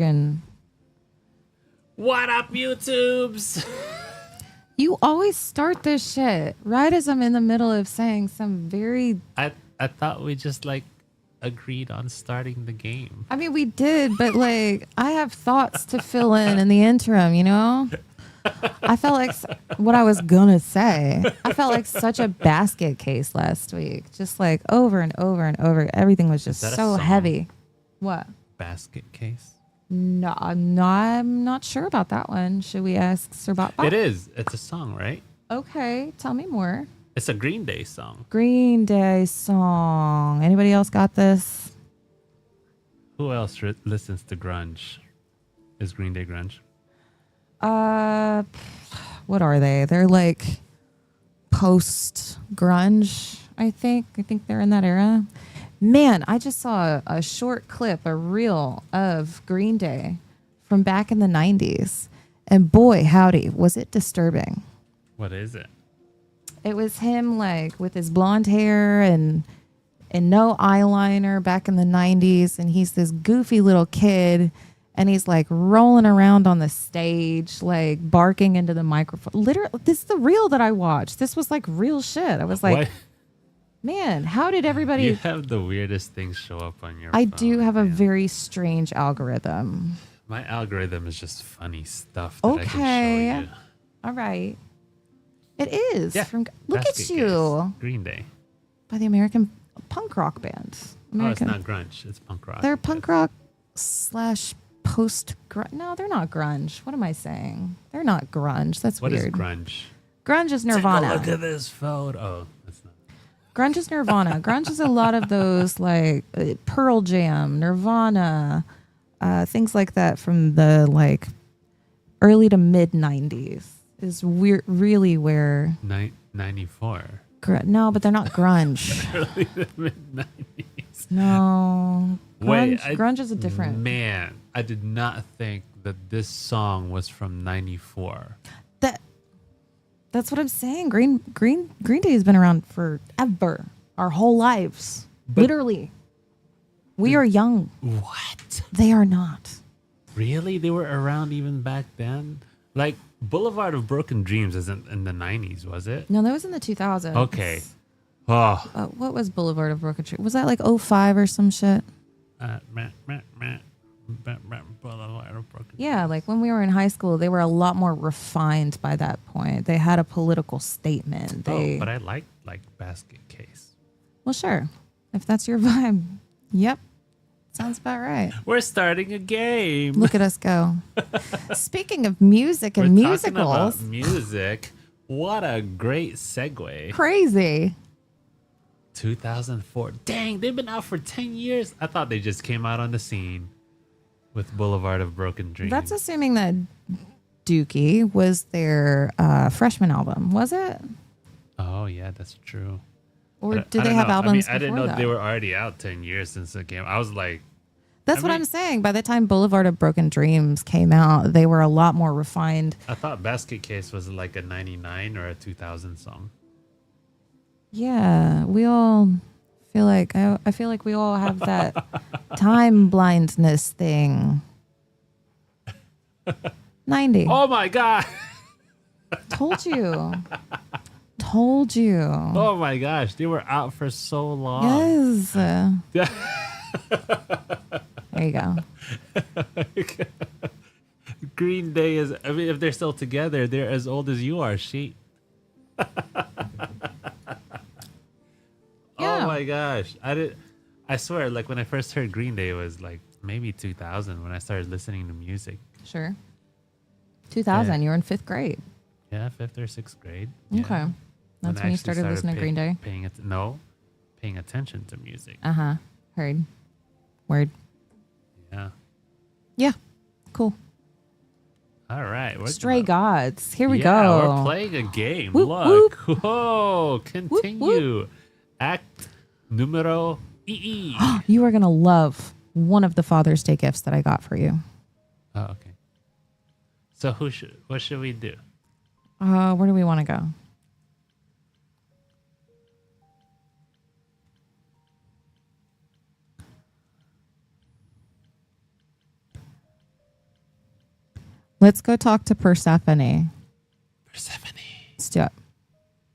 And What up, YouTubes? you always start this shit right as I'm in the middle of saying some very. I thought we just like agreed on starting the game. I mean, we did, but like, I have thoughts to fill in the interim, you know? I felt like what I was gonna say. I felt like such a basket case last week. Just like over and over and over. Everything was just that a so song? heavy. What? Basket case. No, I'm not sure about that one. Should we ask Sir Bot? It is. It's a song, right? Okay, tell me more. It's a Green Day song. Green Day song. Anybody else got this? Who else listens to grunge? Is Green Day grunge? What are they? They're like post grunge, I think. I think they're in that era. Man, I just saw a short clip, a reel of Green Day from back in the 90s. And boy, howdy, was it disturbing. What is it? It was him like with his blonde hair and no eyeliner back in the 90s. And he's this goofy little kid. And he's like rolling around on the stage, like barking into the microphone. Literally, this is the reel that I watched. This was like real shit. I was like, What? man, how did everybody... You have the weirdest things show up on your I phone, do have a man. very strange algorithm. My algorithm is just funny stuff that I Okay. can show you. All right. It is. Yeah. Look at Basket you. Case. Green Day. By the American punk rock band. American. Oh, it's not grunge. It's punk rock. They're punk rock / post grunge. No, they're not grunge. What am I saying? They're not grunge. That's What weird. is grunge? Grunge is Nirvana. Take a look at this photo. Oh, that's not. Grunge is Nirvana. Grunge is a lot of those like Pearl Jam, Nirvana, things like that from the like early to mid 90s is really where 94. no, but they're not grunge. Early to mid 90s. No. Wait, Grunge is a different. Man, I did not think that this song was from 94. That's what I'm saying. Green Day has been around forever. Our whole lives. Literally. We are young. What? They are not. Really? They were around even back then? Like, Boulevard of Broken Dreams isn't in the 90s, was it? No, that was in the 2000s. Okay. Oh. What was Boulevard of Broken Dreams? Was that like 05 or some shit? Boulevard of Broken Yeah, like when we were in high school, they were a lot more refined by that point. They had a political statement. Oh, but I like Basket Case. Well, sure. If that's your vibe. Yep. Sounds about right. We're starting a game. Look at us go. Speaking of music and We're musicals. talking about music. What a great segue. Crazy. 2004. Dang, they've been out for 10 years. I thought they just came out on the scene with Boulevard of Broken Dreams. That's assuming that Dookie was their freshman album, was it? Oh, yeah, that's true. Or But did I they don't have know. albums I didn't before know that? they were already out 10 years since it came. I was like, That's I what mean- I'm saying. By the time Boulevard of Broken Dreams came out, they were a lot more refined. I thought Basket Case was like a 99 or a 2000 song. Yeah, we all feel like I feel like we all have that time blindness thing. 90. Oh my God. Told you. Told you. Oh my gosh. They were out for so long. Yes. There you go. Green Day is, I mean, if they're still together, they're as old as you are, sheet. Yeah. Oh my gosh. I swear, like when I first heard Green Day, it was like maybe 2000 when I started listening to music. Sure. 2000, Yeah. you were in 5th grade. Yeah, 5th or 6th grade. Okay. Yeah. That's I when you actually started listening to Green Day? Paying attention to music. Uh-huh. Heard. Word. Yeah. Yeah. Cool. All right. Stray Gods. Here we Yeah, go. we're playing a game. Whoop, Look. Whoa. Continue. whoop. Act numero EE. You are going to love one of the Father's Day gifts that I got for you. Oh, okay. So what should we do? Where do we want to go? Let's go talk to Persephone. Persephone. Let's do it.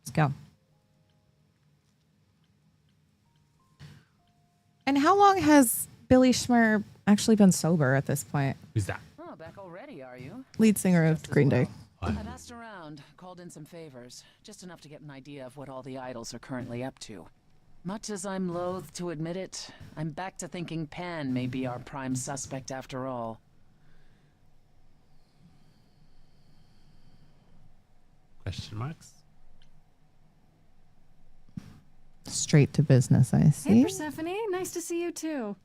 Let's go. And how long has Billy Schmurr actually been sober at this point? Who's that? Oh, back already, are you? Lead singer of Green Day. I've asked around, called in some favors, just enough to get an idea of what all the idols are currently up to. Much as I'm loath to admit it, I'm back to thinking Pan may be our prime suspect after all. Question marks? Straight to business, I Hey, see. Persephone. Nice to see you too.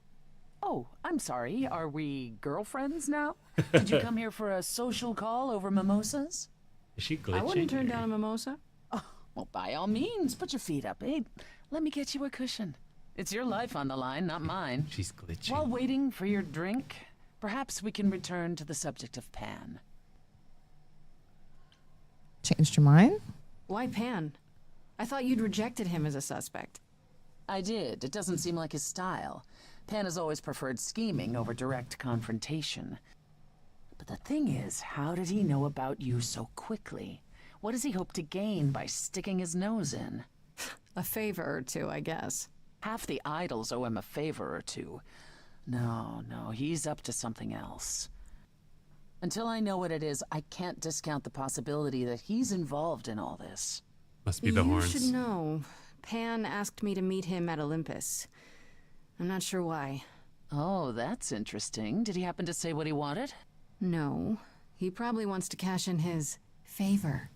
Oh, I'm sorry, are we girlfriends now? Did you come here for a social call over mimosas? Is she glitching? I wouldn't turn or- down a mimosa. Well, by all means, put your feet up. Hey, let me get you a cushion. It's your life on the line, not mine. She's glitching. While waiting for your drink, perhaps we can return to the subject of Pan. Changed your mind? Why Pan? I thought you'd rejected him as a suspect. I did. It doesn't seem like his style. Pan has always preferred scheming over direct confrontation. But the thing is, how did he know about you so quickly? What does he hope to gain by sticking his nose in? A favor or two, I guess. Half the idols owe him a favor or two. No, he's up to something else. Until I know what it is, I can't discount the possibility that he's involved in all this. Must be the you horns. should know. Pan asked me to meet him at Olympus. I'm not sure why. Oh, that's interesting. Did he happen to say what he wanted? No. He probably wants to cash in his favor.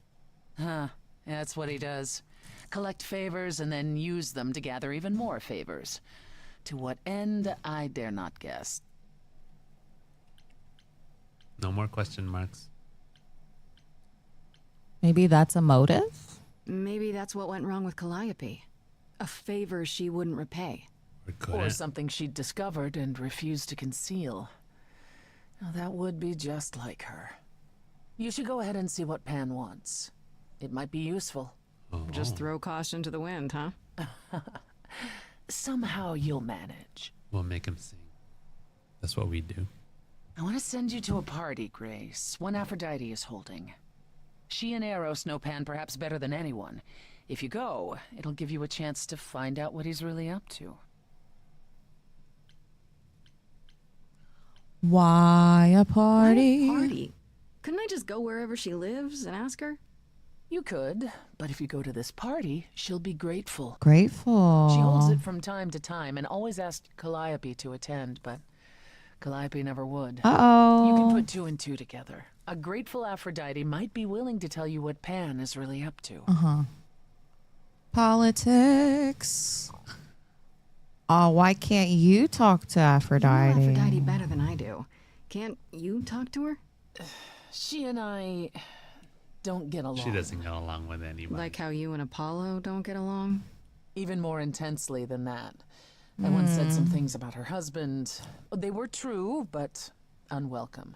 Huh. That's what he does. Collect favors and then use them to gather even more favors. To what end, I dare not guess. No more question marks. Maybe that's a motive? Maybe that's what went wrong with Calliope. A favor she wouldn't repay. Or couldn't. Or something she'd discovered and refused to conceal. Now, that would be just like her. You should go ahead and see what Pan wants. It might be useful. Oh. Just throw caution to the wind, huh? Somehow you'll manage. We'll make him sing. That's what we do. I want to send you to a party, Grace. One Aphrodite is holding. She and Eros know Pan perhaps better than anyone. If you go, it'll give you a chance to find out what he's really up to. Why a Why party? a party? Couldn't I just go wherever she lives and ask her? You could, but if you go to this party, she'll be grateful. Grateful. She holds it from time to time and always asked Calliope to attend, but Calliope never would. Uh-oh. You can put two and two together. A grateful Aphrodite might be willing to tell you what Pan is really up to. Politics. Oh, why can't you talk to You know Aphrodite? Aphrodite better than I do. Can't you talk to her? She and I don't get along. She doesn't get along with anybody. Like how you and Apollo don't get along? Even more intensely than that. I once said some things about her husband. They were true, but unwelcome.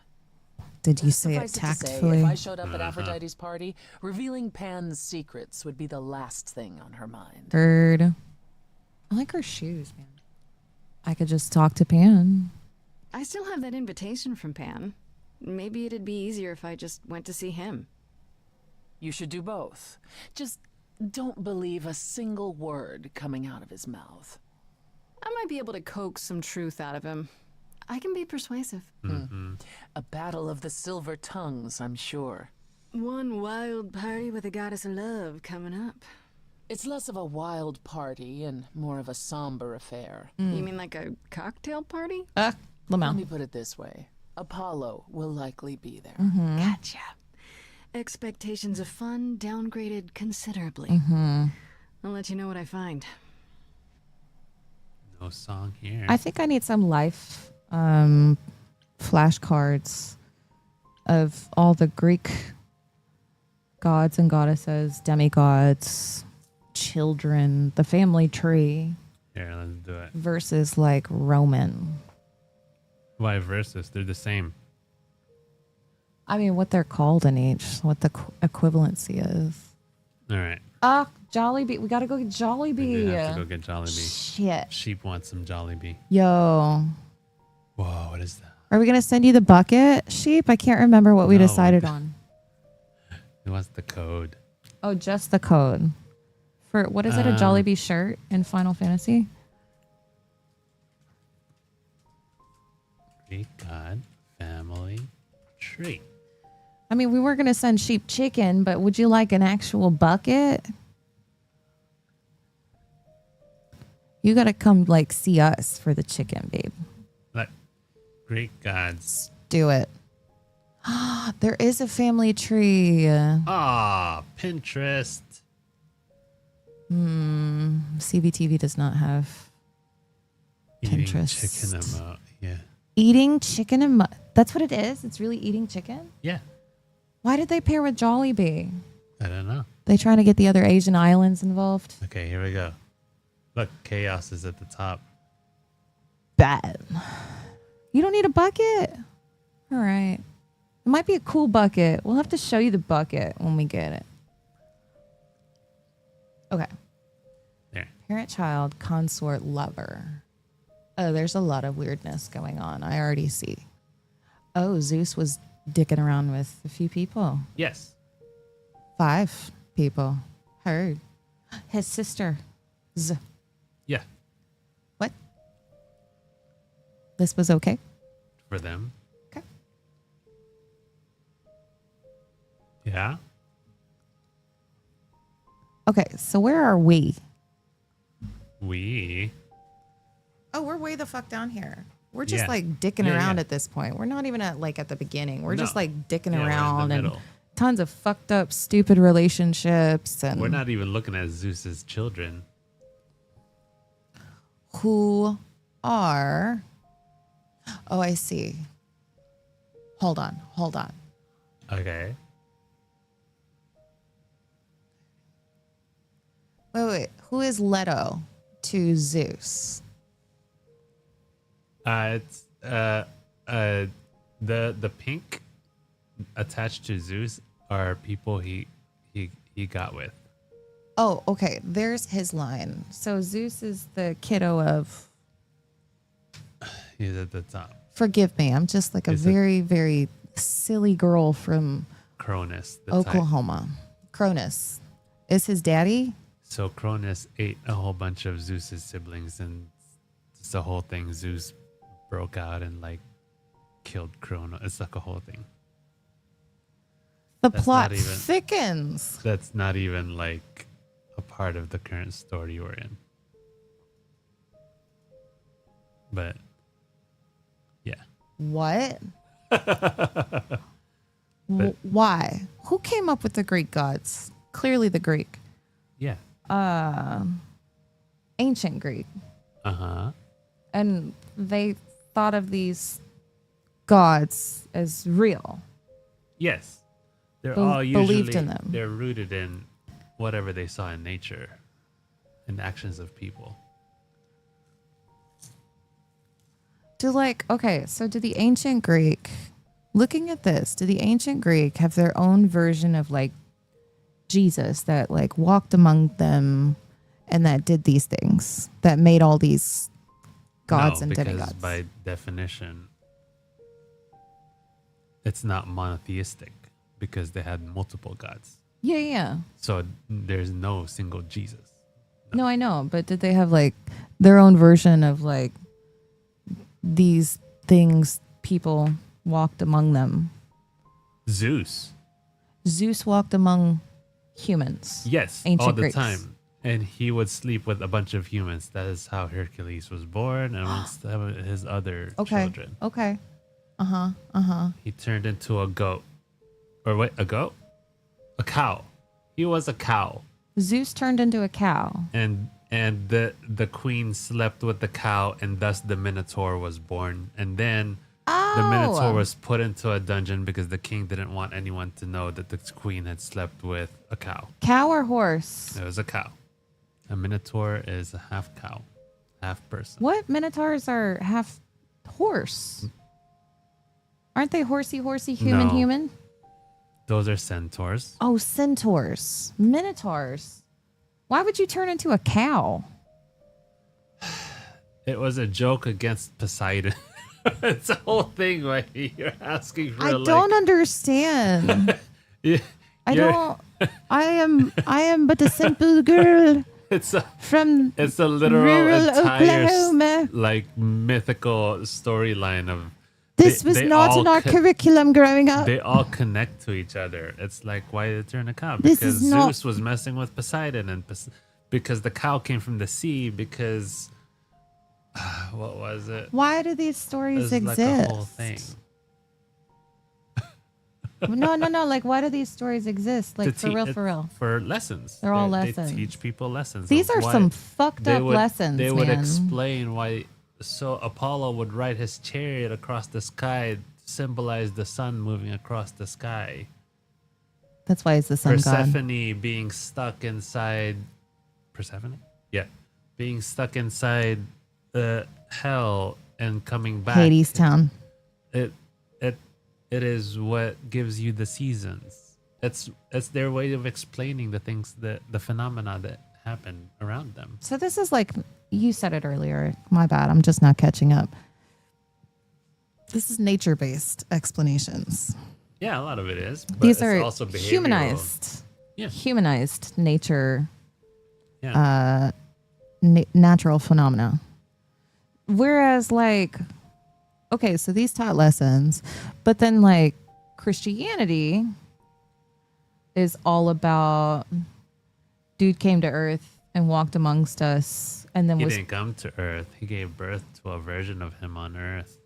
Did you say it Suffice to say, tactfully? if I showed up at Aphrodite's party, revealing Pan's secrets would be the last thing on her mind. Heard. I like her shoes, man. I could just talk to Pan. I still have that invitation from Pan. Maybe it'd be easier if I just went to see him. You should do both. Just don't believe a single word coming out of his mouth. I might be able to coax some truth out of him. I can be persuasive. A battle of the silver tongues, I'm sure. One wild party with a goddess of love coming up. It's less of a wild party and more of a somber affair. You mean like a cocktail party? Let Lamel. me put it this way. Apollo will likely be there. Gotcha. Expectations of fun downgraded considerably. I'll let you know what I find. No song here. I think I need some life flashcards of all the Greek gods and goddesses, demigods, children, the family tree Here, let's do it. versus like Roman. Why versus? They're the same. I mean, what they're called in each, what the equivalency is. All right. Ah, Jollibee. We gotta go get We do have to go Jollibee. get Jollibee. Shit. Sheep wants some Jollibee. Yo, Whoa, what is that? Are we going to send you the bucket, Sheep? I can't remember what we No. decided on. He wants the code. Oh, just the code. For what is it? A Jollibee shirt in Final Fantasy? Greek God family tree. I mean, we were going to send Sheep chicken, but would you like an actual bucket? You got to come like see us for the chicken, babe. Like Greek gods. Do it. There is a family tree. Ah, Pinterest. CBTV does not have Eating Pinterest. chicken about. Yeah. Eating chicken and that's what it is? It's really eating chicken? Yeah. Why did they pair with Jollibee? I don't know. They trying to get the other Asian islands involved? Okay, here we go. Look, chaos is at the top. Bad. You don't need a bucket? All right. It might be a cool bucket. We'll have to show you the bucket when we get it. Okay. There. Parent, child, consort, lover. Oh, there's a lot of weirdness going on. I already see. Oh, Zeus was dicking around with a few people. Yes. 5 people. Heard. His sister. Yeah. What? This was okay? For them. Okay. Yeah. Okay, so where are we? We. Oh, we're way the fuck down here. We're just Yeah. like dicking Yeah, around yeah. at this point. We're not even at like at the beginning. We're just No. like dicking Yeah, we're in the around and middle. tons of fucked up, stupid relationships and We're not even looking at Zeus's children. who are. Oh, I see. Hold on. Okay. Wait. Who is Leto to Zeus? It's the pink attached to Zeus are people he got with. Oh, okay. There's his line. So Zeus is the kiddo of. He's at the top. Forgive me. I'm just like a Is it- very, very silly girl from Cronus. The type. Oklahoma. Cronus is his daddy. So Cronus ate a whole bunch of Zeus's siblings, and it's the whole thing. Zeus broke out and like killed Cronus. It's like a whole thing. The That's plot not even- thickens. That's not even like a part of the current story we're in. But yeah. What? Why? Who came up with the Greek gods? Clearly the Greek. Yeah. Ancient Greek. Uh-huh. And they thought of these gods as real. Yes. They're Be- all usually believed in them. They're rooted in whatever they saw in nature and actions of people. Do the ancient Greek, looking at this, do the ancient Greek have their own version of like Jesus that like walked among them and that did these things, that made all these gods No, and because demigods? by definition, it's not monotheistic because they had multiple gods. Yeah. So there's no single Jesus. No, I know, but did they have like their own version of like these things people walked among them? Zeus. Zeus walked among humans. Yes, Ancient all the Greeks. time. And he would sleep with a bunch of humans. That is how Hercules was born amongst his other Okay. children. Okay. He turned into a goat. Or wait, a goat? A cow. He was a cow. Zeus turned into a cow. And the queen slept with the cow, and thus the Minotaur was born. And then the Minotaur was put into a dungeon because the king didn't want anyone to know that the queen had slept with a cow. Cow or horse? It was a cow. A Minotaur is a half cow, half person. What? Minotaurs are half horse. Aren't they horsey, human, No. human? Those are centaurs. Oh, centaurs. Minotaurs. Why would you turn into a cow? It was a joke against Poseidon. It's a whole thing. Why you're asking for? I like, don't understand. Yeah, I you're- don't. I am but a simple girl It's a from it's a literal rural entire Oklahoma. like mythical storyline of. This they- was they not all in our co- curriculum growing up. They all connect to each other. It's like why did it turn a cow? This Because is not- Zeus was messing with Poseidon, and because the cow came from the sea. Because what was it? Why do these It stories was like exist? a whole thing. No. Like, why do these stories exist? Like, To for te- real, it- for real. For lessons. They're all They lessons. teach people lessons. These of are why- some fucked up lessons, They would man. explain why. So Apollo would ride his chariot across the sky, to symbolize the sun moving across the sky. That's why he's the sun god. Persephone being stuck inside. Persephone? Yeah, being stuck inside hell and coming back. Hades Town. It is what gives you the seasons. It's their way of explaining the things the phenomena that happen around them. So this is like, you said it earlier. My bad. I'm just not catching up. This is nature-based explanations. Yeah, a lot of it is. But These it's are also behavioral. humanized. Yeah. Humanized nature, Yeah. natural phenomena. Whereas, like, okay, so these taught lessons, but then like Christianity is all about dude came to earth and walked amongst us, and then He was didn't come to Earth. He gave birth to a version of him on Earth.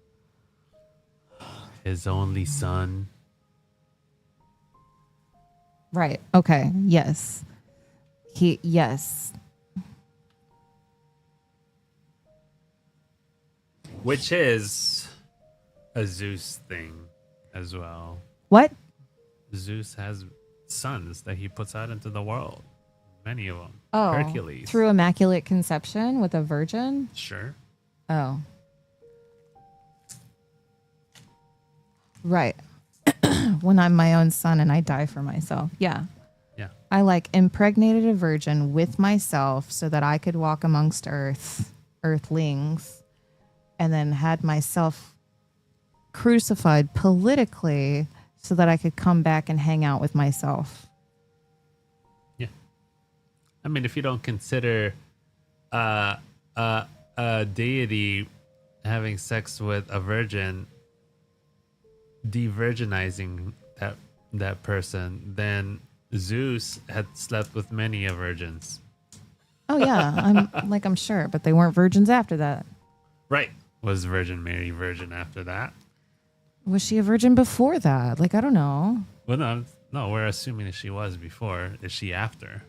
His only son. right. Okay. Yes. Yes. Which is a Zeus thing as well. What? Zeus has sons that he puts out into the world. Many of them. Oh, Hercules. through immaculate conception with a virgin. Sure. Oh. Right. When I'm my own son and I die for myself. Yeah. Yeah. I like impregnated a virgin with myself so that I could walk amongst earthlings, and then had myself crucified politically so that I could come back and hang out with myself. Yeah. I mean, if you don't consider a deity having sex with a virgin, de-virginizing that person, then Zeus had slept with many a virgins. Oh yeah, I'm sure, but they weren't virgins after that. Right. Was Virgin Mary virgin after that? Was she a virgin before that? Like, I don't know. Well, no, we're assuming that she was before. Is she after?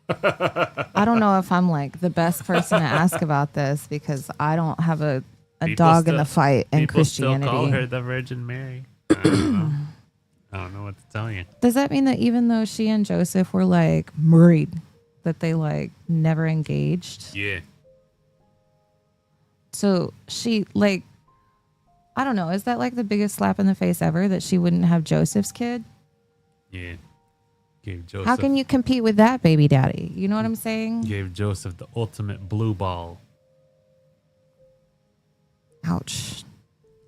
I don't know if I'm like the best person to ask about this because I don't have a People dog in still- the fight in People still call Christianity. her the Virgin Mary. I don't know. I don't know what to tell you. Does that mean that even though she and Joseph were like married, that they like never engaged? Yeah. So she like, I don't know. Is that like the biggest slap in the face ever that she wouldn't have Joseph's kid? Yeah. Gave Joseph, How can you compete with that baby daddy? You know what I'm saying? gave Joseph the ultimate blue ball. Ouch.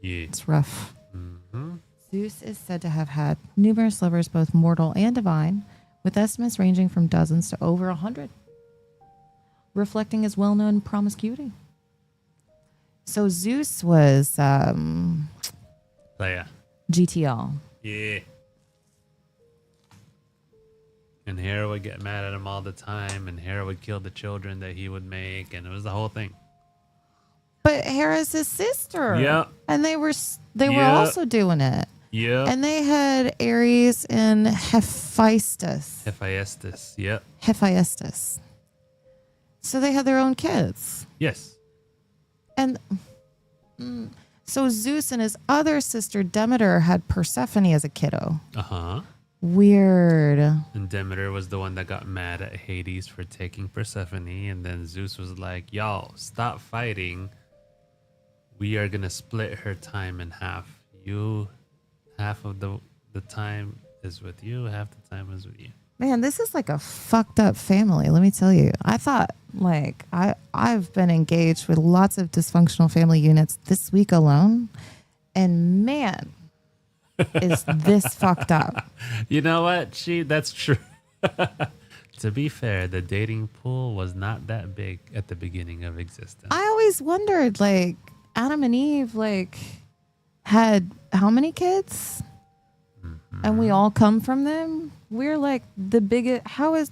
Yeah. It's rough. Mm-hmm. Zeus is said to have had numerous lovers, both mortal and divine, with estimates ranging from dozens to over 100, reflecting his well-known promiscuity. So Zeus was Playa. GTL. Yeah. And Hera would get mad at him all the time, and Hera would kill the children that he would make, and it was the whole thing. But Hera's his sister. Yep. And they were Yep. also doing it. Yep. And they had Ares and Hephaestus. Hephaestus. Yep. Hephaestus. So they had their own kids. Yes. And so Zeus and his other sister Demeter had Persephone as a kiddo. Uh-huh. Weird. And Demeter was the one that got mad at Hades for taking Persephone, and then Zeus was like, y'all, stop fighting. We are going to split her time in half. You, half of the time is with you, half the time is with you. Man, this is like a fucked up family. Let me tell you. I thought like I've been engaged with lots of dysfunctional family units this week alone, and man, is this fucked up. You know what? That's true. To be fair, the dating pool was not that big at the beginning of existence. I always wondered, like, Adam and Eve, like, had how many kids? And we all come from them. We're like the biggest. How is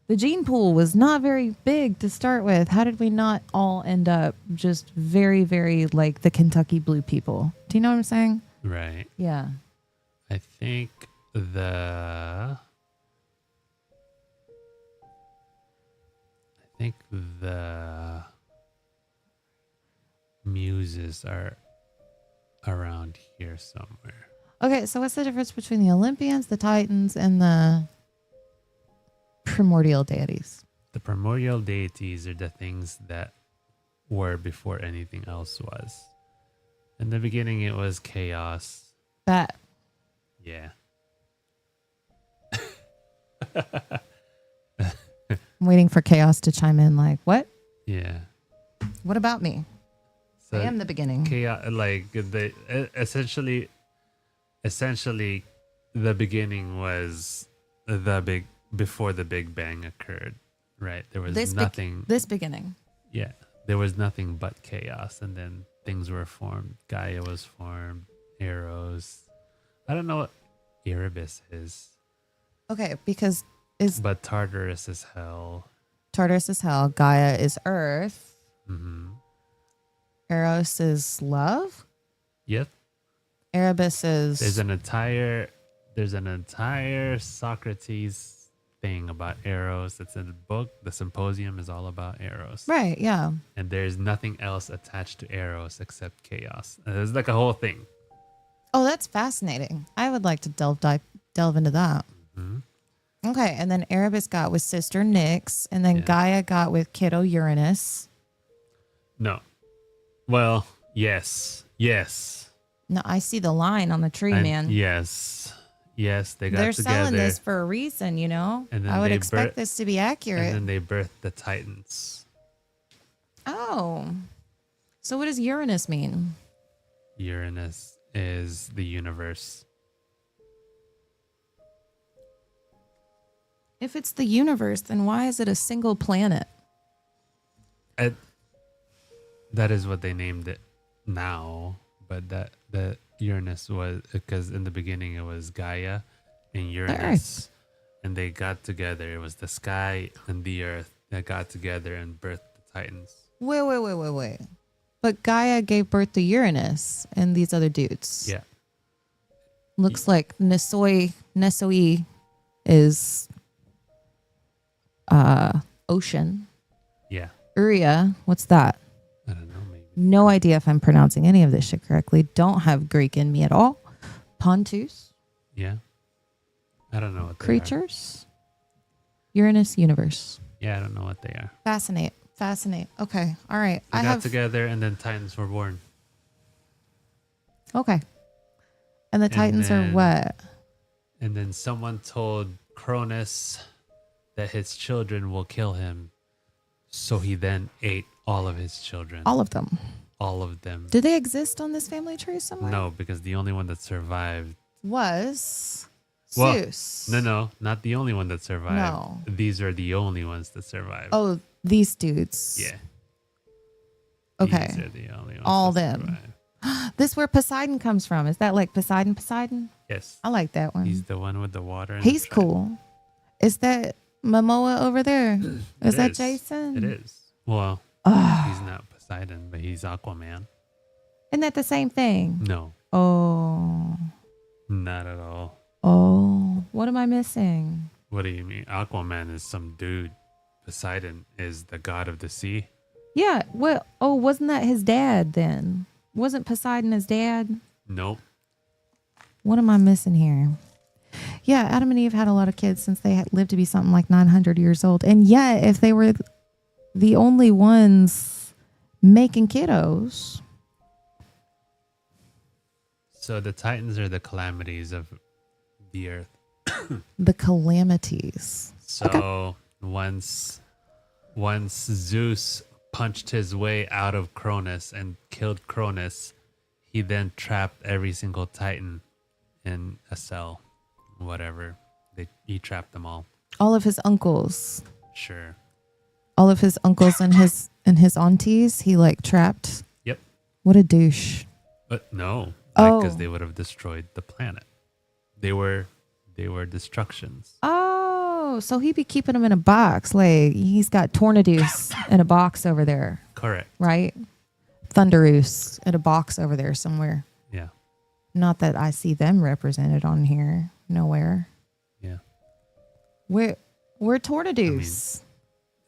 the gene pool was not very big to start with? How did we not all end up just very, very like the Kentucky Blue people? Do you know what I'm saying? Right. Yeah. I think the muses are around here somewhere. Okay, so what's the difference between the Olympians, the Titans, and the primordial deities? The primordial deities are the things that were before anything else was. In the beginning, it was chaos. That Yeah. I'm waiting for chaos to chime in. Like, what? Yeah. What about me? So I am the beginning. chaos, like essentially, the beginning was before the Big Bang occurred, right? There was nothing. This beginning. Yeah, there was nothing but chaos, and then things were formed. Gaia was formed. Eros. I don't know what Erebus is, Okay, because but Tartarus is hell. Tartarus is hell, Gaia is earth, Mm-hmm. Eros is love, Yep. Erebus is There's an entire Socrates thing about Eros that's in the book. The Symposium is all about Eros. right. Yeah. And there's nothing else attached to Eros except chaos. And there's like a whole thing. Oh, that's fascinating. I would like to delve into that. Mhm. Okay, and then Erebus got with Sister Nyx, and then Yeah. Gaia got with Kiddo Uranus. No. Well, yes. No, I see the line on the tree, man. Yes, they got They're together. selling this for a reason, you know. And then I would they expect this to be accurate. and then they birthed the Titans. Oh, so what does Uranus mean? Uranus is the universe. If it's the universe, then why is it a single planet? That is what they named it now, but the Uranus was because in the beginning it was Gaia and Uranus, and they got together. It was the sky and the earth that got together and birthed the Titans. Wait. But Gaia gave birth to Uranus and these other dudes. Yeah, Looks like Nesoi is ocean. yeah. Uria, what's that? I don't know, maybe. No idea if I'm pronouncing any of this shit correctly. Don't have Greek in me at all. Pontus, Yeah, I don't know what they are. creatures, Uranus, universe. Yeah, I don't know what they are. Fascinate. Okay, all right. They got together, and then Titans were born. Okay. And the Titans are then- what? And then someone told Cronus that his children will kill him. So he then ate all of his children. All of them. All of them. Do they exist on this family tree somewhere? No, because the only one that survived. Was Well, Zeus. No, not the only one that survived. No. These are the only ones that survived. Oh, these dudes. Yeah. Okay. These are the only ones All that them. survived. This where Poseidon comes from. Is that like Poseidon? Yes. I like that one. He's the one with the water. and He's the tribe. cool. Is that Momoa over there? Is It that is. Jason? It is. Well, he's not Poseidon, but he's Aquaman. Isn't that the same thing? No, Oh. not at all. Oh. What am I missing? What do you mean? Aquaman is some dude. Poseidon is the god of the sea. Yeah. Well, oh, wasn't that his dad then? Wasn't Poseidon his dad? Nope. What am I missing here? Yeah, Adam and Eve had a lot of kids since they had lived to be something like 900 years old. And yet, if they were the only ones making kiddos. So the Titans are the calamities of the earth. The calamities. So once Zeus punched his way out of Cronus and killed Cronus, he then trapped every single Titan in a cell. Whatever. He trapped them all. All of his uncles. Sure. All of his uncles and his aunties, he like trapped. Yep. What a douche. But no, Oh. because they would have destroyed the planet. They were destructions. Oh, so he be keeping them in a box. Like he's got Tornadoose in a box over there, Correct. right? Thunderoos in a box over there somewhere. Yeah. Not that I see them represented on here. Nowhere. Yeah. Where Tornadoose?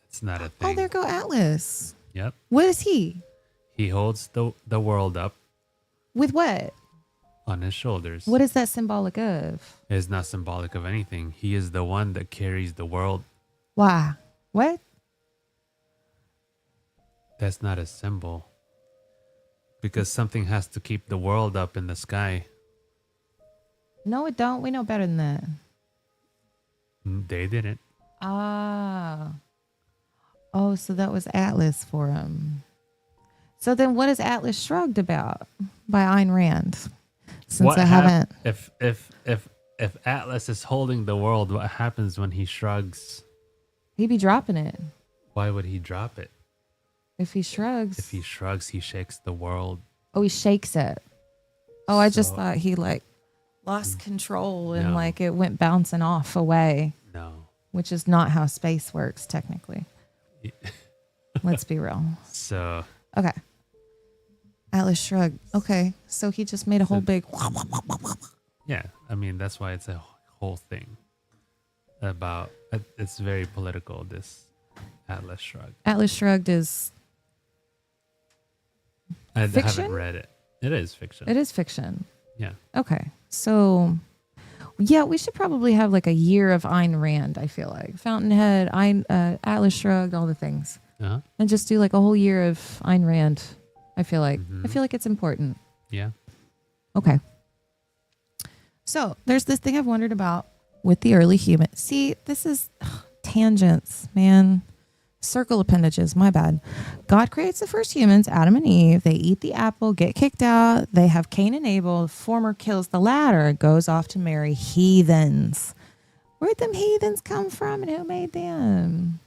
It's not a Oh, thing. there go Atlas. Yep. What is he? He holds the world up With what? on his shoulders. What is that symbolic of? It is not symbolic of anything. He is the one that carries the world. Why? What? That's not a symbol. Because something has to keep the world up in the sky. No, it don't. We know better than that. They didn't. Ah. Oh, so that was Atlas for him. So then what is Atlas Shrugged about by Ayn Rand? Since I haven't. If Atlas is holding the world, what happens when he shrugs? He'd be dropping it. Why would he drop it? If he shrugs. If he shrugs, he shakes the world. Oh, he shakes it. Oh, I just So- thought he like lost control and No. like it went bouncing off away, No. which is not how space works technically. Let's be real. So Okay. Atlas Shrugged. Okay. So he just made a whole big. yeah, I mean that's why it's a whole thing about. It's very political. This Atlas Shrugged. Atlas Shrugged is. I Fiction? haven't read it. It is fiction. It is fiction. Yeah. Okay. So, yeah, we should probably have like a year of Ayn Rand, I feel like. Fountainhead, Atlas Shrugged, all the things. Uh-huh. And just do like a whole year of Ayn Rand, I feel like. Mm-hmm. I feel like it's important. Yeah. Okay. So, there's this thing I've wondered about with the early human. See, this is tangents, man. Circle appendages, my bad. God creates the first humans, Adam and Eve. They eat the apple, get kicked out. They have Cain and Abel. The former kills the latter, goes off to marry heathens. Where'd them heathens come from and who made them?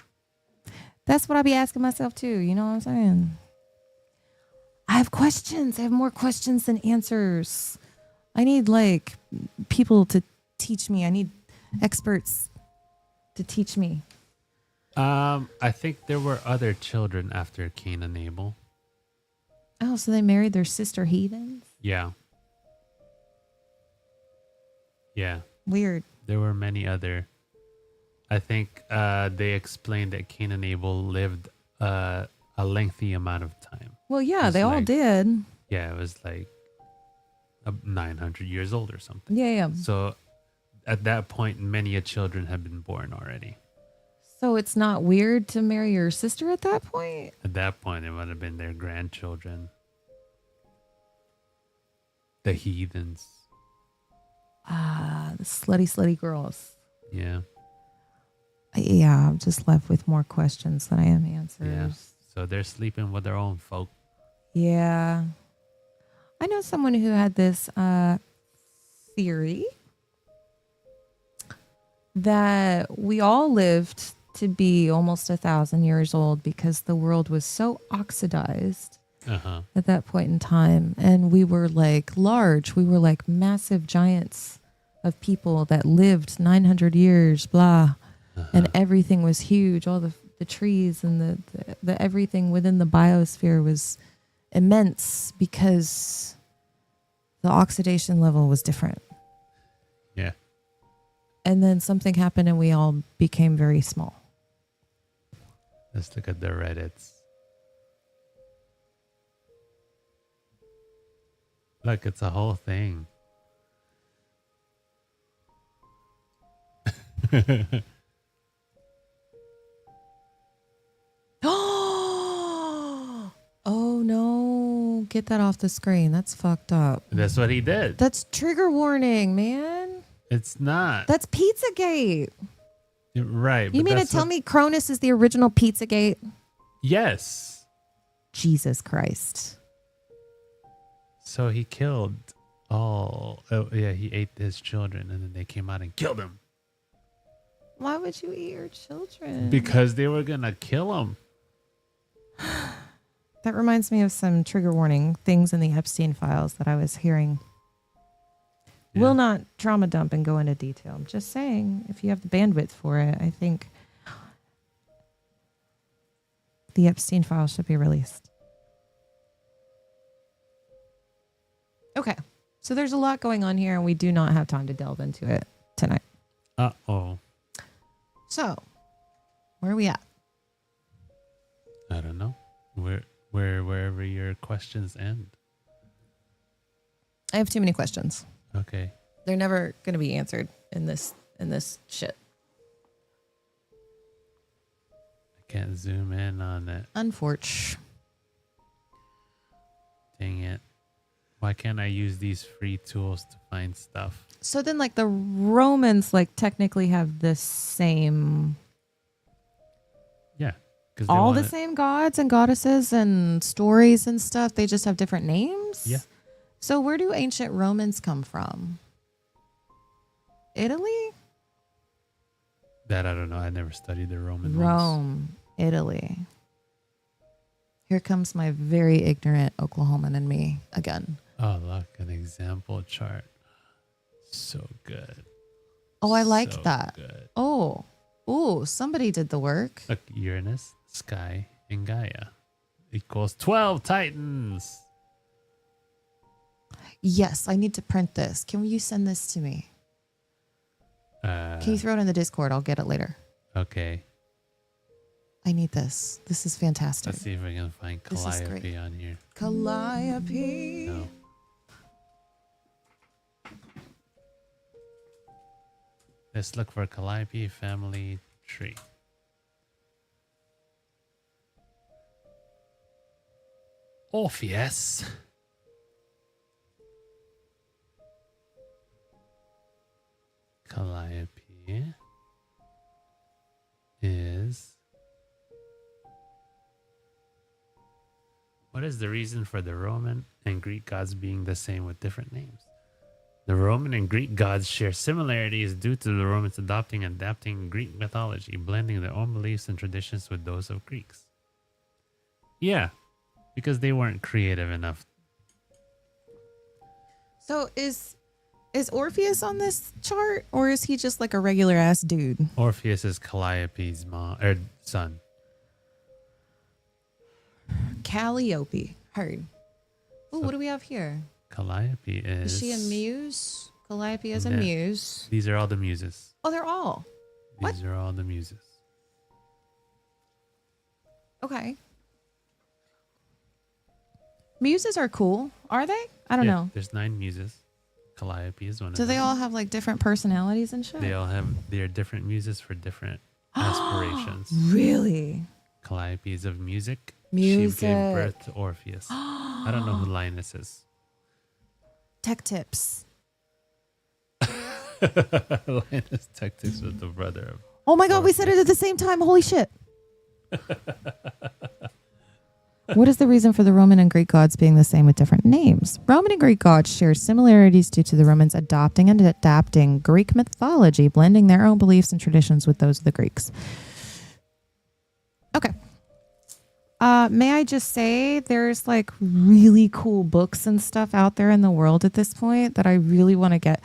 That's what I be asking myself too. You know what I'm saying? I have questions. I have more questions than answers. I need like people to teach me. I need experts to teach me. I think there were other children after Cain and Abel. Oh, so they married their sister heathens? Yeah. Yeah. Weird. There were many other. I think they explained that Cain and Abel lived a lengthy amount of time. Well, yeah, It's they all like- did. Yeah, it was like 900 years old or something. Yeah, yeah. So at that point, many a children had been born already. So it's not weird to marry your sister at that point? At that point, it would have been their grandchildren. The heathens. Ah, the slutty girls. Yeah. Yeah, I'm just left with more questions than I am answers. Yeah. So they're sleeping with their own folk. Yeah. I know someone who had this theory that we all lived to be almost 1,000 years old because the world was so oxidized Uh-huh. at that point in time. And we were like large. We were like massive giants of people that lived 900 years, blah. And everything was huge. All the trees and the everything within the biosphere was immense because the oxidation level was different. Yeah. And then something happened and we all became very small. Let's look at the Reddits. Look, it's a whole thing. Oh no, get that off the screen. That's fucked up. That's what he did. That's trigger warning, man. It's not. That's Pizzagate. Right. You but mean to that's tell what- me Cronus is the original Pizzagate? Yes. Jesus Christ. So he killed all. Oh, yeah, he ate his children and then they came out and killed him Why would you eat your children? because they were going to kill him. That reminds me of some trigger warning things in the Epstein files that I was hearing. Yeah. Will not trauma dump and go into detail. I'm just saying, if you have the bandwidth for it, I think the Epstein files should be released. Okay. So there's a lot going on here, and we do not have time to delve into it tonight. Uh-oh. So, where are we at? I don't know. Wherever your questions end. I have too many questions. Okay. They're never going to be answered in this shit. I can't zoom in on it. Unfortunate. Dang it. Why can't I use these free tools to find stuff? So then, like, the Romans, like, technically have the same, Yeah. Because all the same gods and goddesses and stories and stuff. They just have different names. Yeah. So where do ancient Romans come from? Italy? That I don't know. I never studied the Roman ones. Rome, Italy. Here comes my very ignorant Oklahoman in me again. Oh, look, an example chart. So good. Oh, I like So that. Good. Oh, somebody did the work. Look, Uranus, Sky, and Gaia equals 12 Titans. Yes, I need to print this. Can you send this to me? Can you throw it in the Discord? I'll get it later. Okay. I need this. This is fantastic. Let's see if we can find This is great. Calliope on here. Calliope. No. Let's look for Calliope family tree. Orpheus. Calliope is... What is the reason for the Roman and Greek gods being the same with different names? The Roman and Greek gods share similarities due to the Romans adopting and adapting Greek mythology, blending their own beliefs and traditions with those of Greeks. Yeah, because they weren't creative enough. So is Orpheus on this chart, or is he just like a regular ass dude? Orpheus is Calliope's son. Calliope. Heard. Oh, So- what do we have here? Calliope Is she a muse? Calliope is a No. muse. These are all the muses. Oh, they're all. What? These are all the muses. Okay. Muses are cool, are they? I don't Yeah, know. There's 9 muses. Calliope is one of Do they them. all have like different personalities and shit? They are different muses for different aspirations. Really? Calliope is of music. Music. She gave birth to Orpheus. I don't know who Linus is. Tech tips. Linus Tactics was the brother of. Oh my god, we said it at the same time. Holy shit. What is the reason for the Roman and Greek gods being the same with different names? Roman and Greek gods share similarities due to the Romans adopting and adapting Greek mythology, blending their own beliefs and traditions with those of the Greeks. Okay. May I just say there's like really cool books and stuff out there in the world at this point that I really want to get.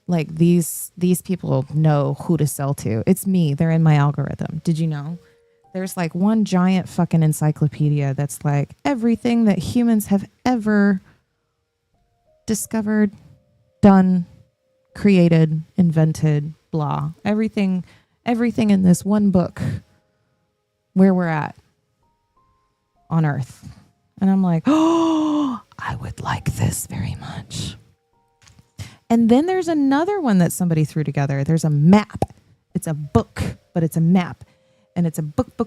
Like these people know who to sell to. It's me. They're in my algorithm. Did you know? There's like one giant fucking encyclopedia that's like everything that humans have ever discovered, done, created, invented, blah. Everything in this one book where we're at on Earth. And I'm like, oh, I would like this very much. And then there's another one that somebody threw together. There's a map. It's a book, but it's a map. And it's a book,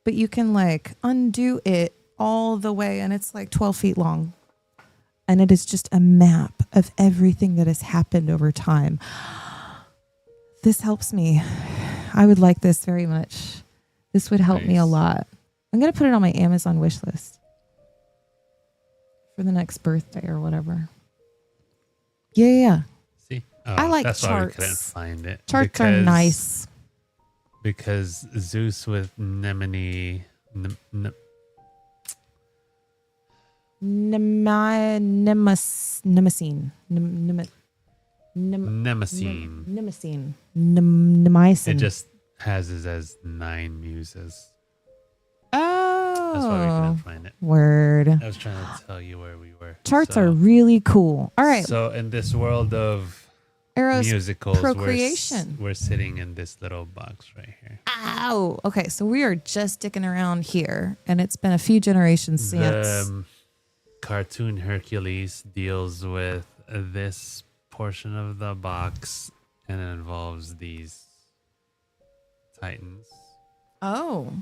but you can like undo it all the way. And it's like 12 feet long. And it is just a map of everything that has happened over time. This helps me. I would like this very much. This would help me a Nice. lot. I'm going to put it on my Amazon wish list for the next birthday or whatever. Yeah. See, I like that's why we couldn't charts. find it. Charts are nice. Because Zeus with Nemone, Nemesine. Nemesine. Nemesine. It Nemesine. just has it as 9 muses. That's why we Oh. couldn't find it. Word. I was trying to tell you where we were. Charts So- are really cool. All right. So in this world of Eros musicals, procreation. we're sitting in this little box right here. Ow. Okay, so we are just sticking around here, and it's been a few generations since. The cartoon Hercules deals with this portion of the box, and it involves these titans. Oh.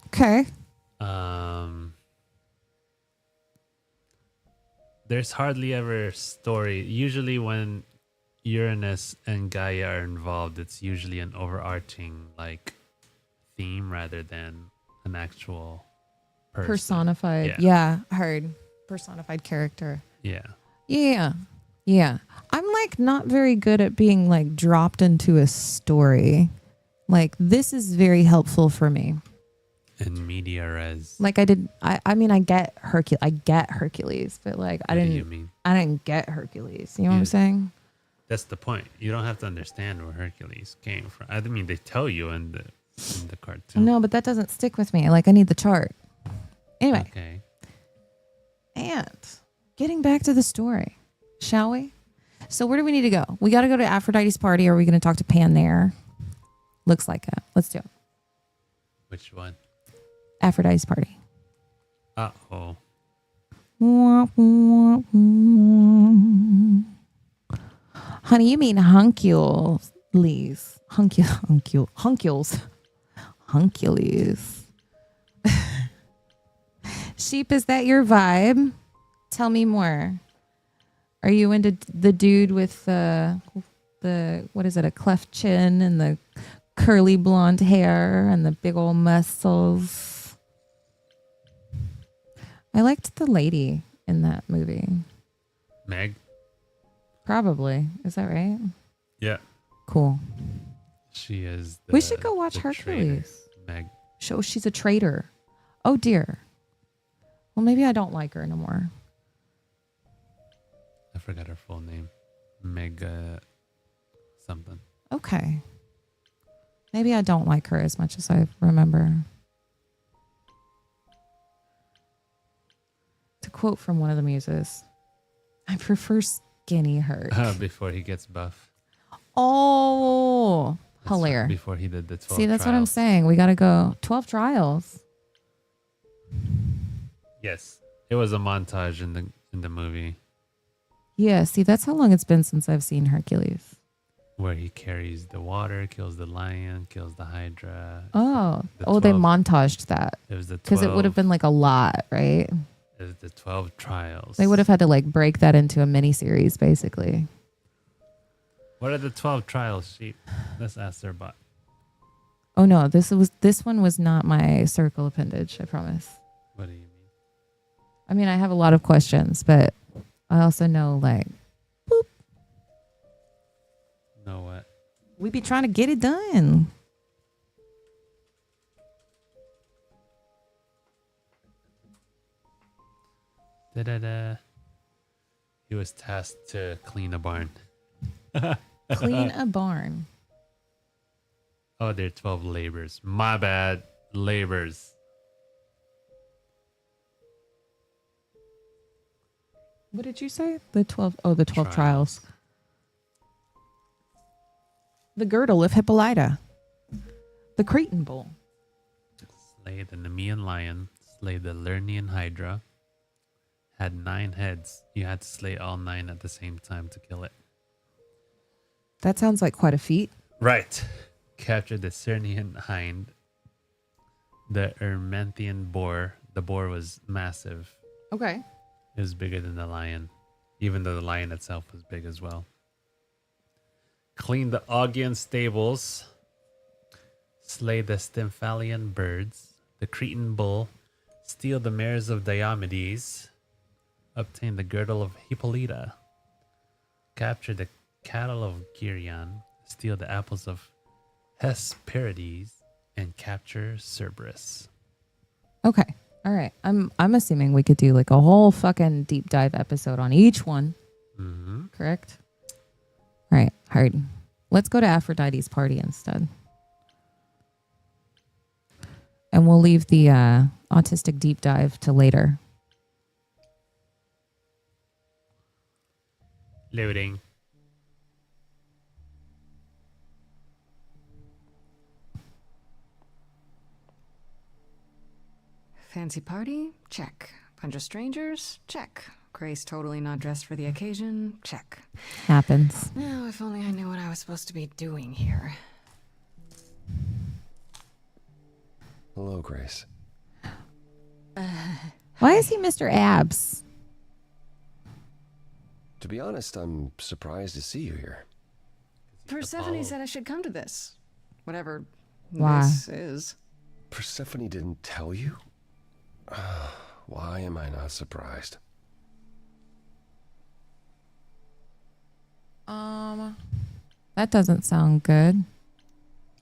Okay. There's hardly ever story. Usually, when Uranus and Gaia are involved, it's usually an overarching like theme rather than an actual person. Personified. Yeah. Yeah, heard. Personified character. Yeah. Yeah. Yeah. I'm like not very good at being like dropped into a story. Like this is very helpful for me. And media res. Like I mean I get Hercules, but like What do you mean? I didn't get Hercules. You know what I'm Yeah. saying? That's the point. You don't have to understand where Hercules came from. I mean, they tell you in the cartoon. No, but that doesn't stick with me. Like I need the chart. Anyway, Okay. and getting back to the story, shall we? So where do we need to go? We got to go to Aphrodite's party. Or are we going to talk to Pan there? Looks like it. Let's do it. Which one? Aphrodite's party. Uh-oh. Honey, you mean Huncules. Huncules. Sheep, is that your vibe? Tell me more. Are you into the dude with the what is it, a cleft chin and the curly blonde hair and the big old muscles? I liked the lady in that movie. Meg? Probably. Is that right? Yeah. Cool. She is We should go watch the Hercules. traitor. Meg. Show she's a traitor. Oh dear. Well, maybe I don't like her no more. I forgot her full name. Meg something. Okay. Maybe I don't like her as much as I remember. To quote from one of the muses, I prefer skinny hurt. Before he gets buff. Oh, That's hilarious. Before he did the 12 See, that's what I'm trials. saying. We got to go 12 trials. Yes. It was a montage in the movie Yeah, see, that's how long it's been since I've seen Hercules. where he carries the water, kills the lion, kills the hydra. Oh, The they 12 montaged that It was the 12. because it would have been like a lot, right? It was the 12 trials. They would have had to like break that into a mini series, basically. What are the 12 trials, sheep? Let's ask their bot. Oh no, this one was not my circle appendage. I promise. What do you mean? I mean, I have a lot of questions, but I also know like Know what? we be trying to get it done. Da-da-da. He was tasked to clean a barn. Clean a barn. Oh, they're 12 labors. My bad. Labors. What did you say? The 12. Oh, the 12 trials. The girdle of Hippolyta. The Cretan bull. Slay the Nemean lion. Slay the Lernaean hydra. Had 9 heads. You had to slay all 9 at the same time to kill it. That sounds like quite a feat. Right. Captured the Cernian hind. The Ermanthian boar. The boar was massive. Okay. It was bigger than the lion. Even though the lion itself was big as well. clean the Augean stables, slay the Stymphalian birds, the Cretan bull, steal the mares of Diomedes, obtain the girdle of Hippolyta, capture the cattle of Geryon, steal the apples of Hesperides, and capture Cerberus. Okay. All right. I'm assuming we could do like a whole fucking deep dive episode on each one. Mm-hmm. Correct? All right. Hard. Let's go to Aphrodite's party instead. And we'll leave the autistic deep dive to later. Loading. Fancy party? Check. Bunch of strangers? Check. Grace totally not dressed for the occasion? Check. Happens. Now, if only I knew what I was supposed to be doing here. Hello, Grace. Why is he Mr. Abs? To be honest, I'm surprised to see you here. Persephone said I should come to this. Whatever Why? this is. Persephone didn't tell you? Why am I not surprised? That doesn't sound good.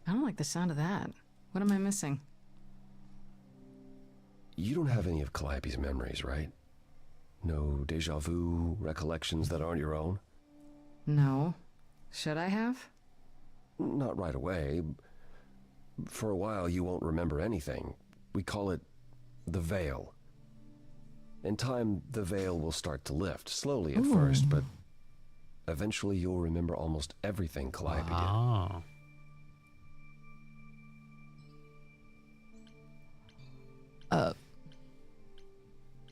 I don't like the sound of that. What am I missing? You don't have any of Calliope's memories, right? No deja vu, recollections that aren't your own? No. Should I have? Not right away. For a while, you won't remember anything. We call it the veil. In time, the veil will start to lift, slowly at first, but eventually you'll remember almost everything Calliope did. Oh.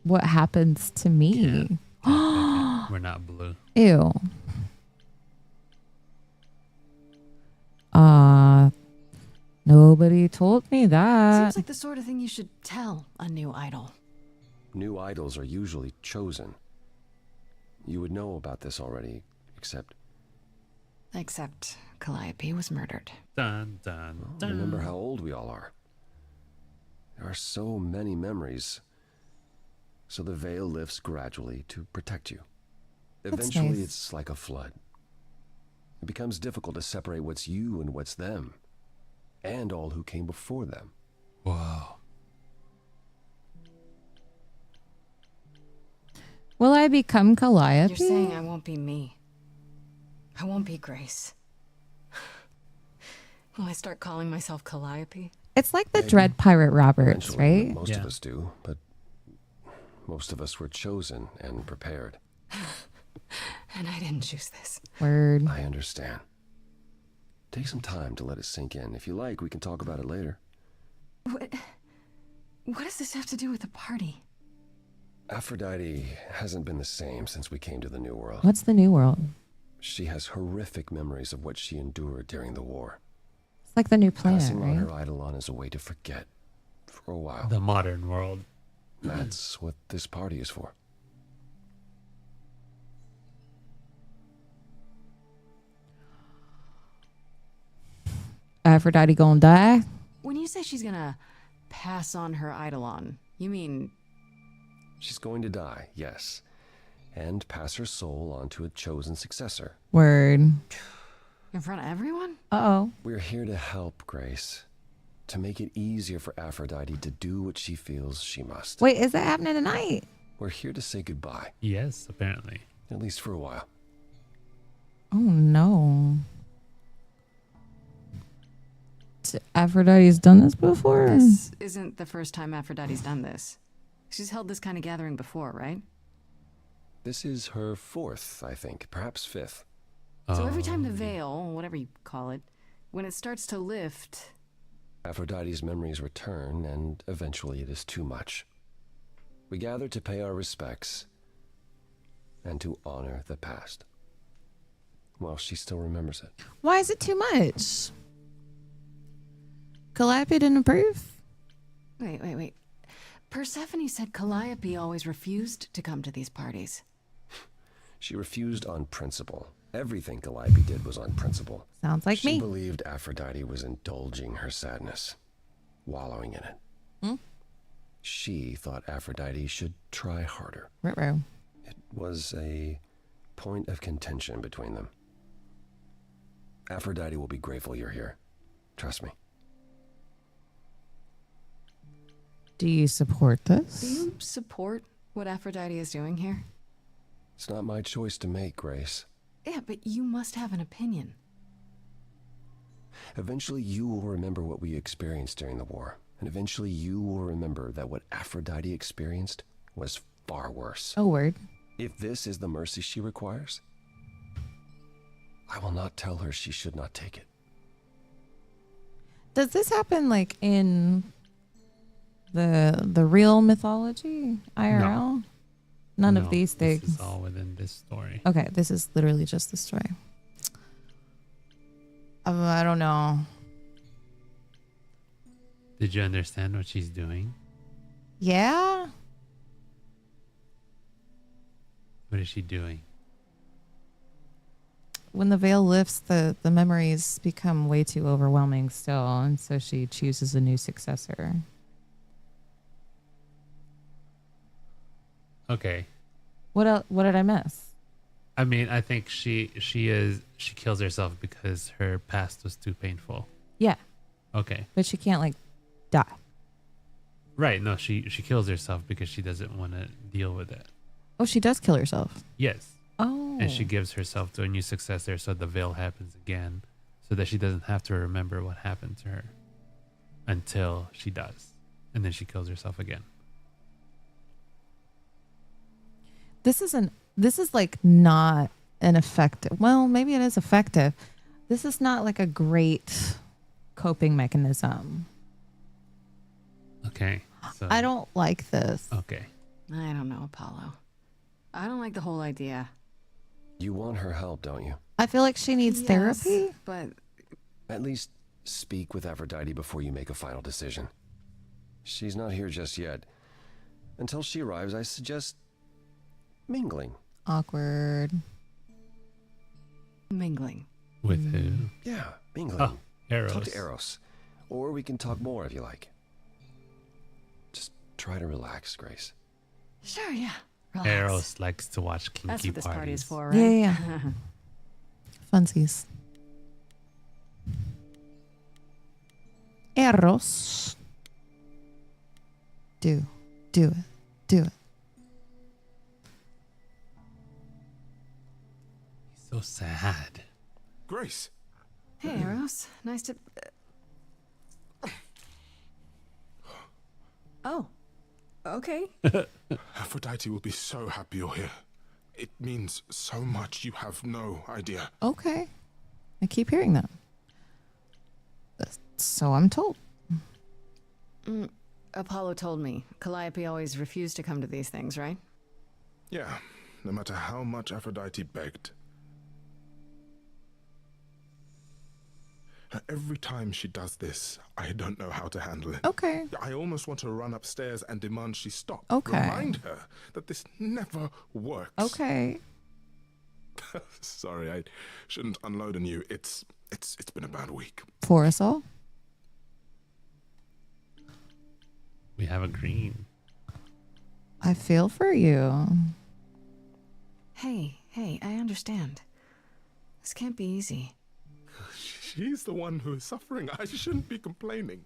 What happens to me? We're not blue. Ew. Nobody told me that. Seems like the sort of thing you should tell a new idol. New idols are usually chosen. You would know about this already, except Except Calliope was murdered. Dun, dun, dun. remember how old we all are. There are so many memories. So the veil lifts gradually to protect you. Eventually, nice. it's like a flood. It becomes difficult to separate what's you and what's them, and all who came before them. Whoa. Will I become Calliope? You're saying I won't be me. I won't be Grace. Will I start calling myself Calliope? It's like the Dread Pirate Roberts, Eventually, right? most Yeah. of us do, but most of us were chosen and prepared. And I didn't choose this. Word. I understand. Take some time to let it sink in. If you like, we can talk about it later. What does this have to do with the party? Aphrodite hasn't been the same since we came to the New World. What's the new world? She has horrific memories of what she endured during the war. It's like the new planet, Passing on right? her Eidolon is a way to forget for a while. The modern world. That's what this party is for. Aphrodite gonna die? When you say she's gonna pass on her Eidolon, you mean She's going to die, yes, and pass her soul on to a chosen successor. Word. in front of everyone? Uh-oh. We're here to help, Grace. To make it easier for Aphrodite to do what she feels she must. Wait, is that happening tonight? We're here to say goodbye, Yes, apparently. at least for a while. Oh, no. Aphrodite's done this before? This isn't the first time Aphrodite's done this. She's held this kind of gathering before, right? This is her fourth, I think, perhaps fifth. So every time the veil, whatever you call it, when it starts to lift, Aphrodite's memories return, and eventually it is too much. We gather to pay our respects and to honor the past, while she still remembers it. Why is it too much? Calliope didn't approve? Wait. Persephone said Calliope always refused to come to these parties. She refused on principle, Everything Calliope did was on principle. Sounds like She me. believed Aphrodite was indulging her sadness, wallowing in it. She thought Aphrodite should try harder. Ruh-roh. It was a point of contention between them. Aphrodite will be grateful you're here. Trust me. Do you support this? Do you support what Aphrodite is doing here? It's not my choice to make, Grace. Yeah, but you must have an opinion. Eventually, you will remember what we experienced during the war. And eventually, you will remember that what Aphrodite experienced was far worse. Oh, word. If this is the mercy she requires, I will not tell her she should not take it. Does this happen like in the real mythology, IRL? None No, of these This things. is all within this story. Okay, this is literally just the story. I don't know. Did you understand what she's doing? Yeah? What is she doing? When the veil lifts, the memories become way too overwhelming still, and so she chooses a new successor. Okay. What did I miss? I mean, I think she kills herself because her past was too painful. Yeah, Okay. but she can't like die. Right. No, she kills herself because she doesn't want to deal with it. Oh, she does kill herself. Yes. Oh. And she gives herself to a new successor so the veil happens again so that she doesn't have to remember what happened to her until she does. And then she kills herself again. This is like not an effective. Well, maybe it is effective. This is not like a great coping mechanism. Okay. So I don't like this. Okay. I don't know, Apollo. I don't like the whole idea. You want her help, don't you? I feel like she needs Yes, therapy. But At least speak with Aphrodite before you make a final decision. She's not here just yet. Until she arrives, I suggest mingling. Awkward. mingling. With who? Yeah, mingling. Oh, Eros. Talk to Eros. Or we can talk more if you like. Just try to relax, Grace. Sure, yeah. Relax. Eros likes to watch kinky That's what this party is parties. for, right? Yeah, yeah. Funsies. Eros. Do it. Do it. He's so sad. Grace, Hey, Eros. Nice to. Oh. Okay. Aphrodite will be so happy you're here. It means so much you have no idea. Okay. I keep hearing that. So I'm told. Apollo told me. Calliope always refused to come to these things, right? Yeah, no matter how much Aphrodite begged. Every time she does this, I don't know how to handle it. Okay. I almost want to run upstairs and demand she stop. Okay. Remind her that this never works. Okay. Sorry, I shouldn't unload on you. It's been a bad week. For us all. We have a green. I feel for you. Hey, I understand. This can't be easy. She's the one who is suffering. I shouldn't be complaining.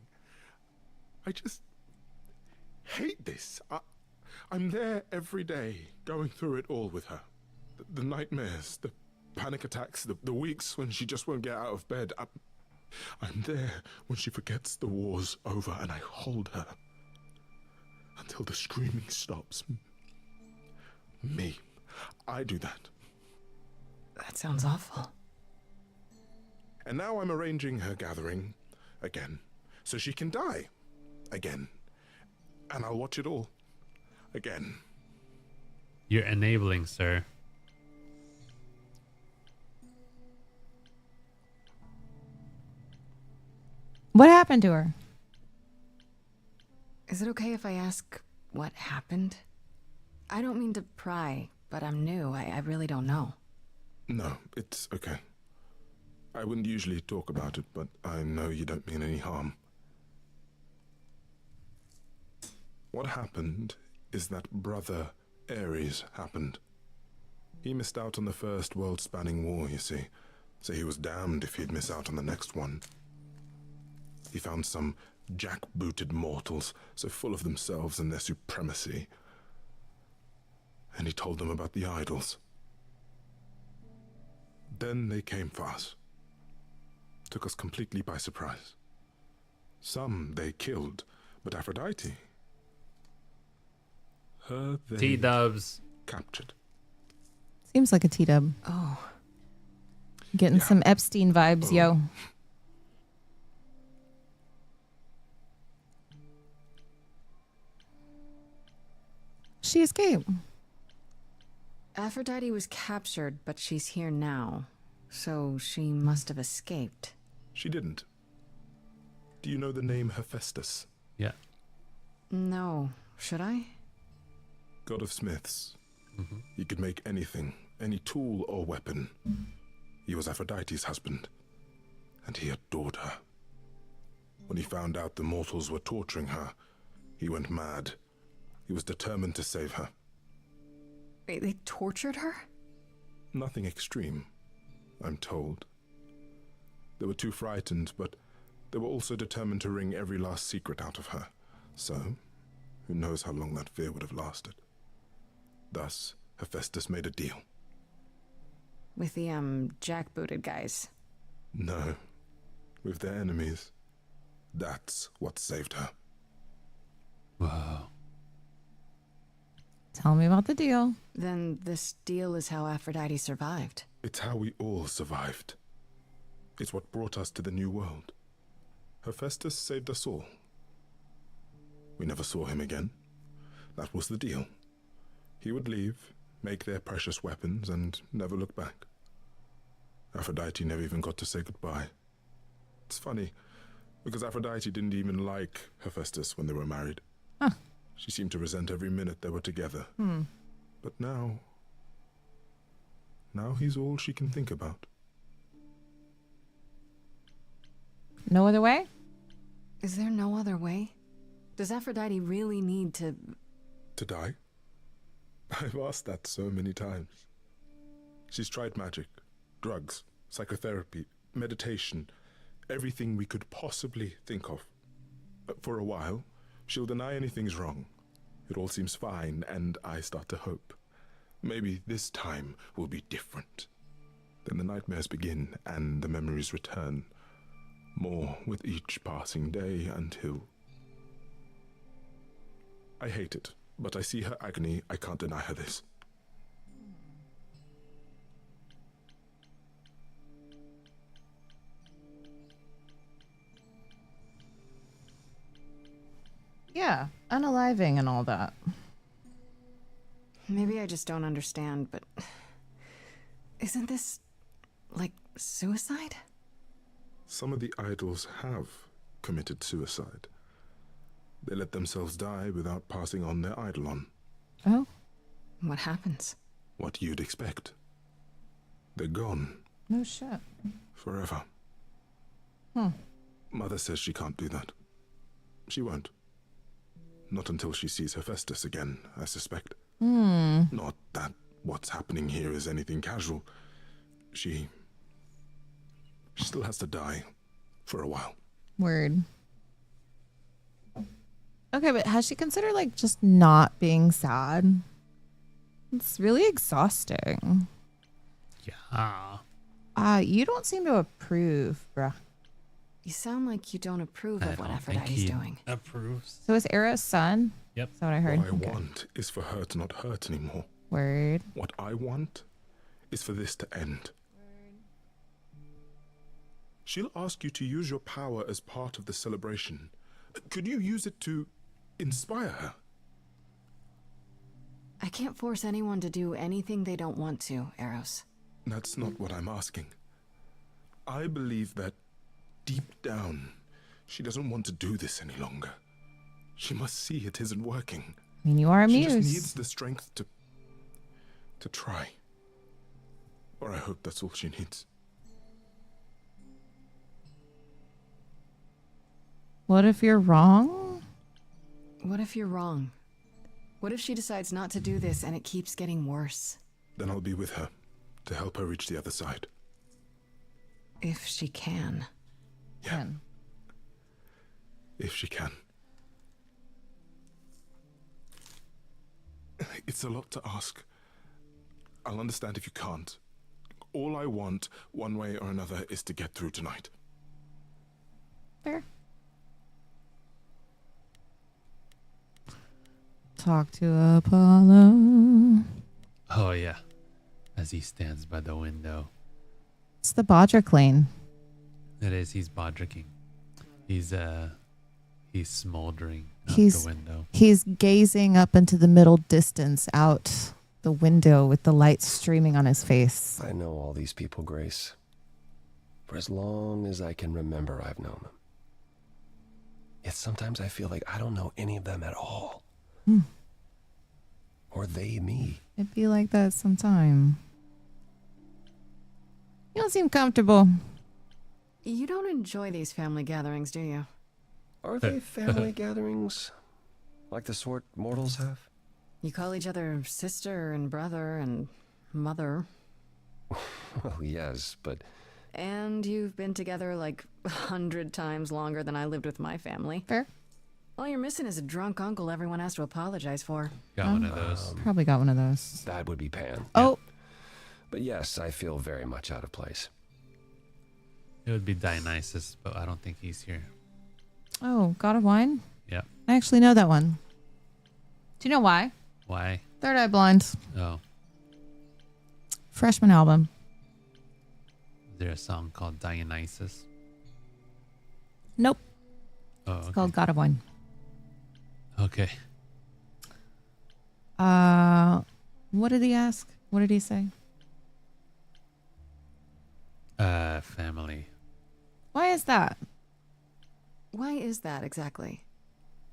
I just hate this. I'm there every day, going through it all with her. The nightmares, the panic attacks, the weeks when she just won't get out of bed. I'm there when she forgets the war's over, and I hold her until the screaming stops. Me. I do that. That sounds awful. And now I'm arranging her gathering again, so she can die again. And I'll watch it all again. You're enabling, sir. What happened to her? Is it okay if I ask what happened? I don't mean to pry, but I'm new. I really don't know. No, it's okay. I wouldn't usually talk about it, but I know you don't mean any harm. What happened is that Brother Ares happened. He missed out on the first world-spanning war, you see, so he was damned if he'd miss out on the next one. He found some jackbooted mortals, so full of themselves and their supremacy, and he told them about the idols. Then they came for us. Took us completely by surprise. Some they killed, but Aphrodite, her they T-dubs. captured. Seems like a T-dub. Oh, Getting Yeah. some Epstein vibes, yo. She escaped. Aphrodite was captured, but she's here now. So she must have escaped. She didn't. Do you know the name Hephaestus, Yeah. No. Should I? god of smiths? He could make anything, any tool or weapon. He was Aphrodite's husband, and he adored her. When he found out the mortals were torturing her, he went mad. He was determined to save her. Wait, they tortured her? Nothing extreme, I'm told. They were too frightened, but they were also determined to wring every last secret out of her. So, who knows how long that fear would have lasted. Thus, Hephaestus made a deal. With the, jackbooted guys. No, with their enemies. That's what saved her. Whoa. Tell me about the deal. Then this deal is how Aphrodite survived. It's how we all survived. It's what brought us to the new world. Hephaestus saved us all. We never saw him again. That was the deal. He would leave, make their precious weapons, and never look back. Aphrodite never even got to say goodbye. It's funny, because Aphrodite didn't even like Hephaestus when they were married. Huh. She seemed to resent every minute they were together. But now he's all she can think about. No other way? Is there no other way? Does Aphrodite really need to... To die? I've asked that so many times. She's tried magic, drugs, psychotherapy, meditation, everything we could possibly think of. For a while, she'll deny anything's wrong. It all seems fine, and I start to hope. Maybe this time will be different. Then the nightmares begin, and the memories return. More with each passing day until... I hate it, but I see her agony. I can't deny her this. Yeah, unaliving and all that. Maybe I just don't understand, but... Isn't this... like, suicide? Some of the idols have committed suicide. They let themselves die without passing on their eidolon. Oh, What happens? What you'd expect. They're gone no shit. forever. Mother says she can't do that. She won't. Not until she sees Hephaestus again, I suspect. Not that what's happening here is anything casual. She still has to die for a while. Word. Okay, but has she considered like just not being sad? It's really exhausting. Yeah. You don't seem to approve, bruh. You sound like you don't approve I of what don't think Aphrodite's he doing. approves. So is Eros' son? Yep. That's what I heard. What I Okay. want is for her to not hurt anymore. Word. What I want is for this to end. She'll ask you to use your power as part of the celebration. Could you use it to inspire her? I can't force anyone to do anything they don't want to, Eros. That's not what I'm asking. I believe that deep down, she doesn't want to do this any longer. She must see it isn't working. I mean, you are a She just muse. needs the strength to try. Or I hope that's all she needs. What if you're wrong? What if you're wrong? What if she decides not to do this and it keeps getting worse? Then I'll be with her to help her reach the other side. If she can. Yeah, if she can. It's a lot to ask. I'll understand if you can't. All I want, one way or another, is to get through tonight. Fair. Talk to Apollo. Oh yeah, as he stands by the window. It's the Bodrick lane. It is. He's bodricking. He's smoldering out He's- the window. He's gazing up into the middle distance out the window with the light streaming on his face. I know all these people, Grace. For as long as I can remember, I've known them. Yet sometimes I feel like I don't know any of them at all. Or they me. It'd be like that sometime. You don't seem comfortable. You don't enjoy these family gatherings, do you? Are they family gatherings? Like the sort mortals have? You call each other sister and brother and mother. Well, yes, but And you've been together like 100 times longer than I lived with my family. Fair. All you're missing is a drunk uncle everyone has to apologize for. Got one of those. Probably got one of those. that would be Pan. Oh, But yes, I feel very much out of place. It would be Dionysus, but I don't think he's here. oh, God of Wine? Yeah. I actually know that one. Do you know why? Why? Third Eye Blind. Oh, Freshman album. is there a song called Dionysus? Nope. Oh, It's okay. called God of Wine. Okay. What did he ask? What did he say? Family. Why is that? Why is that exactly?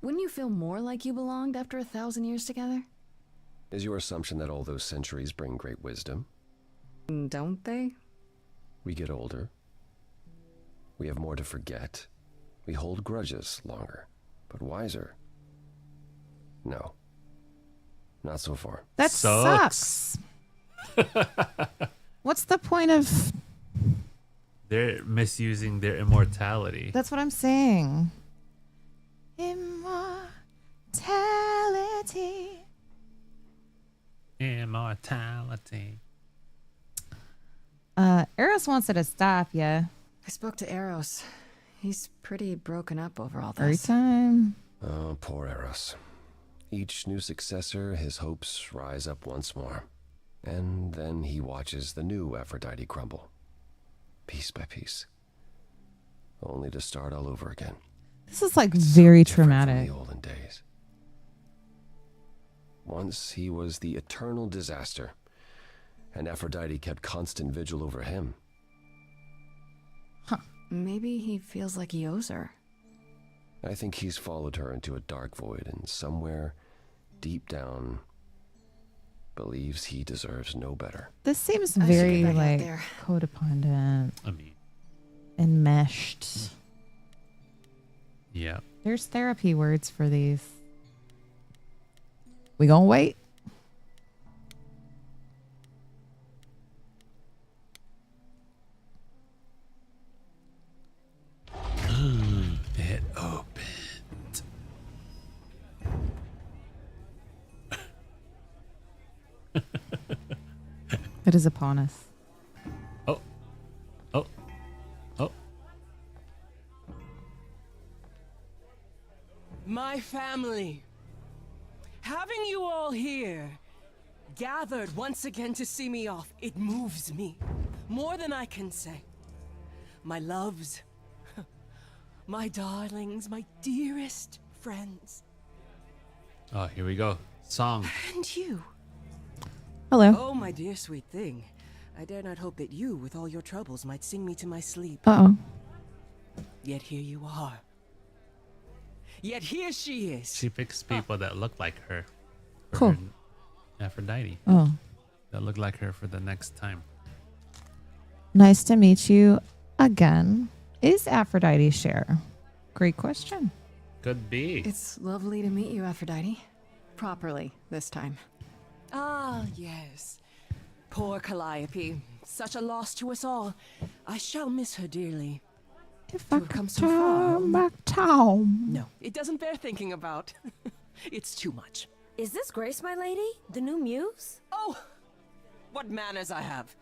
Wouldn't you feel more like you belonged after 1,000 years together? Is your assumption that all those centuries bring great wisdom? Don't they? We get older. We have more to forget. We hold grudges longer, but wiser. No. Not so far. That Sucks. sucks. What's the point of... They're misusing their immortality. That's what I'm saying. Immortality. Immortality. Eros wants her to stop, yeah. I spoke to Eros. He's pretty broken up over all Every this. time. Oh, poor Eros. Each new successor, his hopes rise up once more. And then he watches the new Aphrodite crumble. Piece by piece. Only to start all over again. This is like very Different from traumatic. the olden days. Once he was the eternal disaster, and Aphrodite kept constant vigil over him. Maybe he feels like he owes her. I think he's followed her into a dark void, and somewhere, deep down, believes he deserves no better. This seems I should very get back out like there. codependent, I mean, enmeshed. yeah. There's therapy words for these. We gonna wait? It opened. It is upon us. Oh. Oh. Oh. My family. Having you all here, gathered once again to see me off, it moves me. More than I can say. My loves, my darlings, my dearest friends. Oh, here we go. Song. And you. Hello. Oh, my dear sweet thing. I dare not hope that you, with all your troubles, might sing me to my sleep. Uh-oh. Yet here you are. Yet here she is. She picks people that look like her. for Cool. her Aphrodite. Oh. That look like her for the next time. Nice to meet you again. Is Aphrodite Cher? Great question. Could be. It's lovely to meet you, Aphrodite. Properly, this time. Ah, yes. Poor Calliope. Such a loss to us all. I shall miss her dearly. If To I have come could so far. turn back time. No, it doesn't bear thinking about. It's too much. Is this Grace, my lady? The new muse? Oh, what manners I have.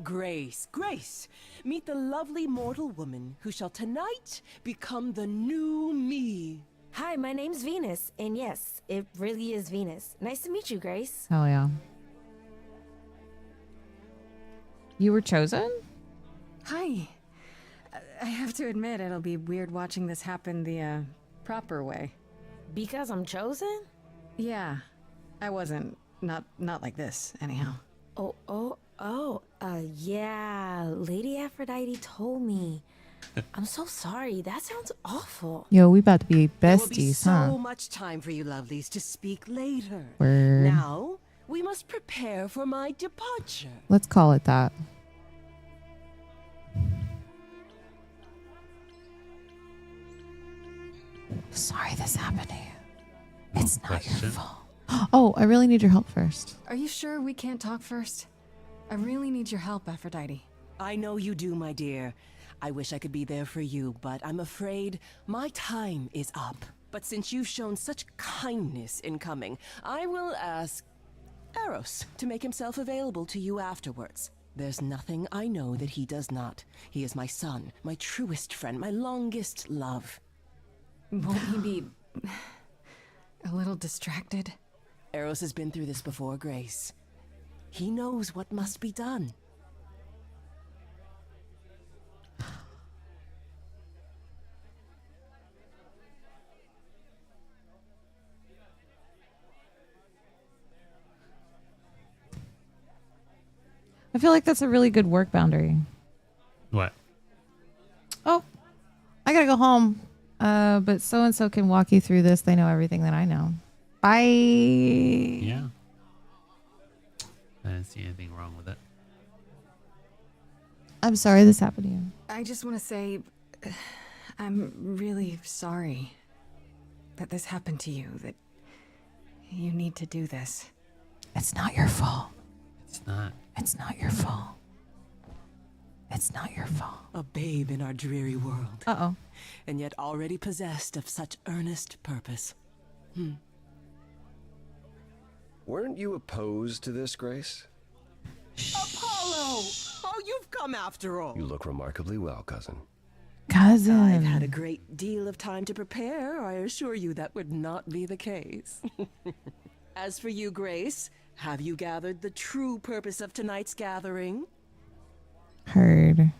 Grace, Grace, meet the lovely mortal woman who shall tonight become the new me. Hi, my name's Venus, and yes, it really is Venus. Nice to meet you, Grace. Hell yeah. You were chosen? Hi. I have to admit, it'll be weird watching this happen the proper way. Because I'm chosen? Yeah, I wasn't. Not like this, anyhow. Yeah, Lady Aphrodite told me. I'm so sorry. That sounds awful. Yo, we about to be There will be besties, so huh? much time for you lovelies to speak later. Word. Now, we must prepare for my departure. Let's call it that. Sorry this happened to you. It's not your Question. fault. Oh, I really need your help first. Are you sure we can't talk first? I really need your help, Aphrodite. I know you do, my dear. I wish I could be there for you, but I'm afraid my time is up. But since you've shown such kindness in coming, I will ask Eros to make himself available to you afterwards. There's nothing I know that he does not. He is my son, my truest friend, my longest love. Won't he be a little distracted? Eros has been through this before, Grace. He knows what must be done. I feel like that's a really good work boundary. What? Oh, I gotta go home. But so and so can walk you through this. They know everything that I know. Bye. Yeah. I didn't see anything wrong with it. I'm sorry this happened to you. I just want to say, I'm really sorry that this happened to you, that you need to do this. It's not your fault. It's not. It's not your fault. It's not your fault. A babe in our dreary world, Uh-oh. and yet already possessed of such earnest purpose. Weren't you opposed to this, Grace? Apollo! Oh, you've come after all. You look remarkably well, cousin. Cousin. I've had a great deal of time to prepare. I assure you that would not be the case. As for you, Grace, have you gathered the true purpose of tonight's gathering? Heard.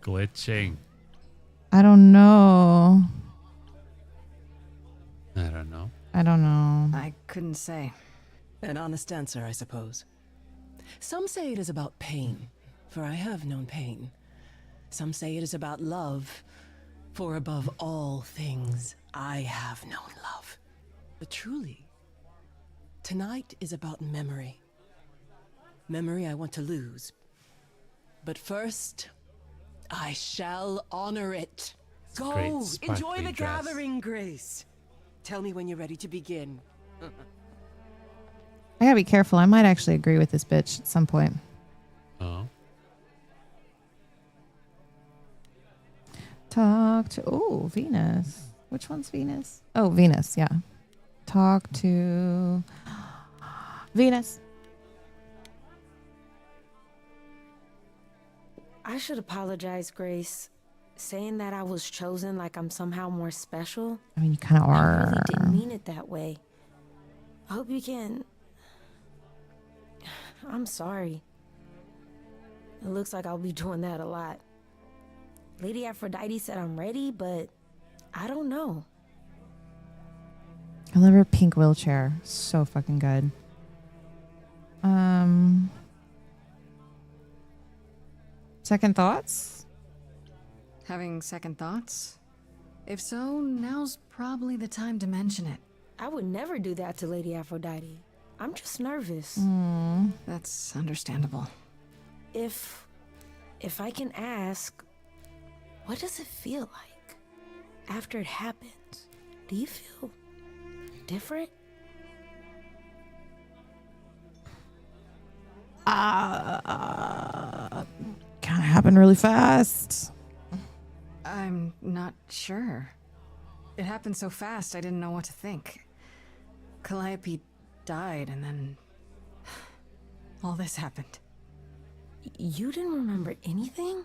Glitching. I don't know. I don't know. I don't know. I couldn't say. An honest answer, I suppose. Some say it is about pain, for I have known pain. Some say it is about love, for above all things, I have known love. But truly, tonight is about memory. Memory I want to lose. But first, I shall honor it. a great Go, enjoy sparkly the dress. gathering, Grace. Tell me when you're ready to begin. I gotta be careful. I might actually agree with this bitch at some point. Oh. Talk to... Oh, Venus. Which one's Venus? Oh, Venus, yeah. Talk to... Venus. I should apologize, Grace. Saying that I was chosen like I'm somehow more special. I mean, you kind of I are. really didn't mean it that way. I hope you can... I'm sorry. It looks like I'll be doing that a lot. Lady Aphrodite said I'm ready, but I don't know. I love her pink wheelchair. So fucking good. Second thoughts? Having second thoughts? If so, now's probably the time to mention it. I would never do that to Lady Aphrodite. I'm just nervous. That's understandable. If I can ask, what does it feel like after it happens? Do you feel different? Kind of happened really fast. I'm not sure. It happened so fast, I didn't know what to think. Calliope died, and then all this happened. You didn't remember anything?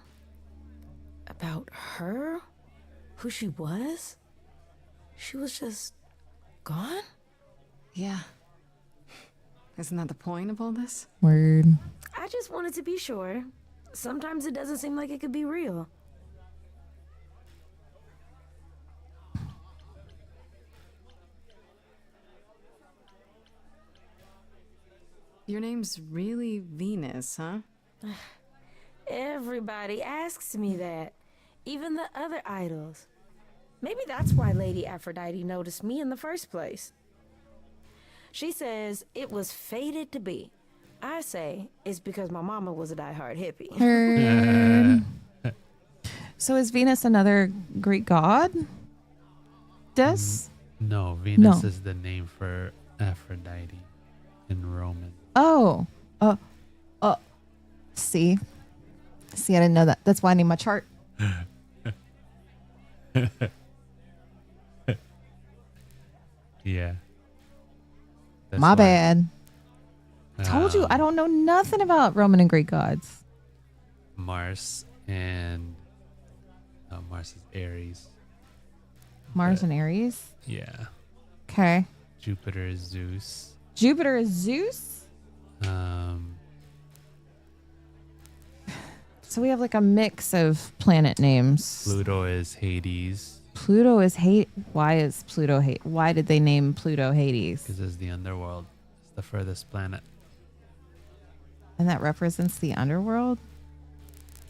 About her? Who she was? She was just gone? Yeah. Isn't that the point of all this? Word. I just wanted to be sure. Sometimes it doesn't seem like it could be real. Your name's really Venus, huh? Everybody asks me that. Even the other idols. Maybe that's why Lady Aphrodite noticed me in the first place. She says it was fated to be. I say it's because my mama was a diehard hippie. Word. So is Venus another Greek god? No, Venus No. is the name for Aphrodite in Roman. Oh. See, I didn't know that. That's why I need my chart. Yeah. That's My why- bad. Told you um, I don't know nothing about Roman and Greek gods. Mars and Mars is Aries. Mars and Aries. Yeah. Okay. Jupiter is Zeus. Jupiter is Zeus. So we have like a mix of planet names. Pluto is Hades Pluto is hate. Why is Pluto hate? Why did they name Pluto Hades? because it's the underworld. It's the furthest planet. And that represents the underworld?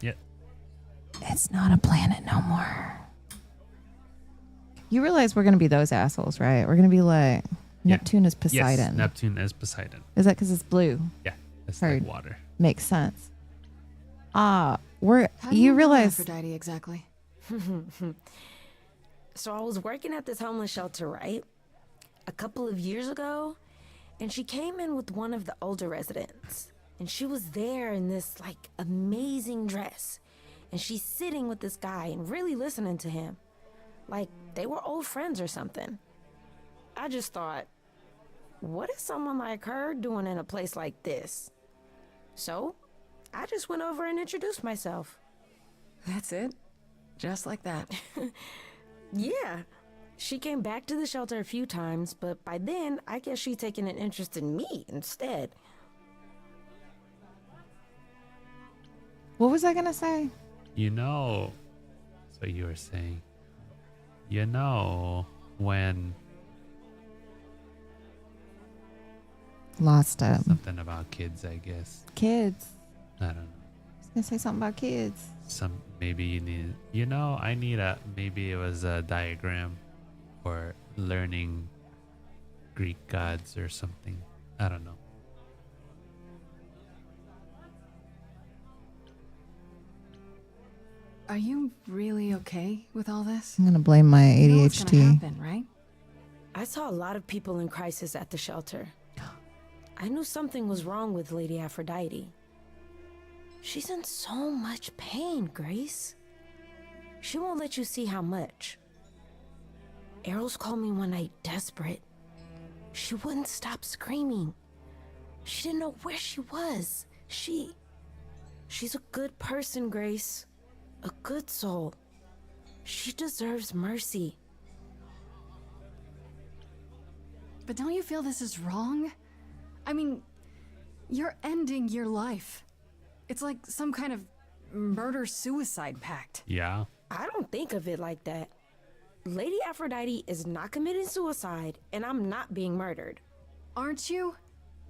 Yep. It's not a planet no more. You realize we're going to be those assholes, right? We're going to be like, Yeah. Neptune is Poseidon. Yes, Neptune is Poseidon. Is that because it's blue? Yeah, it's Heard. like water. Makes sense. How do You know realize Aphrodite exactly? So I was working at this homeless shelter, right? A couple of years ago, and she came in with one of the older residents. And she was there in this like amazing dress. And she's sitting with this guy and really listening to him. Like they were old friends or something. I just thought, what is someone like her doing in a place like this? So I just went over and introduced myself. That's it? Just like that. Yeah. She came back to the shelter a few times, but by then, I guess she'd taken an interest in me instead. what was I going to say? You know, that's what you were saying. You know, when Lost it. something about kids, I guess. Kids. I don't know. I was going to say something about kids. Maybe you need, I need maybe it was a diagram for learning Greek gods or something. I don't know. Are you really okay with all this? I'm going to blame my You know what's gonna ADHD. happen, right? I saw a lot of people in crisis at the shelter. I knew something was wrong with Lady Aphrodite. She's in so much pain, Grace. She won't let you see how much. Eros called me one night desperate. She wouldn't stop screaming. She didn't know where she was. She's a good person, Grace. A good soul. She deserves mercy. But don't you feel this is wrong? I mean, you're ending your life. It's like some kind of murder-suicide pact. Yeah. I don't think of it like that. Lady Aphrodite is not committing suicide, and I'm not being murdered. Aren't you?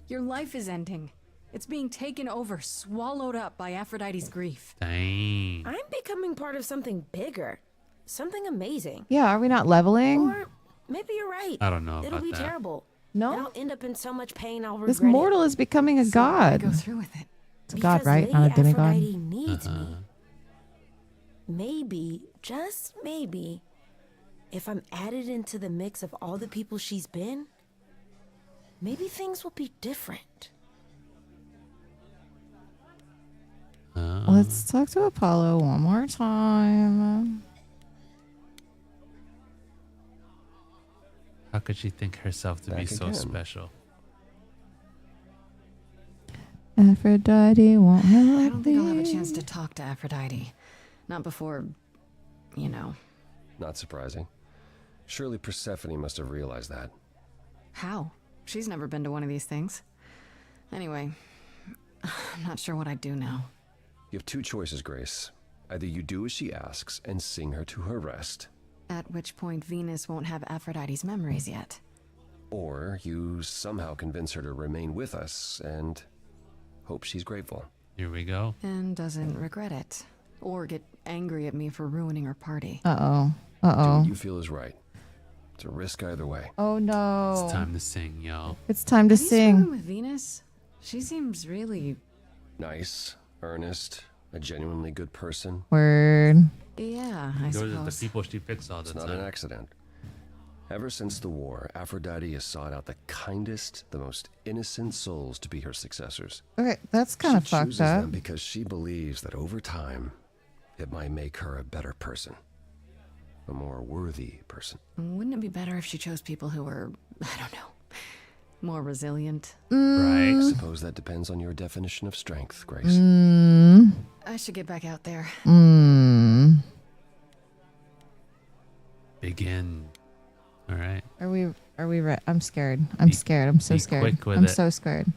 Your life is ending. It's being taken over, swallowed up by Aphrodite's grief. Dang. I'm becoming part of something bigger, something amazing. Yeah, are we not leveling? Or Maybe you're right. I don't know It'll about be that. terrible. No? And I'll end up in so much pain I'll regret This mortal is becoming a Go god. through with it. It's a god, Because right? Lady Not a demigod. Aphrodite needs me. Maybe, just maybe, if I'm added into the mix of all the people she's been, maybe things will be different. Let's talk to Apollo one more time. How could she think herself to be Back so again. special? Aphrodite won't I help don't think I'll have a me. chance to talk to Aphrodite. Not before, you know. Not surprising. Surely Persephone must have realized that. How? She's never been to one of these things. Anyway, I'm not sure what I'd do now. You have two choices, Grace. Either you do as she asks and sing her to her rest, At which point Venus won't have Aphrodite's memories yet. or you somehow convince her to remain with us and hope she's grateful. Here we go. And doesn't regret it. Or get angry at me for ruining her party. Uh-oh. Do Uh-oh. what you feel is right. It's a risk either way. Oh, no. It's time to sing, y'all. It's time to Have you spoken sing. with Venus? She seems really... Nice, earnest, a genuinely good person. Word. Yeah, I Those are the suppose. people she picks all the It's not an time. accident. Ever since the war, Aphrodite has sought out the kindest, the most innocent souls to be her successors. Okay, that's kind of She fucked chooses up. them because she believes that over time, it might make her a better person. A more worthy person. Wouldn't it be better if she chose people who were, I don't know, more resilient? I Right? suppose that depends on your definition of strength, Grace. Mm. I should get back out there. Mm. Begin. All right. Are we right? I'm scared. I'm Be- scared. I'm so be scared. quick with I'm it. so scared.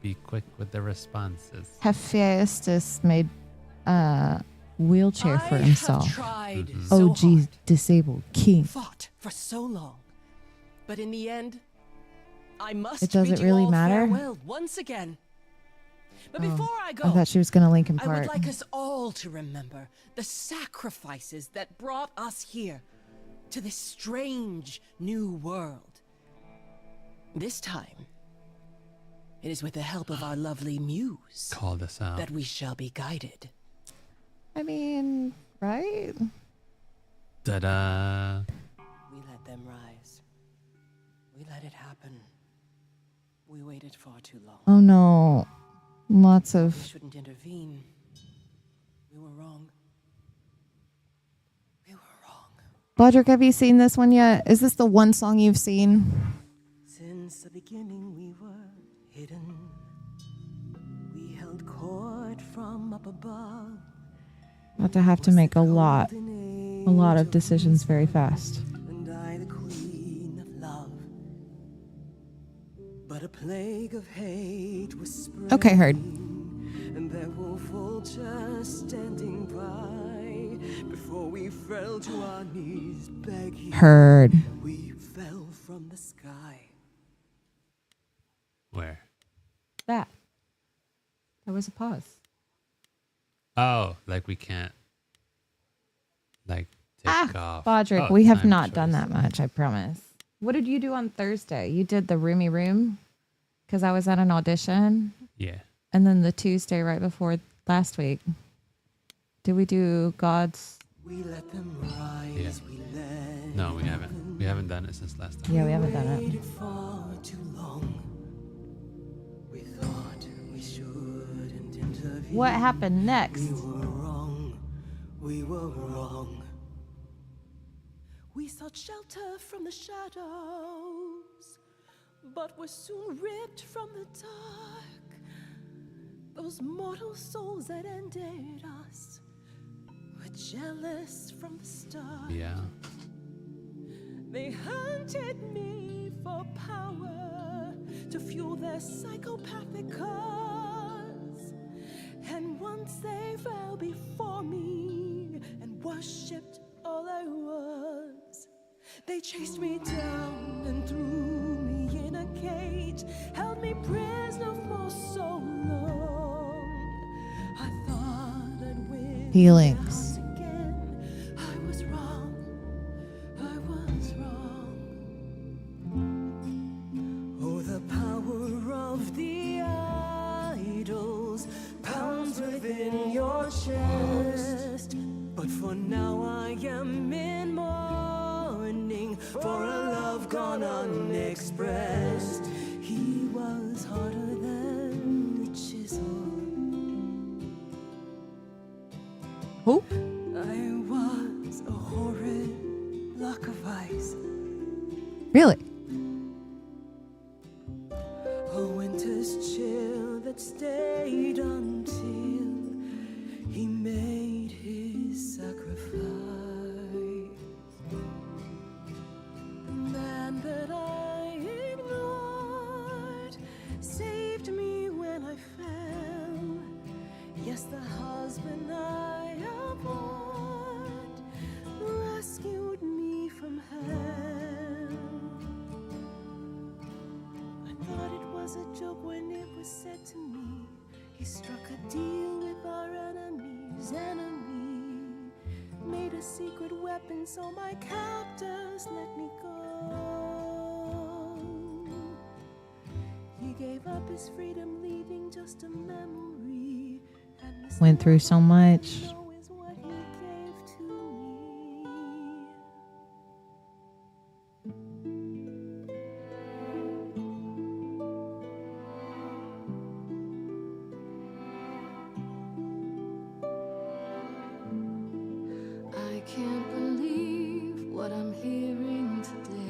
Be quick with the responses. Hephaestus made a wheelchair for I himself. have tried so OG hard, disabled king. fought for so long, but in the end, I must It doesn't bid you really all matter? farewell once again. But Oh, before I go, I thought she was gonna Linkin I Park. would like us all to remember the sacrifices that brought us here to this strange new world. This time, it is with the help of our lovely muse Call this out. that we shall be guided. I mean, right? Ta-da. We let them rise. We let it happen. We waited far too long. Oh no. Lots We of shouldn't intervene. We were wrong. We were wrong. Bodrick, have you seen this one yet? Is this the one song you've seen? Since the beginning we were hidden. We held court from up above. About to have to make a lot of decisions very fast. And I the queen of love. But a plague of hate was spreading. Okay, heard. And there were vultures standing by. Before we fell to our knees begging. Heard. We fell from the sky. Where? That. There was a pause. Oh, like we can't. Like take off. Bodrick, Oh, we have time not done choice. that much, I promise. What did you do on Thursday? You did the roomy room? Because I was at an audition. Yeah. And then the Tuesday right before last week. Did we do God's? We let them rise. Yeah. We let No, we haven't. We haven't done it since last time. Yeah, we haven't done it. waited far too long. We thought we shouldn't intervene. What happened next? We were wrong. We were wrong. We sought shelter from the shadows, but were soon ripped from the dark. Those mortal souls that ended us were jealous from the start. Yeah. They hunted me for power to fuel their psychopathic cause. And once they fell before me and worshipped all I was, they chased me down and threw me in a cage, held me prisoner for so long. I thought I'd win Feelings. again. I was wrong. I was wrong. of the idols pounds within your chest. But for now I am in mourning for a love gone unexpressed. He was harder than the chisel. Who? I was a horrid block of ice. Really? A winter's chill that stayed until he made his sacrifice. The man that I ignored saved me when I fell. Yes, the husband I abhorred rescued me from hell. I thought it was a joke when it was said to me. He struck a deal with our enemy's enemy, made a secret weapon so my captors let me go. He gave up his freedom, leaving just a memory. And this Went through so much. now is what he gave to me. I can't believe what I'm hearing today.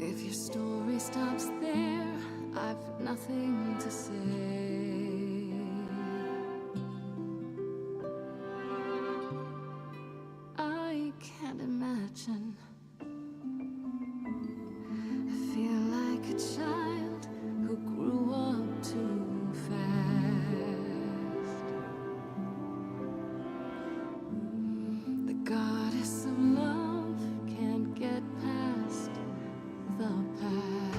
If your story stops there, I've nothing to say. I can't imagine. I feel like a child who grew up too fast. The goddess of love can't get past the past.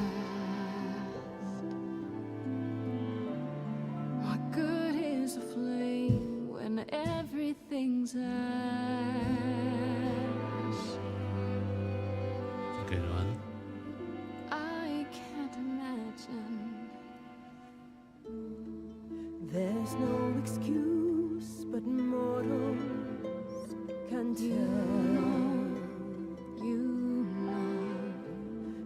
What good is a flame when everything's ash? Good one. I can't imagine. There's no excuse, but mortals can tell. You know.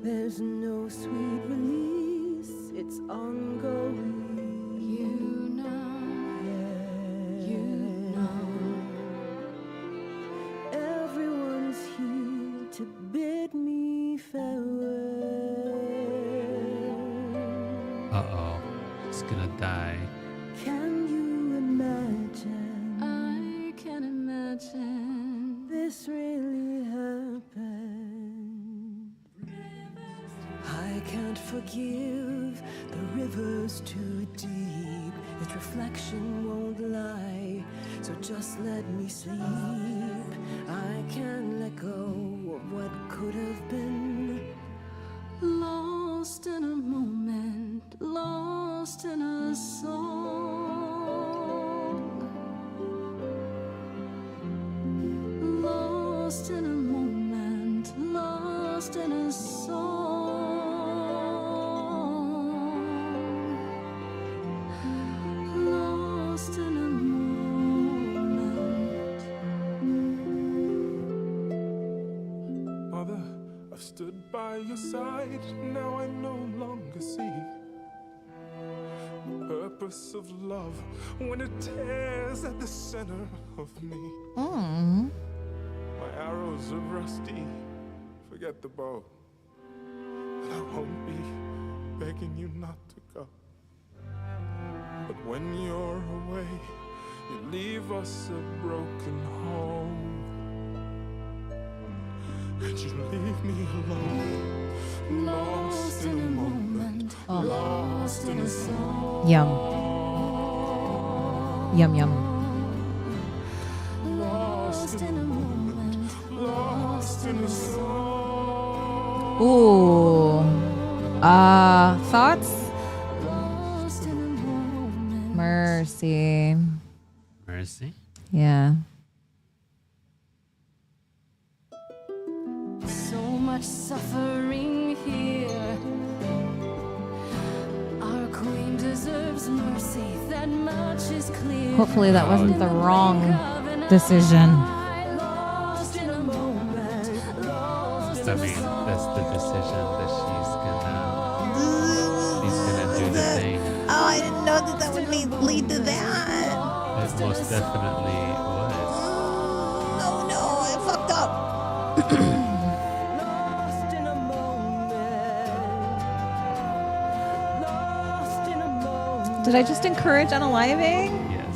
There's no sweet release, it's ongoing. You know. You know. Everyone's here to bid me farewell. Uh-oh. He's gonna die. Can you imagine I can imagine. this really happened? I can't forgive, the river's too deep. Its reflection won't lie, so just let me sleep. I can't let go of what could have been. Lost in a moment, lost in a song. Lost in a moment, lost in a song. Lost in a moment. Mother, I've stood by your side, now I no longer see the purpose of love when it tears at the center of me. Mm. My arrows are rusty, forget the bow. And I won't be begging you not to go. But when you're away, you leave us a broken home. And you leave me alone, lost in a moment, lost in a song. Yum. Yum, yum. Lost in a moment, lost in a song. Ooh. Thoughts? Lost in a moment. Mercy. Mercy. Yeah. So much much suffering here. Our queen deserves mercy, that much is clear. Hopefully that wasn't the wrong decision. Lost in a moment, lost I mean, that's the decision that she's gonna do the thing. Oh, I didn't know that would lead to that. It most definitely was. Oh no, I fucked up. Lost in a moment. Lost in a moment. Did I just encourage unaliving? Yes.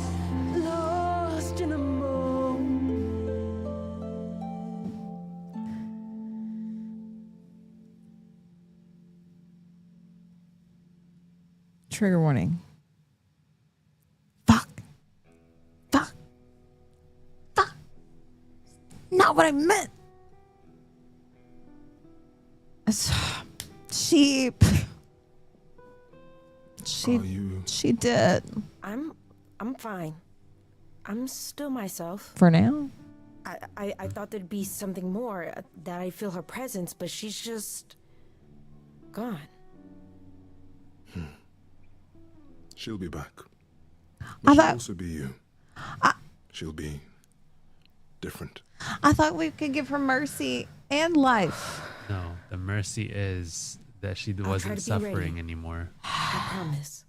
Lost in a moment. Trigger warning. Fuck. Fuck. Fuck. Not what I meant. She. Are you? She did. I'm fine. I'm still myself. For now. I thought there'd be something more, that I feel her presence, but she's just gone. She'll be back. I But she'll thought- also be you. She'll be different. I thought we could give her mercy and life. No, the mercy is that she try wasn't to be ready. suffering anymore. I promise.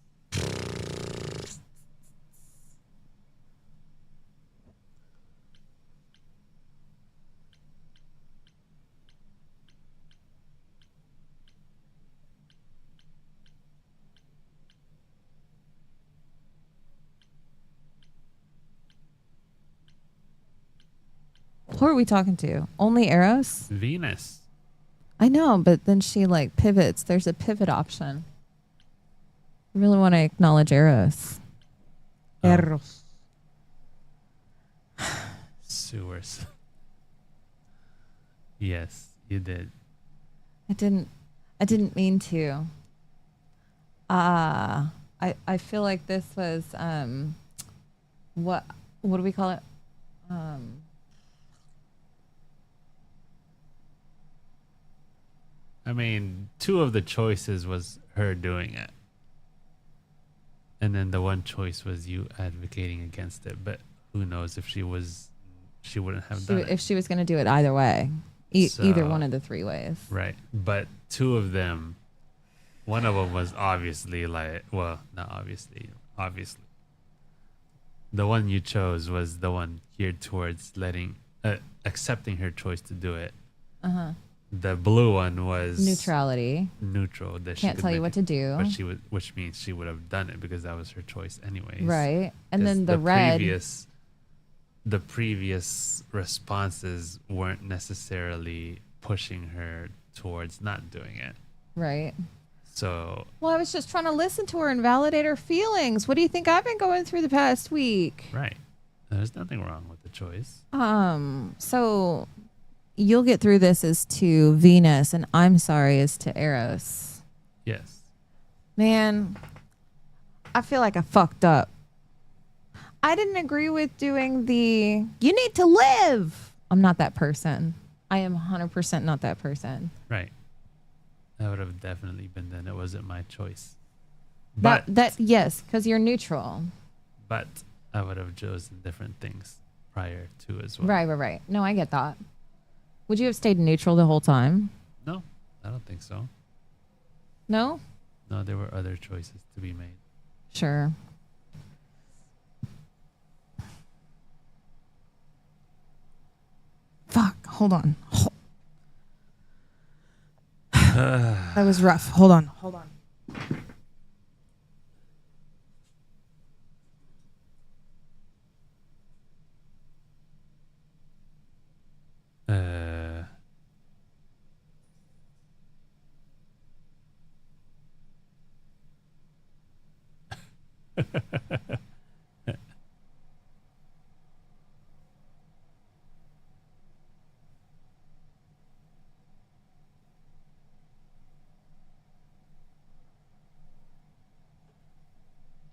Who are we talking to? Only Eros? Venus. I know, but then she like pivots. There's a pivot option. I really want to acknowledge Eros. Oh. Eros. Sewers. Yes, you did. I didn't mean to. I feel like this was what do we call it? I mean, two of the choices was her doing it. And then the one choice was you advocating against it. But who knows if she wouldn't have done it. If she was going to do it either way. Either So- one of the three ways. Right. But two of them, one of them was obviously like, well, not obviously. The one you chose was the one geared towards accepting her choice to do it. Uh-huh. The blue one was Neutrality. neutral. That she Can't could tell you make what it, to do. but she would, which means she would have done it because that was her choice anyways. Right. And 'Cause then the red. the previous responses weren't necessarily pushing her towards not doing it. Right. So Well, I was just trying to listen to her and validate her feelings. What do you think I've been going through the past week? right, there's nothing wrong with the choice. So you'll get through this as to Venus, and I'm sorry as to Eros. Yes. Man, I feel like I fucked up. I didn't agree with doing the you need to live. I'm not that person. I am 100% not that person. Right. That would have definitely been then. It wasn't my choice. But That yes, because you're neutral. but I would have chosen different things prior to as well. Right. No, I get that. Would you have stayed neutral the whole time? No, I don't think so. No? No, there were other choices to be made. Sure. Fuck. Hold on. That was rough. Hold on.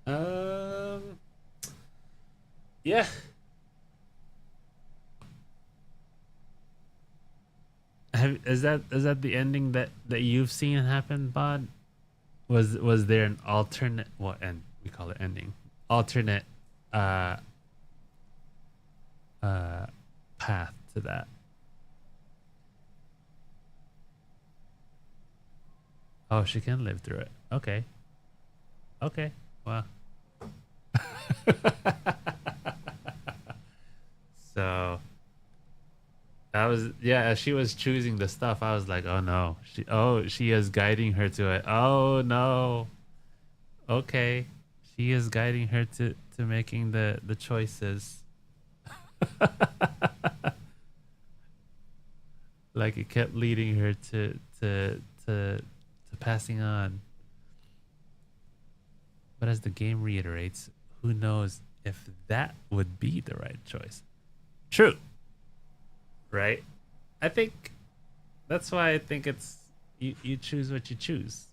Uh, yeah. is that the ending that you've seen happen, Bod? Was there an alternate, and we call it ending, alternate path to that? Oh, she can live through it. Okay. Well. So that was, as she was choosing the stuff, I was like, oh no, she is guiding her to it. Oh no. Okay. She is guiding her to making the choices. Like it kept leading her to passing on. But as the game reiterates, who knows if that would be the right choice? True. Right? I think that's why I think it's you choose what you choose.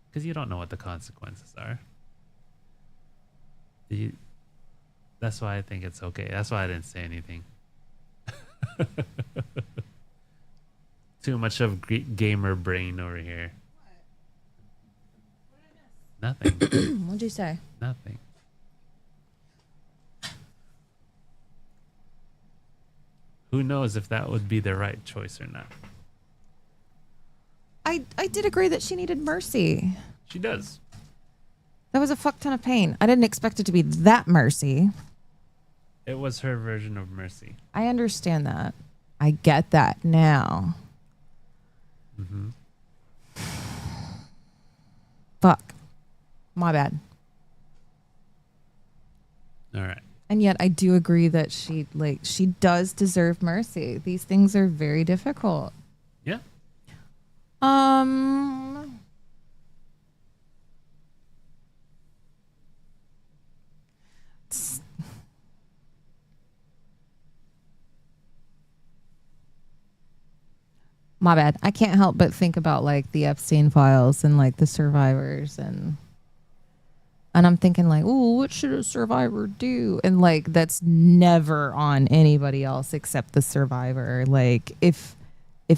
Because you don't know what the consequences are. That's why I think it's okay. That's why I didn't say anything. Too much of gamer brain over here. Nothing. What'd you say? Nothing. Who knows if that would be the right choice or not? I did agree that she needed mercy. She does. That was a fuck ton of pain. I didn't expect it to be that mercy. It was her version of mercy. I understand that. I get that now. Mm-hmm. Fuck. My bad. All right. And yet I do agree that she does deserve mercy. These things are very difficult. Yeah. My bad. I can't help but think about like the Epstein files and like the survivors and I'm thinking like, oh, what should a survivor do? And like that's never on anybody else except the survivor. Like if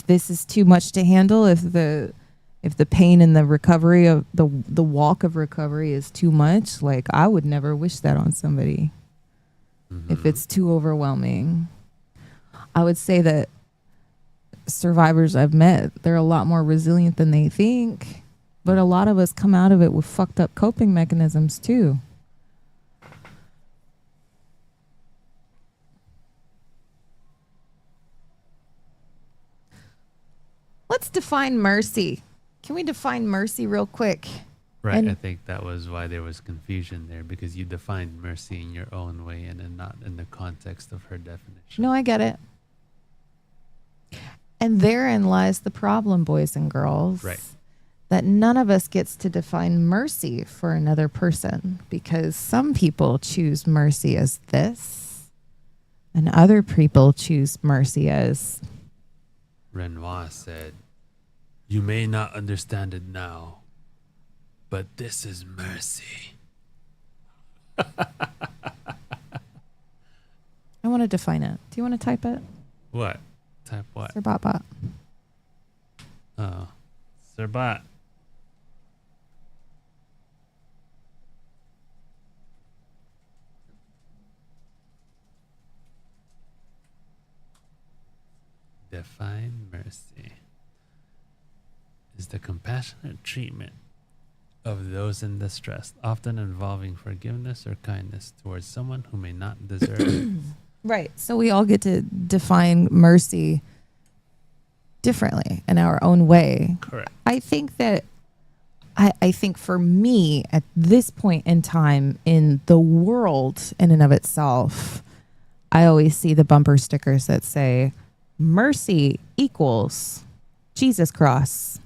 this is too much to handle, if the pain and the recovery of the walk of recovery is too much, like I would never wish that on somebody. Mm-hmm. If it's too overwhelming. I would say that survivors I've met, they're a lot more resilient than they think. But a lot of us come out of it with fucked up coping mechanisms too. Let's define mercy. Can we define mercy real quick? Right. And I think that was why there was confusion there, because you defined mercy in your own way and then not in the context of her definition. No, I get it. And therein lies the problem, boys and girls. Right. That none of us gets to define mercy for another person, because some people choose mercy as this and other people choose mercy as... Renoir said, "You may not understand it now, but this is mercy." I want to define it. Do you want to type it? What? Type what? Sir Bot. Oh. Sir Bot. Define mercy is the compassionate treatment of those in distress, often involving forgiveness or kindness towards someone who may not deserve it. Right. So we all get to define mercy differently in our own way. Correct. I think that I think for me at this point in time in the world in and of itself, I always see the bumper stickers that say mercy equals Jesus cross.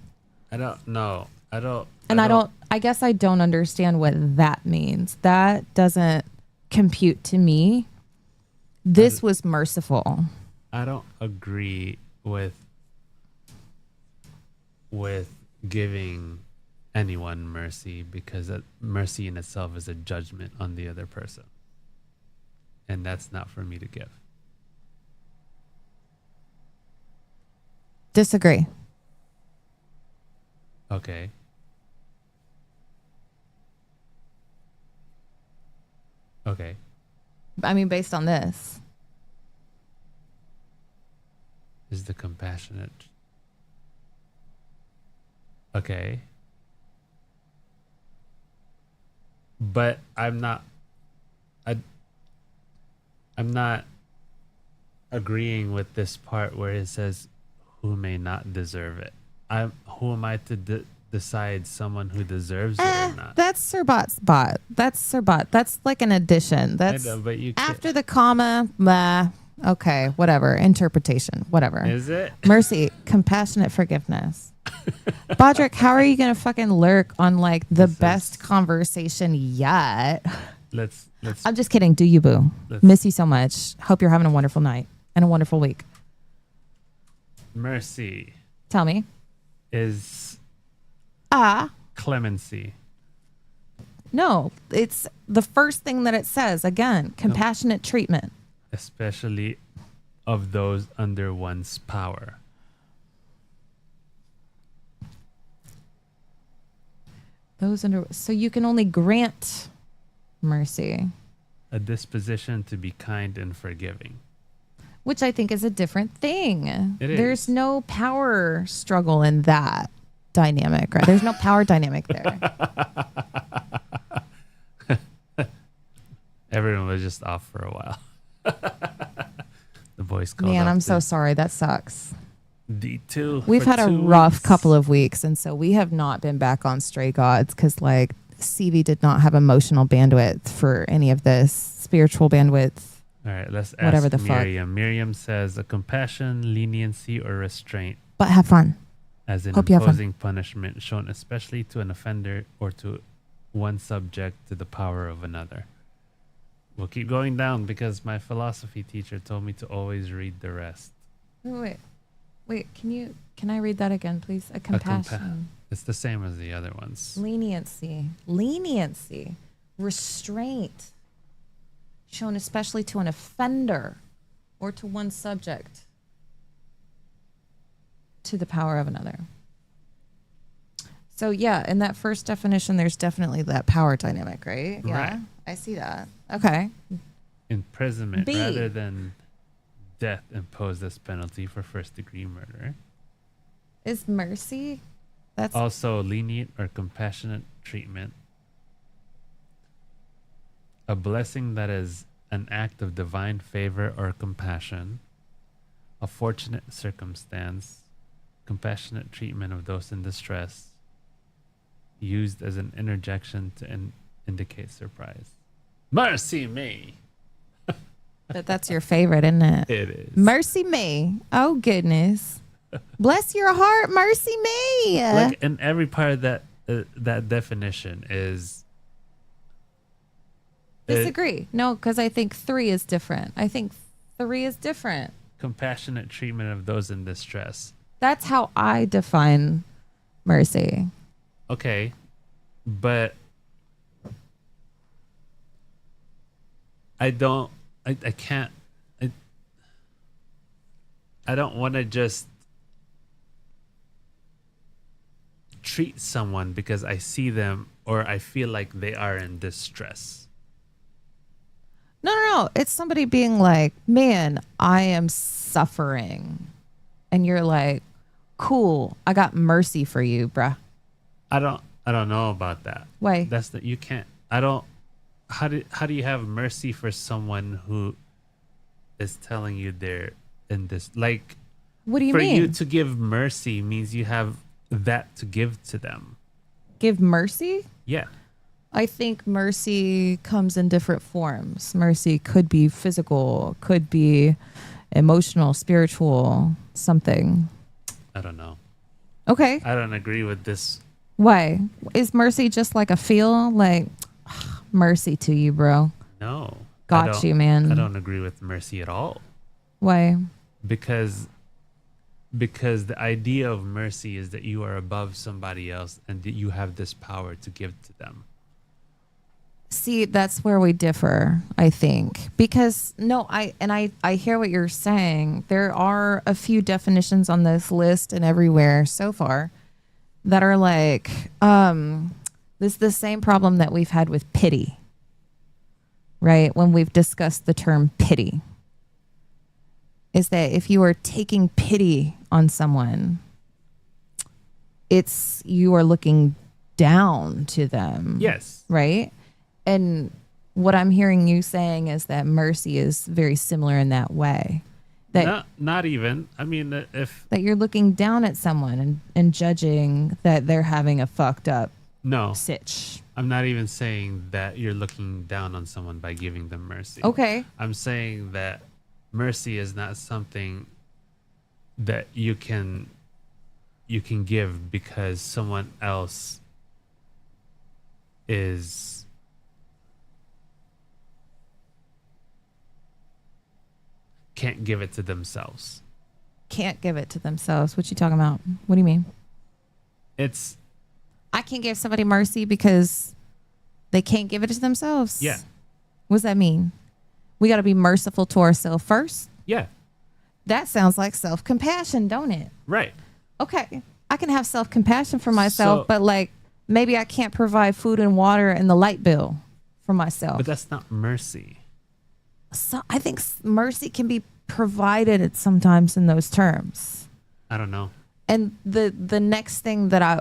I don't know. I guess I don't understand what that means. That doesn't compute to me. This was merciful. I don't agree with giving anyone mercy, because mercy in itself is a judgment on the other person. And that's not for me to give. Disagree. Okay. Okay. I mean, based on this. Is the compassionate. Okay. But I'm not agreeing with this part where it says who may not deserve it. Who am I to decide someone who deserves it or not? That's Sirbat's bot. That's Sirbat. That's like an addition. That's know, but you can't- after the comma. Blah. Okay, whatever. Interpretation. Whatever. Is it? Mercy, compassionate forgiveness. Bodrick, how are you gonna fucking lurk on like the best conversation yet? Let's I'm just kidding. Do you, boo? Miss you so much. Hope you're having a wonderful night and a wonderful week. mercy Tell me. is clemency. No, it's the first thing that it says. Again, compassionate treatment. Especially of those under one's power. So you can only grant mercy, A disposition to be kind and forgiving. which I think is a different thing. It is. There's no power struggle in that dynamic, right? There's no power dynamic there. Everyone was just off for a while. The voice called Man, off I'm so to sorry. That sucks. D2. We've for had a 2 rough weeks. couple of weeks, and so we have not been back on Stray Gods because, like, CV did not have emotional bandwidth for any of this spiritual bandwidth. All right, let's ask Whatever the fuck. Miriam. Miriam says a compassion, leniency, or restraint But have fun. as in Hope you have fun. imposing punishment shown especially to an offender or to one subject to the power of another. We'll keep going down because my philosophy teacher told me to always read the rest. Wait. Can I read that again, please? A compassion, It's the same as the other ones. leniency, restraint, shown especially to an offender or to one subject to the power of another. So yeah, in that first definition, there's definitely that power dynamic, right? Yeah, Right. I see that. Okay. Imprisonment B. rather than death imposed as penalty for first-degree murder. Is mercy? That's Also, lenient or compassionate treatment. A blessing that is an act of divine favor or compassion. A fortunate circumstance. Compassionate treatment of those in distress. Used as an interjection to indicate surprise. Mercy me! but that's your favorite, isn't it? It is. Mercy me. Oh goodness. Bless your heart, mercy me. Like in every part of that definition is Disagree. No, because I think 3 is different. I think 3 is different. compassionate treatment of those in distress. That's how I define mercy. Okay, but I don't want to just treat someone because I see them or I feel like they are in distress. No. It's somebody being like, man, I am suffering. And you're like, cool, I got mercy for you, bruh. I don't know about that. Why? That's that you can't. How do you have mercy for someone who is telling you they're in this? Like, What do you for mean? you to give mercy means you have that to give to them. Give mercy? Yeah. I think mercy comes in different forms. Mercy could be physical, could be emotional, spiritual, something. I don't know. Okay. I don't agree with this. Why? Is mercy just like a feel? Like, mercy to you, bro. No. Got you, man. I don't agree with mercy at all. Why? Because the idea of mercy is that you are above somebody else and that you have this power to give to them. See, that's where we differ, I think. Because no, I hear what you're saying. There are a few definitions on this list and everywhere so far that are like this is the same problem that we've had with pity. Right? When we've discussed the term pity. Is that if you are taking pity on someone, it's you are looking down to them. Yes. Right? And what I'm hearing you saying is that mercy is very similar in that way. That Not even. I mean, if that you're looking down at someone and judging that they're having a fucked up no, sitch. I'm not even saying that you're looking down on someone by giving them mercy. Okay. I'm saying that mercy is not something that you can give because someone else can't give it to themselves. Can't give it to themselves. What you talking about? What do you mean? I can't give somebody mercy because they can't give it to themselves. Yeah. What does that mean? We got to be merciful to ourselves first. Yeah. That sounds like self-compassion, don't it? Right. Okay. I can have self-compassion for myself, So- but like maybe I can't provide food and water and the light bill for myself. But that's not mercy. So I think mercy can be provided at sometimes in those terms. I don't know. And the next thing that I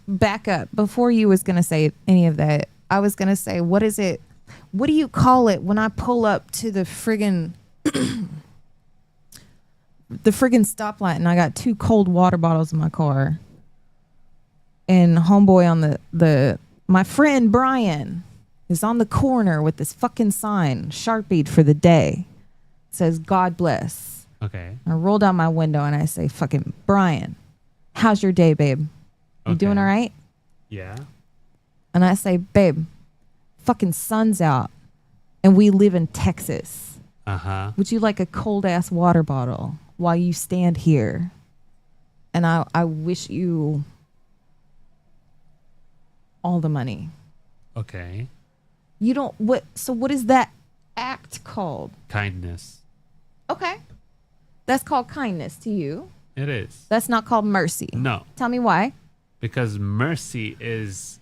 back up before you was going to say any of that, I was going to say, what is it? What do you call it when I pull up to the friggin' stoplight and I got 2 cold water bottles in my car and homeboy on my friend Brian is on the corner with this fucking sign Sharpied for the day. It says, God bless. Okay. I roll down my window and I say, fucking Brian, how's your day, babe? You doing all right? Yeah. And I say, babe, fucking sun's out and we live in Texas. Uh-huh. Would you like a cold ass water bottle while you stand here? And I wish you all the money. Okay. You don't so what is that act called? Kindness. Okay. That's called kindness to you. It is. That's not called mercy. No. Tell me why. Because mercy is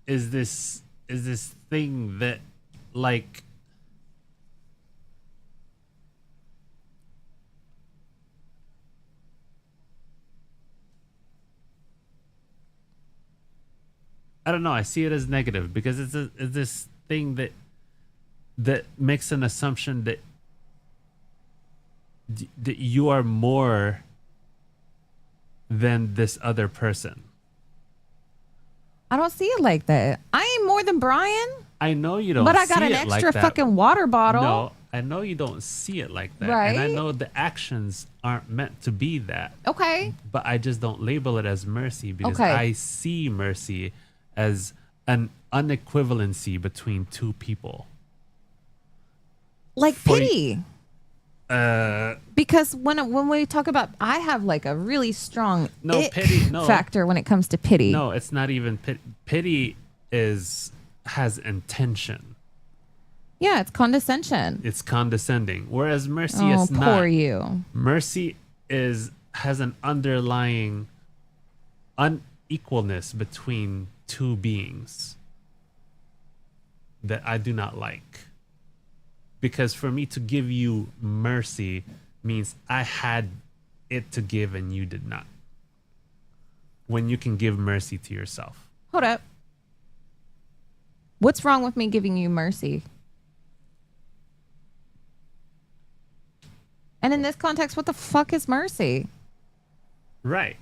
this thing that like I don't know. I see it as negative because it's this thing that makes an assumption that you are more than this other person. I don't see it like that. I ain't more than Brian. I know you don't. But I got see an it extra like that. fucking water bottle. No, I know you don't see it like that, and I Right. know the actions aren't meant to be that. Okay. But I just don't label it as mercy because Okay. I see mercy as an unequivalency between two people. Like For- pity. Because when we talk about, I have like a really strong No, ick pity, no. factor when it comes to pity. No, it's not even pity. Pity has intention. Yeah, it's condescension. It's condescending, whereas mercy Oh, is poor not. you. Mercy has an underlying unequalness between two beings that I do not like. Because for me to give you mercy means I had it to give and you did not. When you can give mercy to yourself. Hold up. What's wrong with me giving you mercy? And in this context, what the fuck is mercy? Right.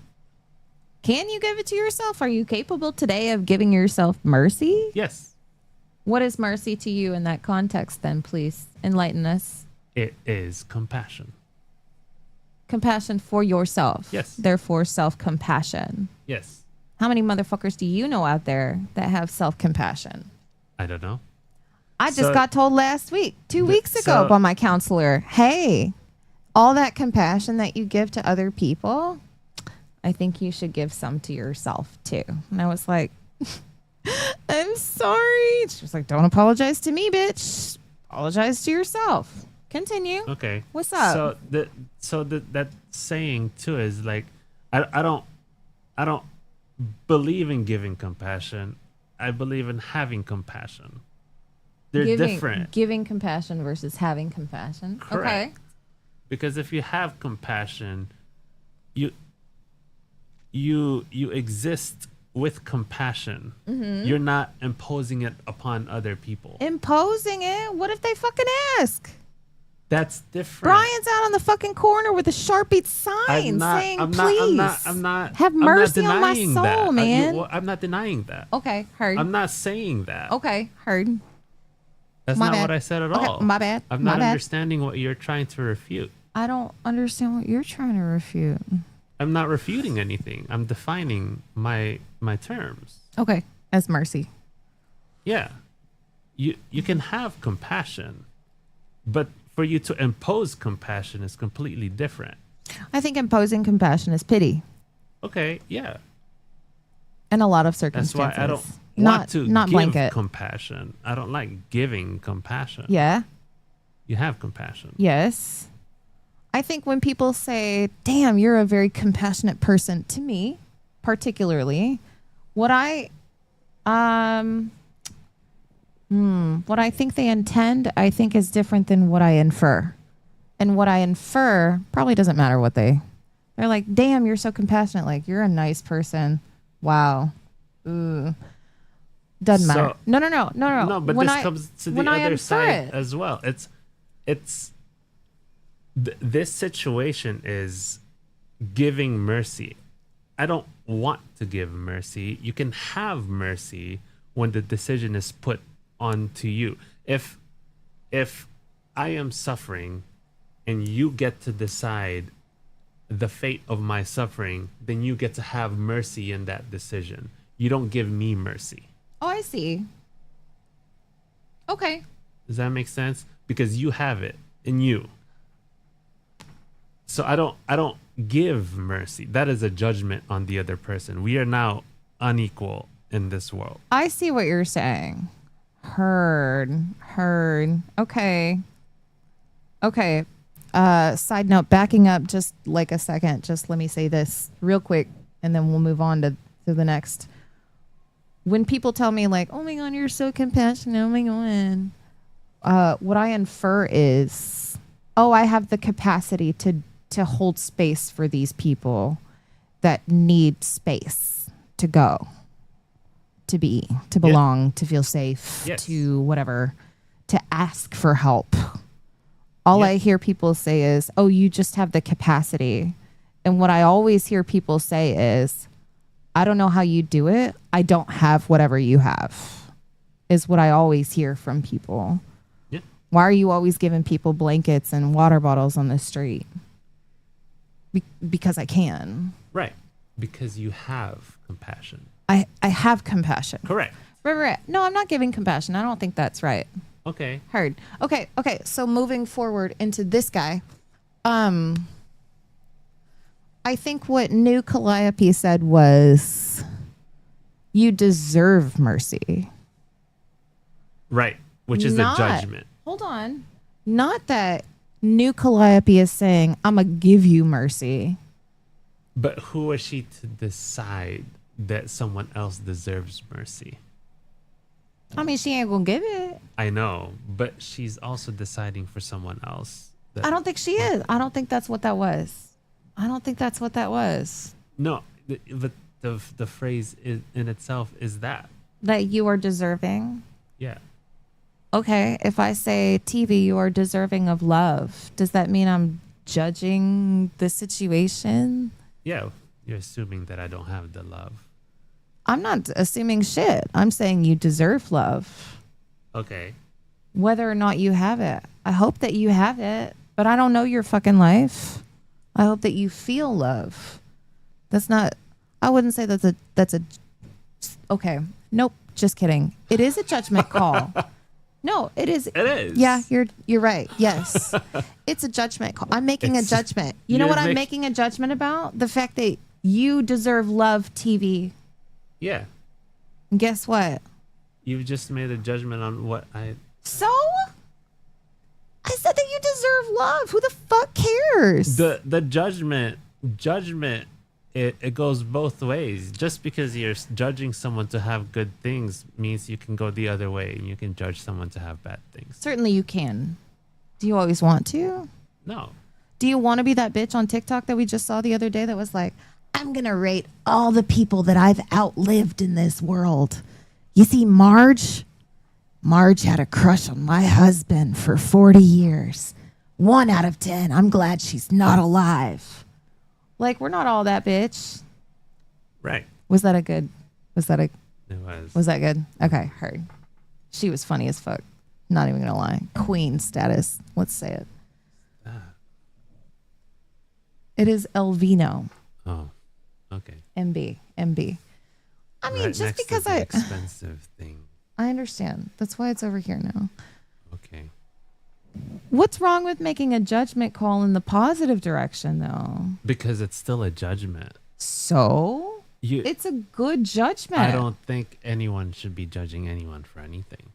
Can you give it to yourself? Are you capable today of giving yourself mercy? Yes. What is mercy to you in that context then, please? Enlighten us. It is compassion. Compassion for yourself. Yes. Therefore, self-compassion. Yes. How many motherfuckers do you know out there that have self-compassion? I don't know. I just So- got told last week, 2 weeks ago by my counselor, hey, all that compassion that you give to other people, I think you should give some to yourself too. And I was like, I'm sorry. She was like, don't apologize to me, bitch. Apologize to yourself. Continue. Okay. What's up? So that saying too is like, I don't believe in giving compassion. I believe in having compassion. They're different. Giving compassion versus having compassion. Correct. Okay. Because if you have compassion, you exist with compassion. Mm-hmm. You're not imposing it upon other people. Imposing it? What if they fucking ask? That's different. Brian's out on the fucking corner with a Sharpie sign saying, please, I'm not have mercy on my denying soul, that. man. I'm not denying that. Okay, heard. I'm not saying that. Okay, heard. That's My not bad. what I said at Okay, all. my bad. I'm My not bad. understanding what you're trying to refute. I don't understand what you're trying to refute. I'm not refuting anything. I'm defining my terms. Okay, as mercy. Yeah. You can have compassion, but for you to impose compassion is completely different. I think imposing compassion is pity Okay, yeah. in a lot of That's circumstances. why I don't not want to not give blanket. compassion. I don't like giving compassion. Yeah. You have compassion. Yes. I think when people say, "Damn, you're a very compassionate person," to me, particularly, what I think they intend, I think is different than what I infer. And what I infer probably doesn't matter what they're like, "Damn, you're so compassionate. Like, you're a nice person. Wow." Ooh. Doesn't matter. No. No, but When this comes to the when I other infer side it. as well. This situation is giving mercy. I don't want to give mercy. You can have mercy when the decision is put onto you. If I am suffering and you get to decide the fate of my suffering, then you get to have mercy in that decision. You don't give me mercy. Oh, I see. Okay. Does that make sense? Because you have it in you. So I don't give mercy. That is a judgment on the other person. We are now unequal in this world. I see what you're saying. Heard. Okay. Side note, backing up just like a second. Just let me say this real quick, and then we'll move on to the next. When people tell me like, "Oh my God, you're so compassionate," oh my God, what I infer is, oh, I have the capacity to hold space for these people that need space to go, to be, to belong, to feel safe, Yes. to whatever, to ask for help. All I hear people say is, "Oh, you just have the capacity." And what I always hear people say is, "I don't know how you do it. I don't have whatever you have," is what I always hear from people. Yeah. Why are you always giving people blankets and water bottles on the street? Because I can. Right. Because you have compassion. I have compassion. Correct. Right. No, I'm not giving compassion. I don't think that's right. Okay. Heard. Okay. So moving forward into this guy, I think what New Calliope said was, "You deserve mercy." Right. Which is Not- a judgment. Hold on. Not that New Calliope is saying, "I'm going to give you mercy." But who is she to decide that someone else deserves mercy? I mean, she ain't going to give it. I know, but she's also deciding for someone else. I don't think she is. I don't think that's what that was. No, the phrase in itself is that. That you are deserving. Yeah. Okay, if I say, "TV, you are deserving of love," does that mean I'm judging the situation? Yeah. You're assuming that I don't have the love. I'm not assuming shit. I'm saying you deserve love, Okay. whether or not you have it. I hope that you have it, but I don't know your fucking life. I hope that you feel love. That's not, I wouldn't say that's a, okay. Nope. Just kidding. It is a judgment call. No, it is. It is. Yeah, you're right. Yes. It's a judgment call. I'm making a judgment. You know you're what I'm making a judgment about? The fact that You deserve love, TV. Yeah. And guess what? You've just made a judgment on what I. So? I said that you deserve love. Who the fuck cares? The judgment, it goes both ways. Just because you're judging someone to have good things means you can go the other way and you can judge someone to have bad things. Certainly you can. Do you always want to? No. Do you want to be that bitch on TikTok that we just saw the other day that was like, I'm going to rate all the people that I've outlived in this world. You see, Marge had a crush on my husband for 40 years. 1 out of 10. I'm glad she's not alive. Like, we're not all that bitch. Right. Was that good? It Was that good? Okay, heard. She was funny as fuck. Not even going to lie. Queen status. Let's say it. It is Elvino. Oh, okay. MB. I mean, Right just next to because the expensive thing. I understand. That's why it's over here now. Okay. What's wrong with making a judgment call in the positive direction, though? Because it's still a judgment. So? It's a good judgment. I don't think anyone should be judging anyone for anything.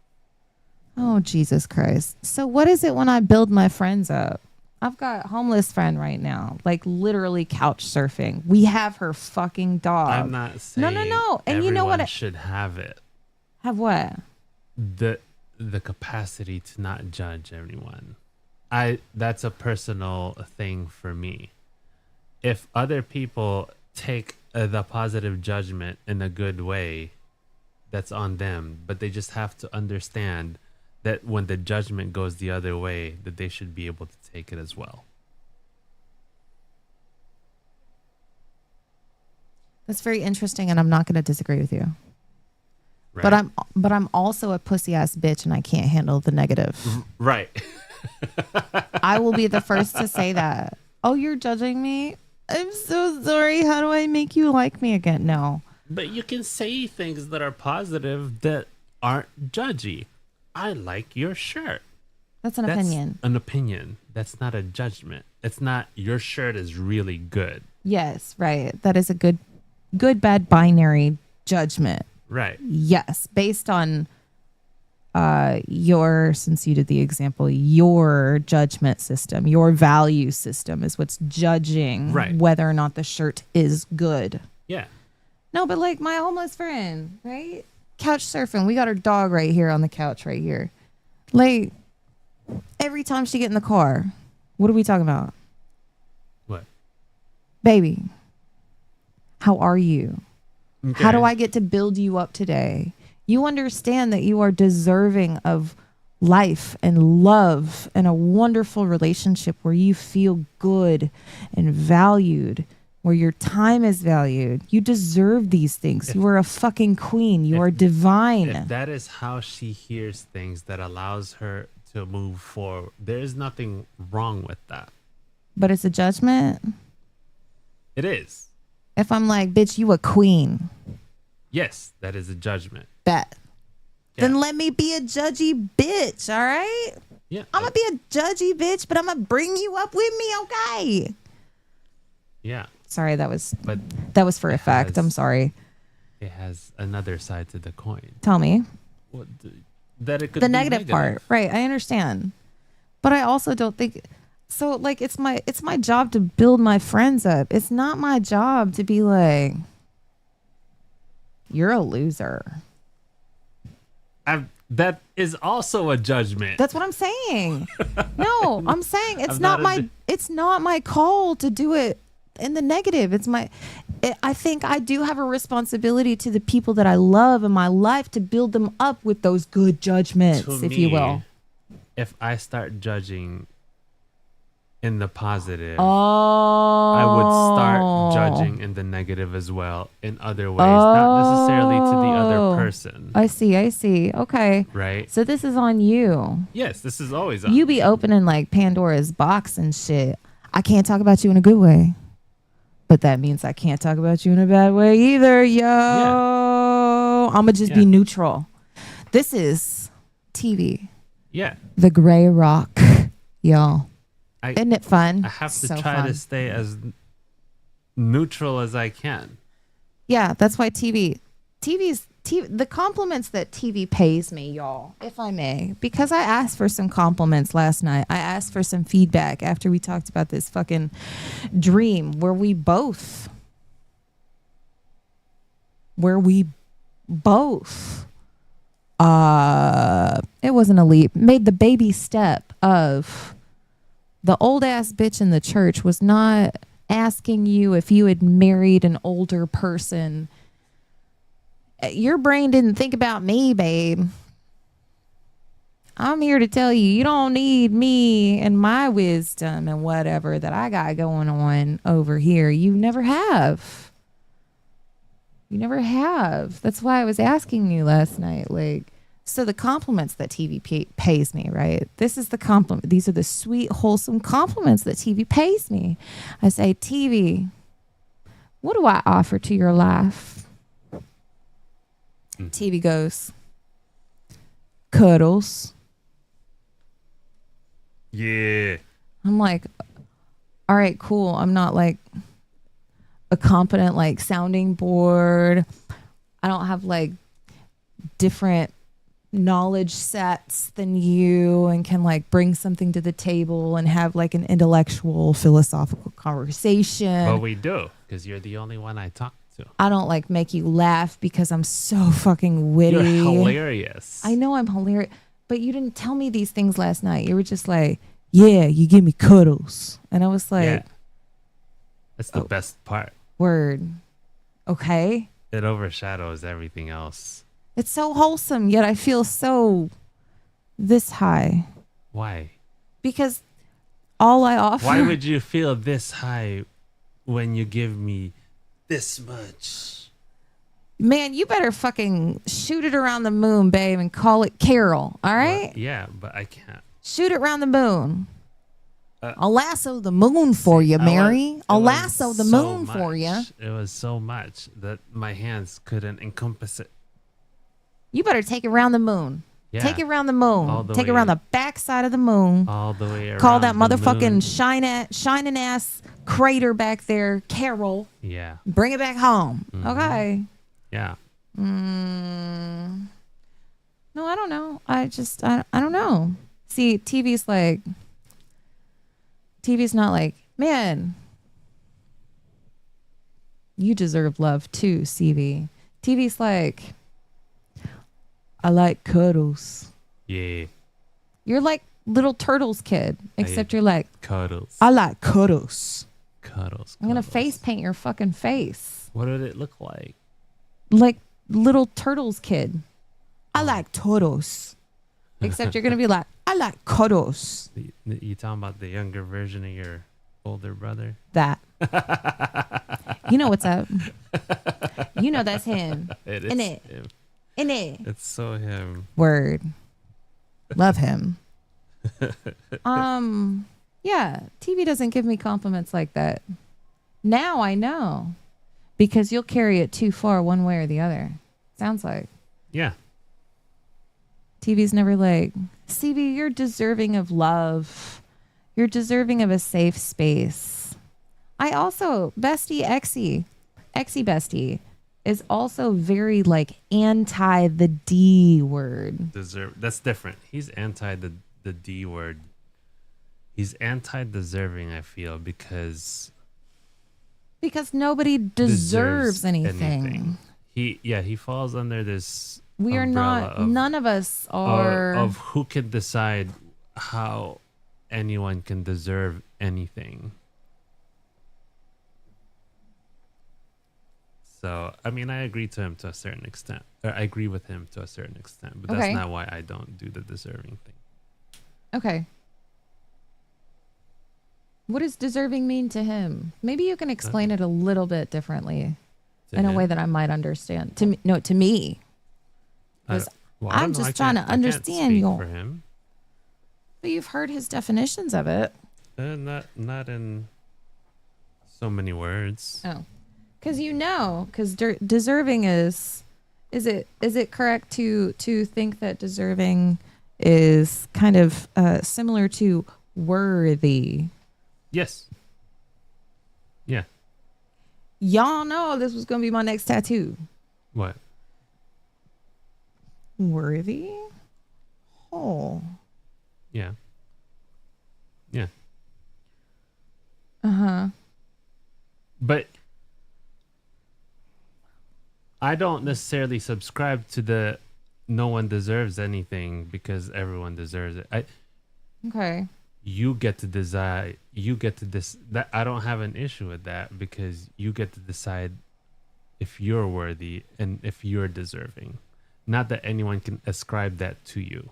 Oh, Jesus Christ. So what is it when I build my friends up? I've got a homeless friend right now, like literally couch surfing. We have her fucking dog. I'm not saying No. And you know what? Everyone should have it. Have what? The capacity to not judge everyone. That's a personal thing for me. If other people take the positive judgment in a good way, that's on them. But they just have to understand that when the judgment goes the other way, that they should be able to take it as well. That's very interesting, and I'm not going to disagree with you. Right. But I'm also a pussy ass bitch, and I can't handle the negative. Right. I will be the first to say that. Oh, you're judging me? I'm so sorry. How do I make you like me again? No. But you can say things that are positive that aren't judgy. I like your shirt. That's an opinion. An opinion. That's not a judgment. It's not your shirt is really good. Yes, right. That is a good bad binary judgment. Right. Yes, based on since you did the example, your judgment system, your value system is what's judging whether or not the shirt is good. Yeah. No, but like my homeless friend, right? Couch surfing. We got her dog right here on the couch right here. Like every time she get in the car, what are we talking about? What? Baby, how are you? Okay. How do I get to build you up today? You understand that you are deserving of life and love and a wonderful relationship where you feel good and valued, where your time is valued. You deserve these things. You are a fucking queen. You are divine. If that is how she hears things that allows her to move forward, there is nothing wrong with that. But it's a judgment. It is. If I'm like, bitch, you a queen. Yes, that is a judgment. Bet. Yeah. Then let me be a judgy bitch, all right? Yeah. I'm going to be a judgy bitch, but I'm going to bring you up with me, okay? Yeah. Sorry, that was for it effect. has- I'm sorry. It has another side to the coin. Tell me. That it could The be negative part. Right, I understand. But I also don't think so like it's my job to build my friends up. It's not my job to be like you're a loser. That is also a judgment. That's what I'm saying. No, I'm saying it's I'm not not my it's not my call to do it in the negative. I think I do have a responsibility to the people that I love in my life to build them up with those good judgments, To if you me, will. If I start judging in the positive, Oh, I would start judging in the negative as well in other ways, not necessarily to the other person. I see. Okay. Right? So this is on you. Yes, this is always on. You be opening like Pandora's box and shit. I can't talk about you in a good way. But that means I can't talk about you in a bad way either, yo. I'm going to just be neutral. This is TV. Yeah. The Gray Rock, y'all. Isn't it fun? I have to So try fun. to stay as neutral as I can. Yeah, that's why TV, the compliments that TV pays me, y'all, if I may, because I asked for some compliments last night. I asked for some feedback after we talked about this fucking dream where we both it wasn't a leap, made the baby step of the old ass bitch in the church was not asking you if you had married an older person. Your brain didn't think about me, babe. I'm here to tell you, you don't need me and my wisdom and whatever that I got going on over here. You never have. You never have. That's why I was asking you last night. Like, so the compliments that TV pays me, right? This is the compliment. These are the sweet, wholesome compliments that TV pays me. I say, TV, what do I offer to your life? TV goes, cuddles. Yeah. I'm like, all right, cool. I'm not like a competent like sounding board. I don't have like different knowledge sets than you and can like bring something to the table and have like an intellectual philosophical conversation. But we do, because you're the only one I talk to. I don't like make you laugh because I'm so fucking witty. You're hilarious. I know I'm hilarious, but you didn't tell me these things last night. You were just like, yeah, you give me cuddles. And I was like, Yeah. That's the best part. Word. Okay. It overshadows everything else. It's so wholesome, yet I feel so this high. Why? Because all I offer. Why would you feel this high when you give me this much? Man, you better fucking shoot it around the moon, babe, and call it Carol. All right? Well, yeah, but I can't. Shoot it around the moon. I'll lasso the moon for you, Mary. I'll lasso the moon for you. It was so much that my hands couldn't encompass it. You better take it around the moon. Yeah. Take it around the moon. All the Take it way- around the backside of the moon. All the way around. Call that the motherfucking moon. shining ass crater back there, Carol. Yeah. Bring it back home. Mhm. Okay. Yeah. No, I don't know. I don't know. See, TV's not like, man, you deserve love too, CV. TV's like, I like cuddles. Yeah. You're like little turtles kid, except you're like, Cuddles. I like cuddles. Cuddles. I'm going to cuddles. face paint your fucking face. What did it look like? Like little turtles kid. I like turtles. Except you're going to be like, I like cuddles. You talking about the younger version of your older brother? That. You know what's up. You know that's him. It is Innit? him. Innit? It's so him. Word. Love him. Yeah, TV doesn't give me compliments like that. Now I know. Because you'll carry it too far one way or the other. Sounds like. Yeah. TV's never like, CV, you're deserving of love. You're deserving of a safe space. I also, Bestie Exie Bestie is also very like anti the D word. That's different. He's anti the D word. He's anti-deserving, I feel, because nobody deserves anything. He falls under this We are umbrella not, of, none of us are. of who can decide how anyone can deserve anything. So, I mean, I agree to him to a certain extent. Or I agree with him to a certain extent, but Okay. that's not why I don't do the deserving thing. Okay. What does deserving mean to him? Maybe you can explain it a little bit differently To in a him? way that I might understand. To me, no, to me. Because I I'm don't know. just I trying to can't understand speak you. for him. But you've heard his definitions of it. Not in so many words. Oh, because deserving is it correct to think that deserving is kind of similar to worthy? Yes. Yeah. Y'all know this was gonna be my next tattoo. What? Worthy? Oh. Yeah. Yeah. Uh-huh. But I don't necessarily subscribe to the no one deserves anything because everyone deserves it. Okay. You get to decide. You get to that. I don't have an issue with that because you get to decide if you're worthy and if you're deserving. Not that anyone can ascribe that to you.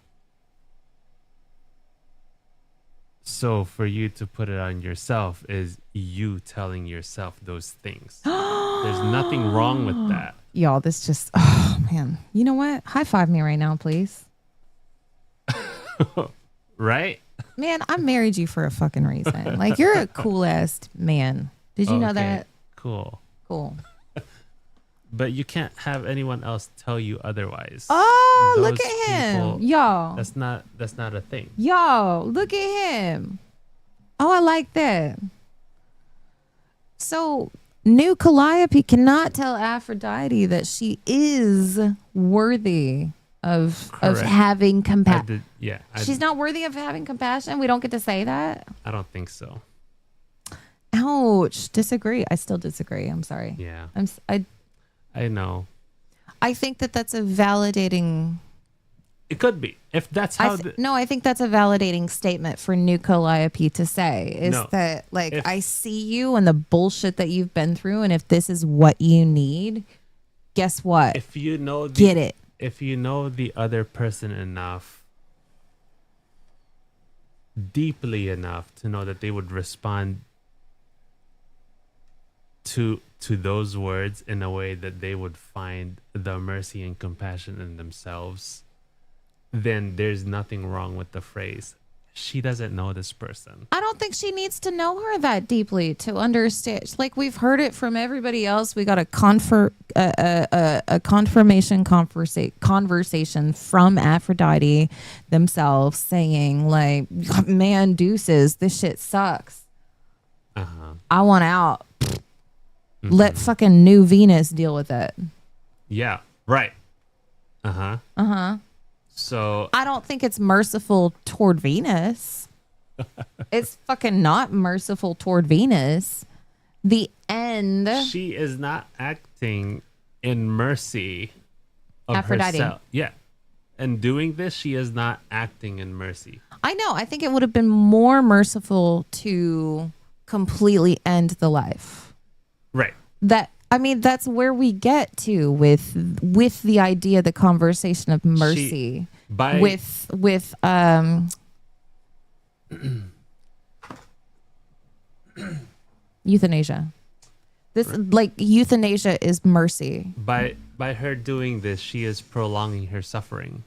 So for you to put it on yourself is you telling yourself those things. There's nothing wrong with that. Y'all, this just, oh man. You know what? High five me right now, please. Right? Man, I married you for a fucking reason. Like, you're a cool ass man. Did you know that? Cool. Cool. But you can't have anyone else tell you otherwise. Oh, Those look at him. people- Y'all. That's not a thing. Y'all, look at him. Oh, I like that. So, New Calliope cannot tell Aphrodite that she is worthy of Correct. having compassion. Yeah. She's not worthy of having compassion? We don't get to say that? I don't think so. Ouch. Disagree. I still disagree. I'm sorry. Yeah. I know. I think that that's a validating. It could be. If that's how No, I think that's a validating statement for New Calliope to say is No. that, like, I see you and the bullshit that you've been through, and if this is what you need, guess what? if you know Get it. If you know the other person enough, deeply enough to know that they would respond to those words in a way that they would find the mercy and compassion in themselves, then there's nothing wrong with the phrase. She doesn't know this person. I don't think she needs to know her that deeply to understand. Like, we've heard it from everybody else. We got a confirmation conversation from Aphrodite themselves saying, like, man, deuces, this shit sucks. I want out. Let fucking New Venus deal with it. Yeah, right. So I don't think it's merciful toward Venus. It's fucking not merciful toward Venus. The end. she is not acting in mercy of Aphrodite. herself. Yeah. And doing this, she is not acting in mercy. I know. I think it would have been more merciful to completely end the life. Right. That's where we get to with the idea, the conversation of mercy. With euthanasia. This euthanasia is mercy. By her doing this, she is prolonging her suffering.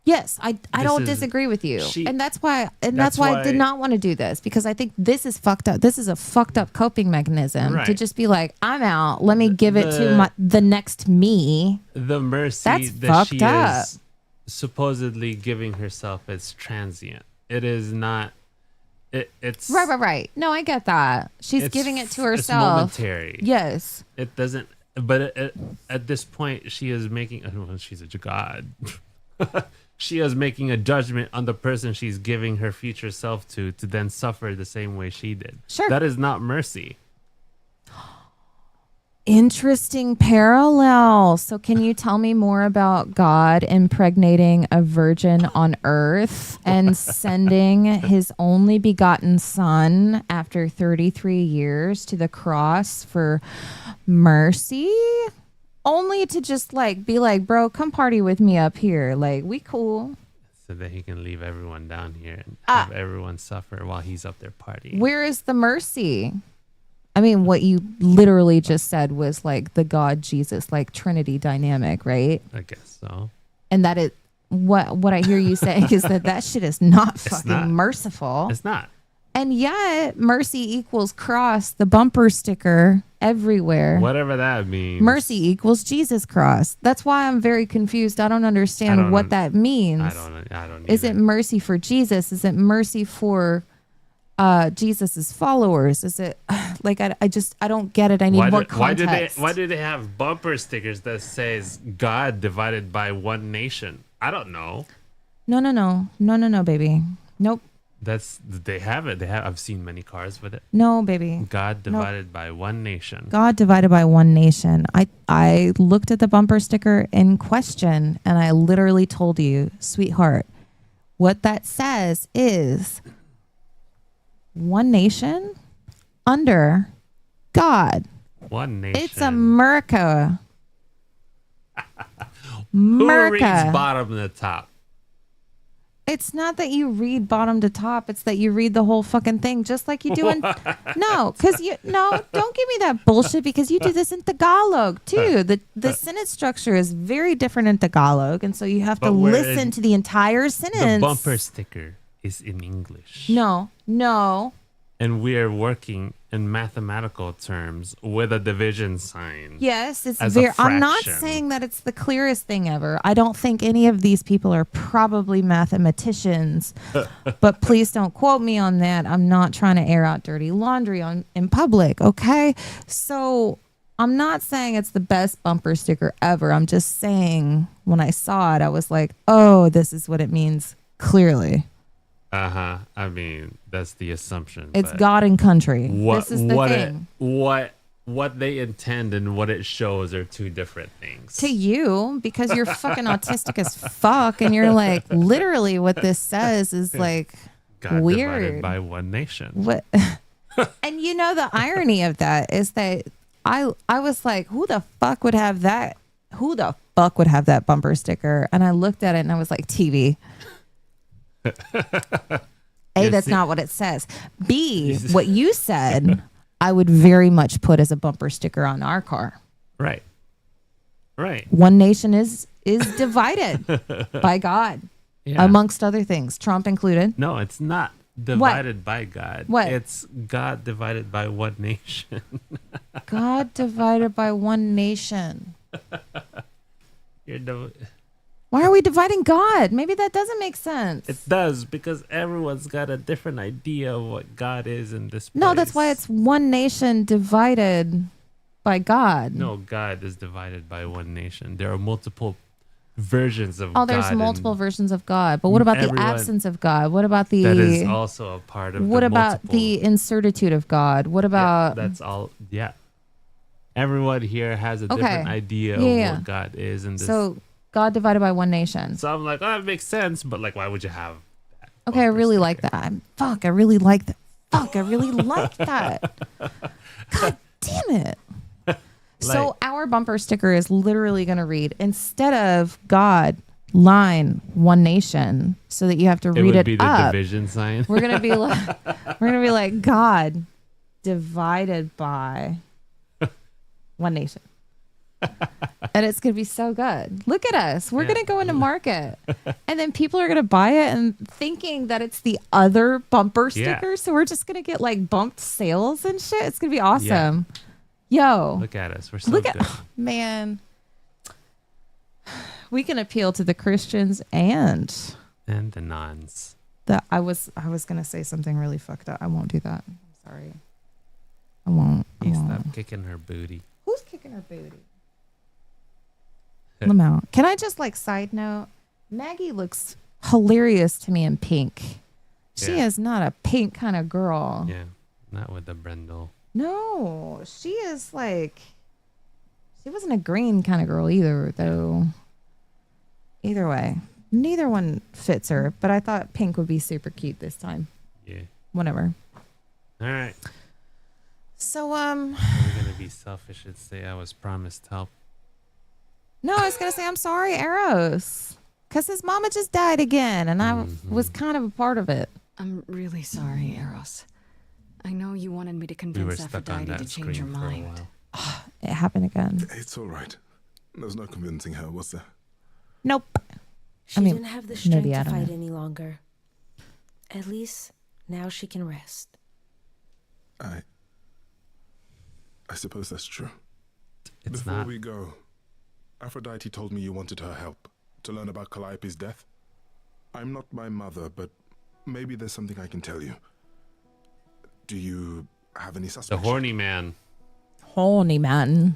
Yes, I don't disagree with you. And that's why I did not want to do this, because I think this is fucked up. This is a fucked up coping mechanism to just be like, I'm out. Let me give it to the next me. The mercy That's that fucked she up. is supposedly giving herself is transient. It is not. It's Right. No, I get that. She's giving it to herself. It's momentary. Yes. It doesn't. But at this point, she is making. She's a god. She is making a judgment on the person she's giving her future self to then suffer the same way she did. Sure. That is not mercy. Interesting parallel. So can you tell me more about God impregnating a virgin on earth and sending his only begotten son after 33 years to the cross for mercy? Only to just be like, bro, come party with me up here. Like, we cool. So that he can leave everyone down here and have everyone suffer while he's up there partying. Where is the mercy? I mean, what you literally just said was like the God Jesus, like Trinity dynamic, right? I guess so. And that is what I hear you saying is that shit is not fucking merciful. It's not. And yet, mercy equals cross, the bumper sticker everywhere. Whatever that means. Mercy equals Jesus cross. That's why I'm very confused. I don't understand what that means. I don't. Is it mercy for Jesus? Is it mercy for Jesus's followers? Is it Like I don't get it. I need more context. Why do they have bumper stickers that says God divided by one nation? I don't know. No, baby. Nope. They have it. I've seen many cars with it. No, baby. God divided by one nation. God divided by one nation. I looked at the bumper sticker in question and I literally told you, sweetheart, what that says is one nation under God. One nation. It's America. Who reads bottom to top? It's not that you read bottom to top. It's that you read the whole fucking thing, just like you do in. No, because don't give me that bullshit because you do this in Tagalog too. The sentence structure is very different in Tagalog, and so you have to listen to the entire sentence. The bumper sticker is in English. No. And we are working in mathematical terms with a division sign. Yes, it's as very. a I'm not fraction. saying that it's the clearest thing ever. I don't think any of these people are probably mathematicians, but please don't quote me on that. I'm not trying to air out dirty laundry in public. Okay, so I'm not saying it's the best bumper sticker ever. I'm just saying when I saw it, I was like, oh, this is what it means clearly. I mean, that's the assumption. It's but God and country. What, This is the what thing. what they intend and what it shows are two different things. To you, because you're fucking autistic as fuck, and you're like, literally, what this says is like God weird. divided by one nation. What? And you know the irony of that is that I was like, who the fuck would have that? Who the fuck would have that bumper sticker? And I looked at it and I was like, TV. That's not what it says. B, what you said, I would very much put as a bumper sticker on our car. Right. One nation is divided by God, amongst other things, Trump included. No, it's not divided by God. What? It's God divided by one nation. God divided by one nation. Why are we dividing God? Maybe that doesn't make sense. It does, because everyone's got a different idea of what God is in this place. No, that's why it's one nation divided by God. No, God is divided by one nation. There are multiple versions of God. Oh, there's multiple versions of God. But what about the absence of God? What about the... That is also a part of what the about multiple. the incertitude of God? What about... That's all. Yeah. Everyone here has a different idea of what God is in this. So God divided by one nation. So I'm like, oh, that makes sense, but like, why would you have that? Okay, I really like that. Fuck, I really like that. Fuck, I really like that. God damn it. So our bumper sticker is literally going to read, instead of God, line, one nation, so that you have to read it be the up. division sign. We're going to be like God divided by one nation. And it's going to be so good. Look at us. We're going to go into market. And then people are going to buy it and thinking that it's the other bumper sticker. So we're just going to get like bumped sales and shit. It's going to be awesome. Yo. Look at us. We're so good. Man. We can appeal to the Christians and the nuns. I was going to say something really fucked up. I won't do that. I'm sorry. I won't. Stop kicking her booty. Who's kicking her booty? Lamau. Can I just like side note? Maggie looks hilarious to me in pink. She is not a pink kind of girl. Yeah, not with the brindle. No, she is like, she wasn't a green kind of girl either, though. Either way, neither one fits her, but I thought pink would be super cute this time. Yeah. Whatever. All right. So, We're gonna be selfish and say I was promised help. No, I was going to say, I'm sorry, Eros. Because his mama just died again, and I was kind of a part of it. I'm really sorry, Eros. I know you wanted me to convince Aphrodite to change her mind. It happened again. It's all right. There's no convincing her, was there? Nope. She didn't have the strength to fight any longer. At least now she can rest. I suppose that's true. It's Before not. we go, Aphrodite told me you wanted her help to learn about Calliope's death. I'm not my mother, but maybe there's something I can tell you. Do you have any The suspicion? horny man. Horny man.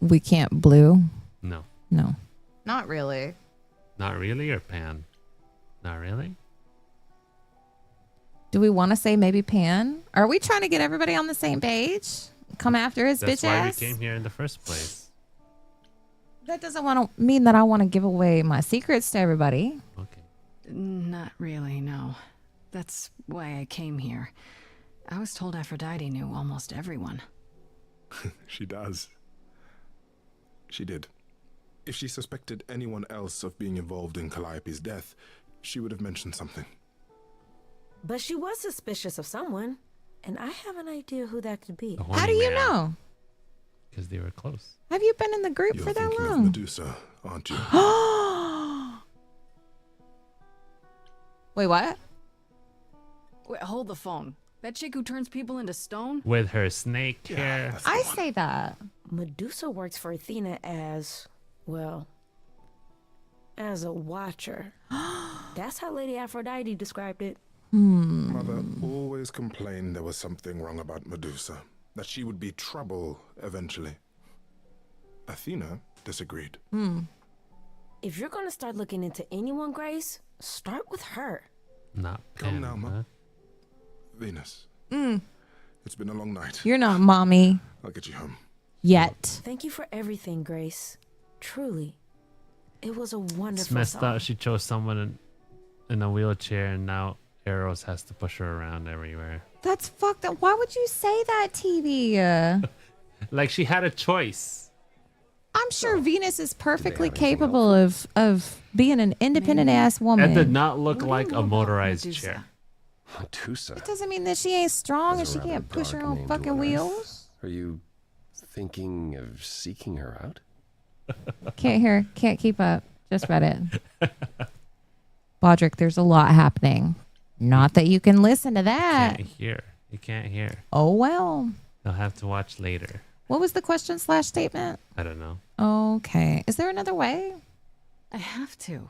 We can't blue. No. No. Not really. Not really, or Pan? Not really? Do we want to say maybe Pan? Are we trying to get everybody on the same page? Come after his That's bitch why ass? we came here in the first place. That doesn't want to mean that I want to give away my secrets to everybody. Okay. Not really, no. That's why I came here. I was told Aphrodite knew almost everyone. She does. She did. If she suspected anyone else of being involved in Calliope's death, she would have mentioned something. But she was suspicious of someone, and I have an idea who that could be. How do you know? Because they were close. Have you been in the group You're for that thinking of long? Medusa, aren't you? Wait, what? Wait, hold the phone. That chick who turns people into stone? With her snake Yeah, hair. that's the I one. say that. Medusa works for Athena as, well, as a watcher. That's how Lady Aphrodite described it. Mother always complained there was something wrong about Medusa, that she would be trouble eventually. Athena disagreed. If you're gonna start looking into anyone, Grace, start with her. Not Come Pan. now, Ma. huh? Venus. It's been a long night. You're not mommy I'll get you home. yet. Thank you for everything, Grace. Truly. It was a It's wonderful messed song. up. She chose someone in a wheelchair, and now Eros has to push her around everywhere. That's fucked up. Why would you say that, TV? Like she had a choice. I'm sure Venus is perfectly have anything capable of being an independent ass That woman. did not look What do like you a know about motorized Medusa? chair. Medusa. It doesn't mean that she ain't strong and That's a she rather can't push her dark own name to fucking unearth. wheels. Are you thinking of seeking her out? Can't keep up. Just read it. Bodrick, there's a lot happening. Not that you can listen to that. Can't hear. You can't hear. Oh well. You'll have to watch later. What was the question / statement? I don't know. Okay. Is there another way? I have to.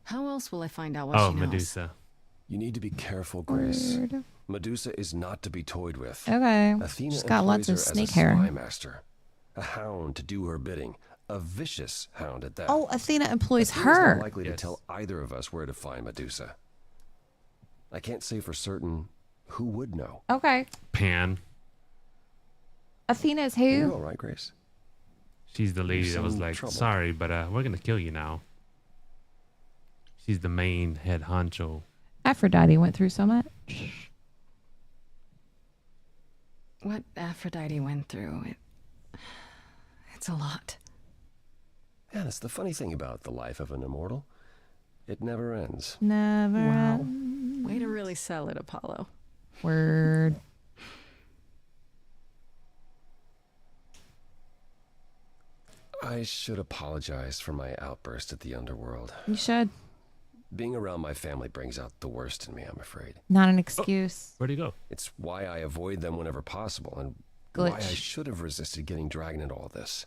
How else will I find out what Oh, she knows? Medusa. You need to be careful, Grace. Weird. Medusa is not to be toyed with. Okay. Athena She's got lots of employs her snake as a hair. spy master, a hound to do her bidding, a vicious hound at that. Oh, Athena employs Athena's not her. likely Yes. to tell either of us where to find Medusa. I can't say for certain who would know. Okay. Pan. Athena is Are you who? all right, Grace? She's the lady that was some like, trouble. sorry, but we're gonna kill you now. She's the main head honcho. Aphrodite went through so much. What Aphrodite went through, it's a lot. Yeah, that's the funny thing about the life of an immortal. It never ends. Never. Wow. Way to really sell it, Apollo. Word. I should apologize for my outburst at the underworld. You should. Being around my family brings out the worst in me, I'm afraid. Not an excuse. Where'd he go? It's why I avoid them whenever possible, and why I Glitch. should have resisted getting dragged into all this.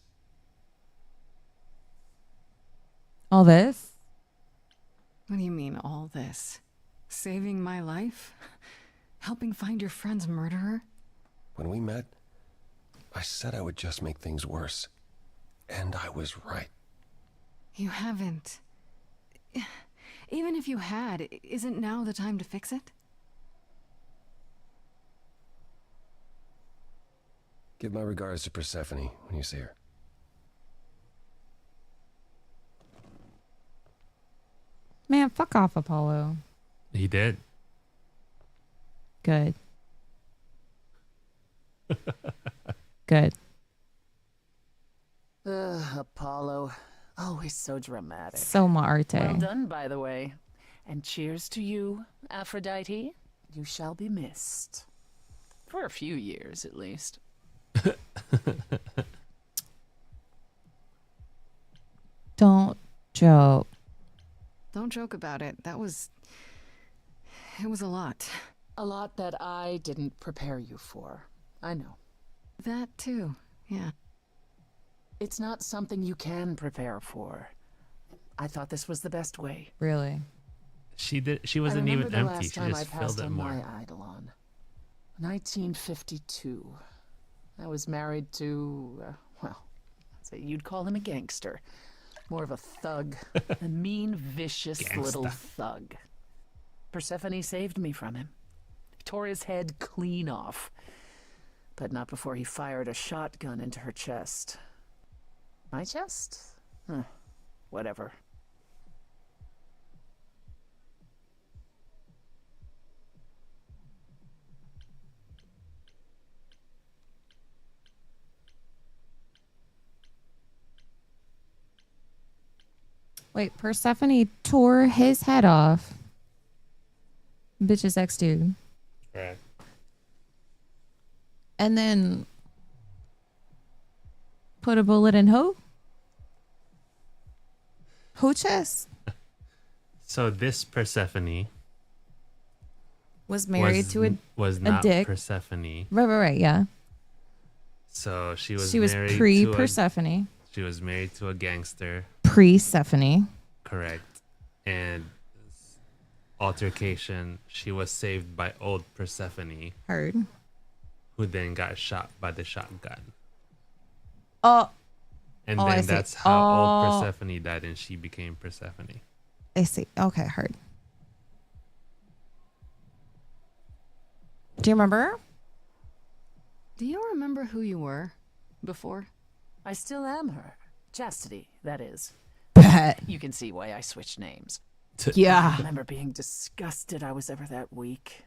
All this? What do you mean, all this? Saving my life? Helping find your friend's murderer? When we met, I said I would just make things worse. And I was right. You haven't. Even if you had, isn't now the time to fix it? Give my regards to Persephone when you see her. Man, fuck off, Apollo. He did. Good. Good. Apollo. Always so dramatic. So Marte. Well done, by the way. And cheers to you, Aphrodite. You shall be missed. For a few years, at least. Don't joke. Don't joke about it. It was a lot. A lot that I didn't prepare you for. I know. That too, yeah. It's not something you can prepare for. I thought this was the best way. Really. She did. She I wasn't remember even the empty. last She time just I passed filled it on more. my Eidolon. 1952. I was married to, well, I'd say you'd call him a gangster. More of a thug. A mean, vicious little thug. Persephone saved me from him. Tore his head clean off. But not before he fired a shotgun into her chest. My chest? Whatever. Wait, Persephone tore his head off. Bitch's ex dude. Right. And then put a bullet in Ho chest? So this Persephone Was married to was a not dick. Persephone. Right, yeah. So she was pre married to Persephone. she was married to a gangster. Pre-Sephone. Correct. And altercation, she was saved by old Persephone, Heard. who then got shot by the shotgun. Oh, And I then see. that's how old Persephone died, and she became Persephone. I see. Okay, heard. Do you remember? Do you remember who you were before? I still am her. Chastity, that is. Bet. You can see why I switched names. Yeah. I remember being disgusted I was ever that weak.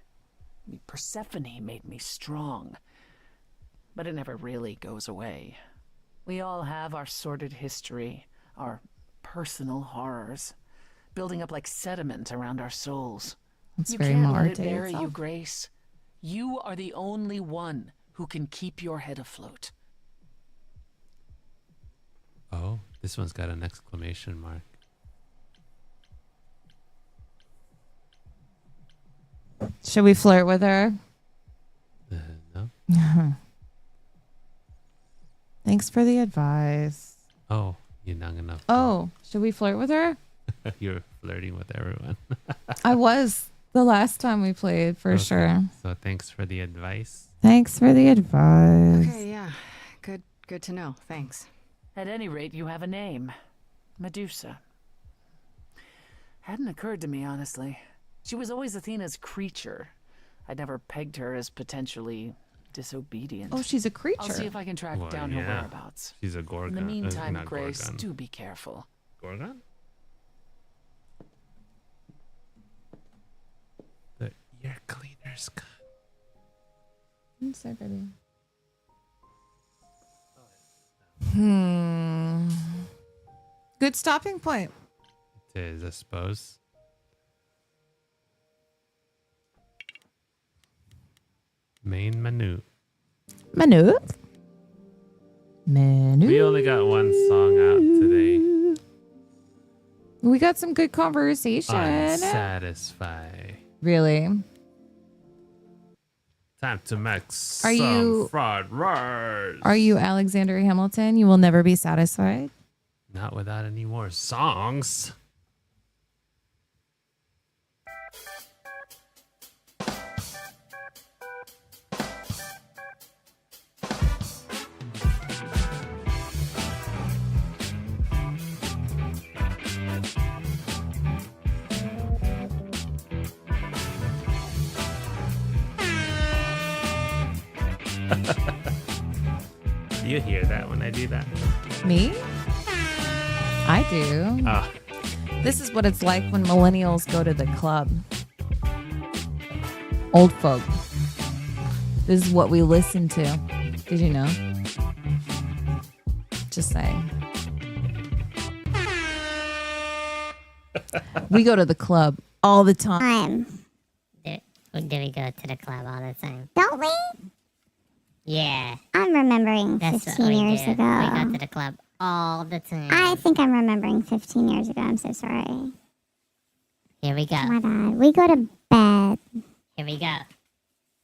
I mean, Persephone made me strong. But it never really goes away. We all have our sordid history, our personal horrors, building up like sediment around our souls. It's You very can't let it Marte bury itself. you, Grace. You are the only one who can keep your head afloat. Oh, this one's got an exclamation mark. Should we flirt with her? No? Thanks for the advice. Oh, you're not enough. Oh, should we flirt with her? You're flirting with everyone. I was the last time we played, for Okay, sure. So thanks for the advice. Thanks for the advice. Okay, yeah. Good to know. Thanks. At any rate, you have a name. Medusa. Hadn't occurred to me, honestly. She was always Athena's creature. I'd never pegged her as potentially disobedient. Oh, she's a creature. I'll see if I can track Well, down her yeah. whereabouts. She's a Gorgon. In the meantime, not Grace, Gorgon. do be careful. Gorgon? The ear cleaner's gun. I'm so pretty. Good stopping point. It is, I suppose. Main menu. Menu. We only got one song out today. We got some good conversation. Unsatisfy. Really? Time to make Are some you- fraud wars. Are you Alexander Hamilton? You will never be satisfied. Not without any more songs. You hear that when I do that? Me? I do. Ah, This is what it's like when millennials go to the club. Old folk. This is what we listen to. Did you know? Just saying. We go to the club all the time. Do we go to the club all the time? Don't we? Yeah, I'm remembering that's what 15 we years do. ago. We go to the club all the time. I think I'm remembering 15 years ago. I'm so sorry. Here we go. Oh my God. We go to bed Here we go.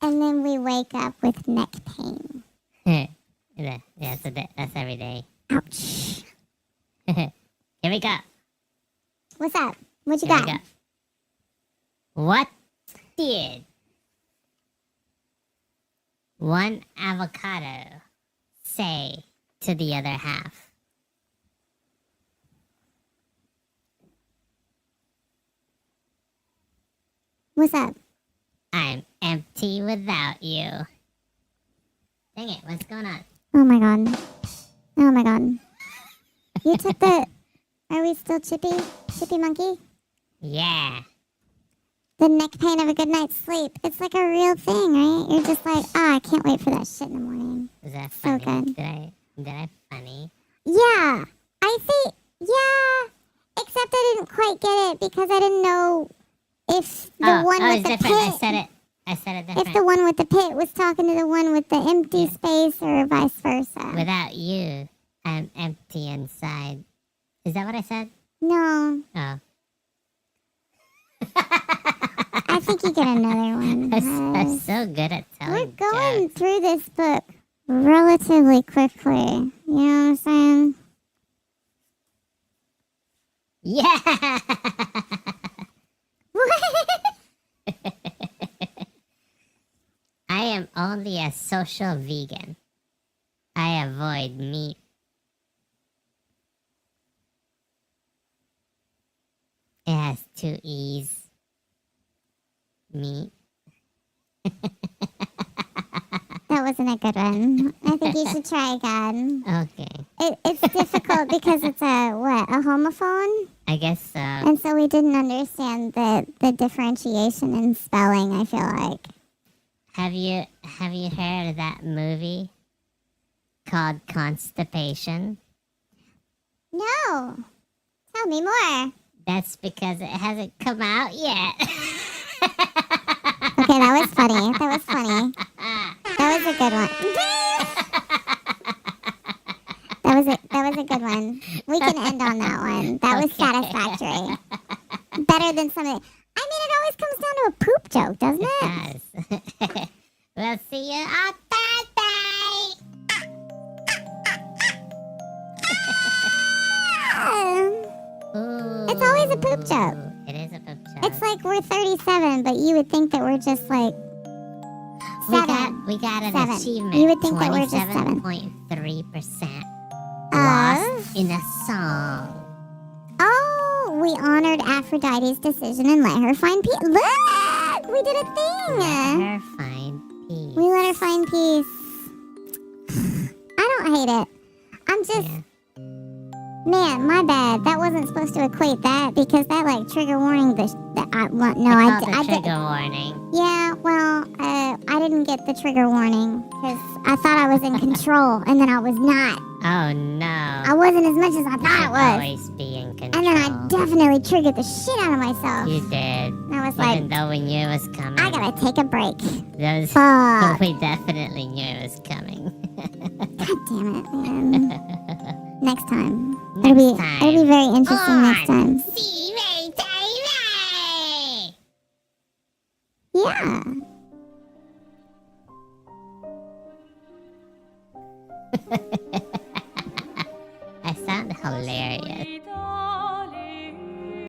and then we wake up with neck pain. That's every day. Ouch. Here we go. What's up? What you Here we got? go. What did one avocado say to the other half? What's up? I'm empty without you. Dang it, what's going on? Oh my god. Oh my god. You took the... Are we still Chippy? Chippy Monkey? Yeah. The neck pain of a good night's sleep. It's like a real thing, right? You're just like, I can't wait for that shit in the morning. Is that So funny? good. Did I funny? Yeah. I think, yeah. Except I didn't quite get it because I didn't know if the one with it's the different. pit... I said it different. If the one with the pit was talking to the one with the empty space or vice versa. Without you, I'm empty inside. Is that what I said? No. Oh. I think you get another one. I'm so good at telling We're going jokes. through this book relatively quickly. You know what I'm saying? Yeah! I am only a social vegan. I avoid meat. It has 2 E's. Meat. That wasn't a good one. I think you should try again. Okay. It's difficult because it's a homophone? I guess so. And so we didn't understand the differentiation in spelling, I feel like. Have you heard of that movie called Constipation? No. Tell me more. That's because it hasn't come out yet. Okay, that was funny. That was funny. That was a good one. That was a good one. We can end on that one. That was satisfactory. Better than some of the... I mean, it always comes down to a poop joke, doesn't it? It does. We'll see you on Thursday. It's always a poop joke. It is a poop joke. It's like we're 37, but you would think that we're just like 7. We got an Seven. achievement. You would think that we're just 7. 27.3% lost in a song. Oh, we honored Aphrodite's decision and let her find peace. Look! We did a thing! Let her find peace. We let her find peace. I don't hate it. I'm just... Man, my bad. That wasn't supposed to equate that because that like trigger warning. I trigger warning. Yeah, well, I didn't get the trigger warning because I thought I was in control and then I was not. Oh no. I wasn't as much as I thought it was. Always be in control. And then I definitely triggered the shit out of myself. You did. I was Even like, though we knew it was coming. I gotta take a break. Fuck. We definitely knew it was coming. God damn it, man. Next time. Next It'll time. be very interesting next time. Yeah. I sound hilarious.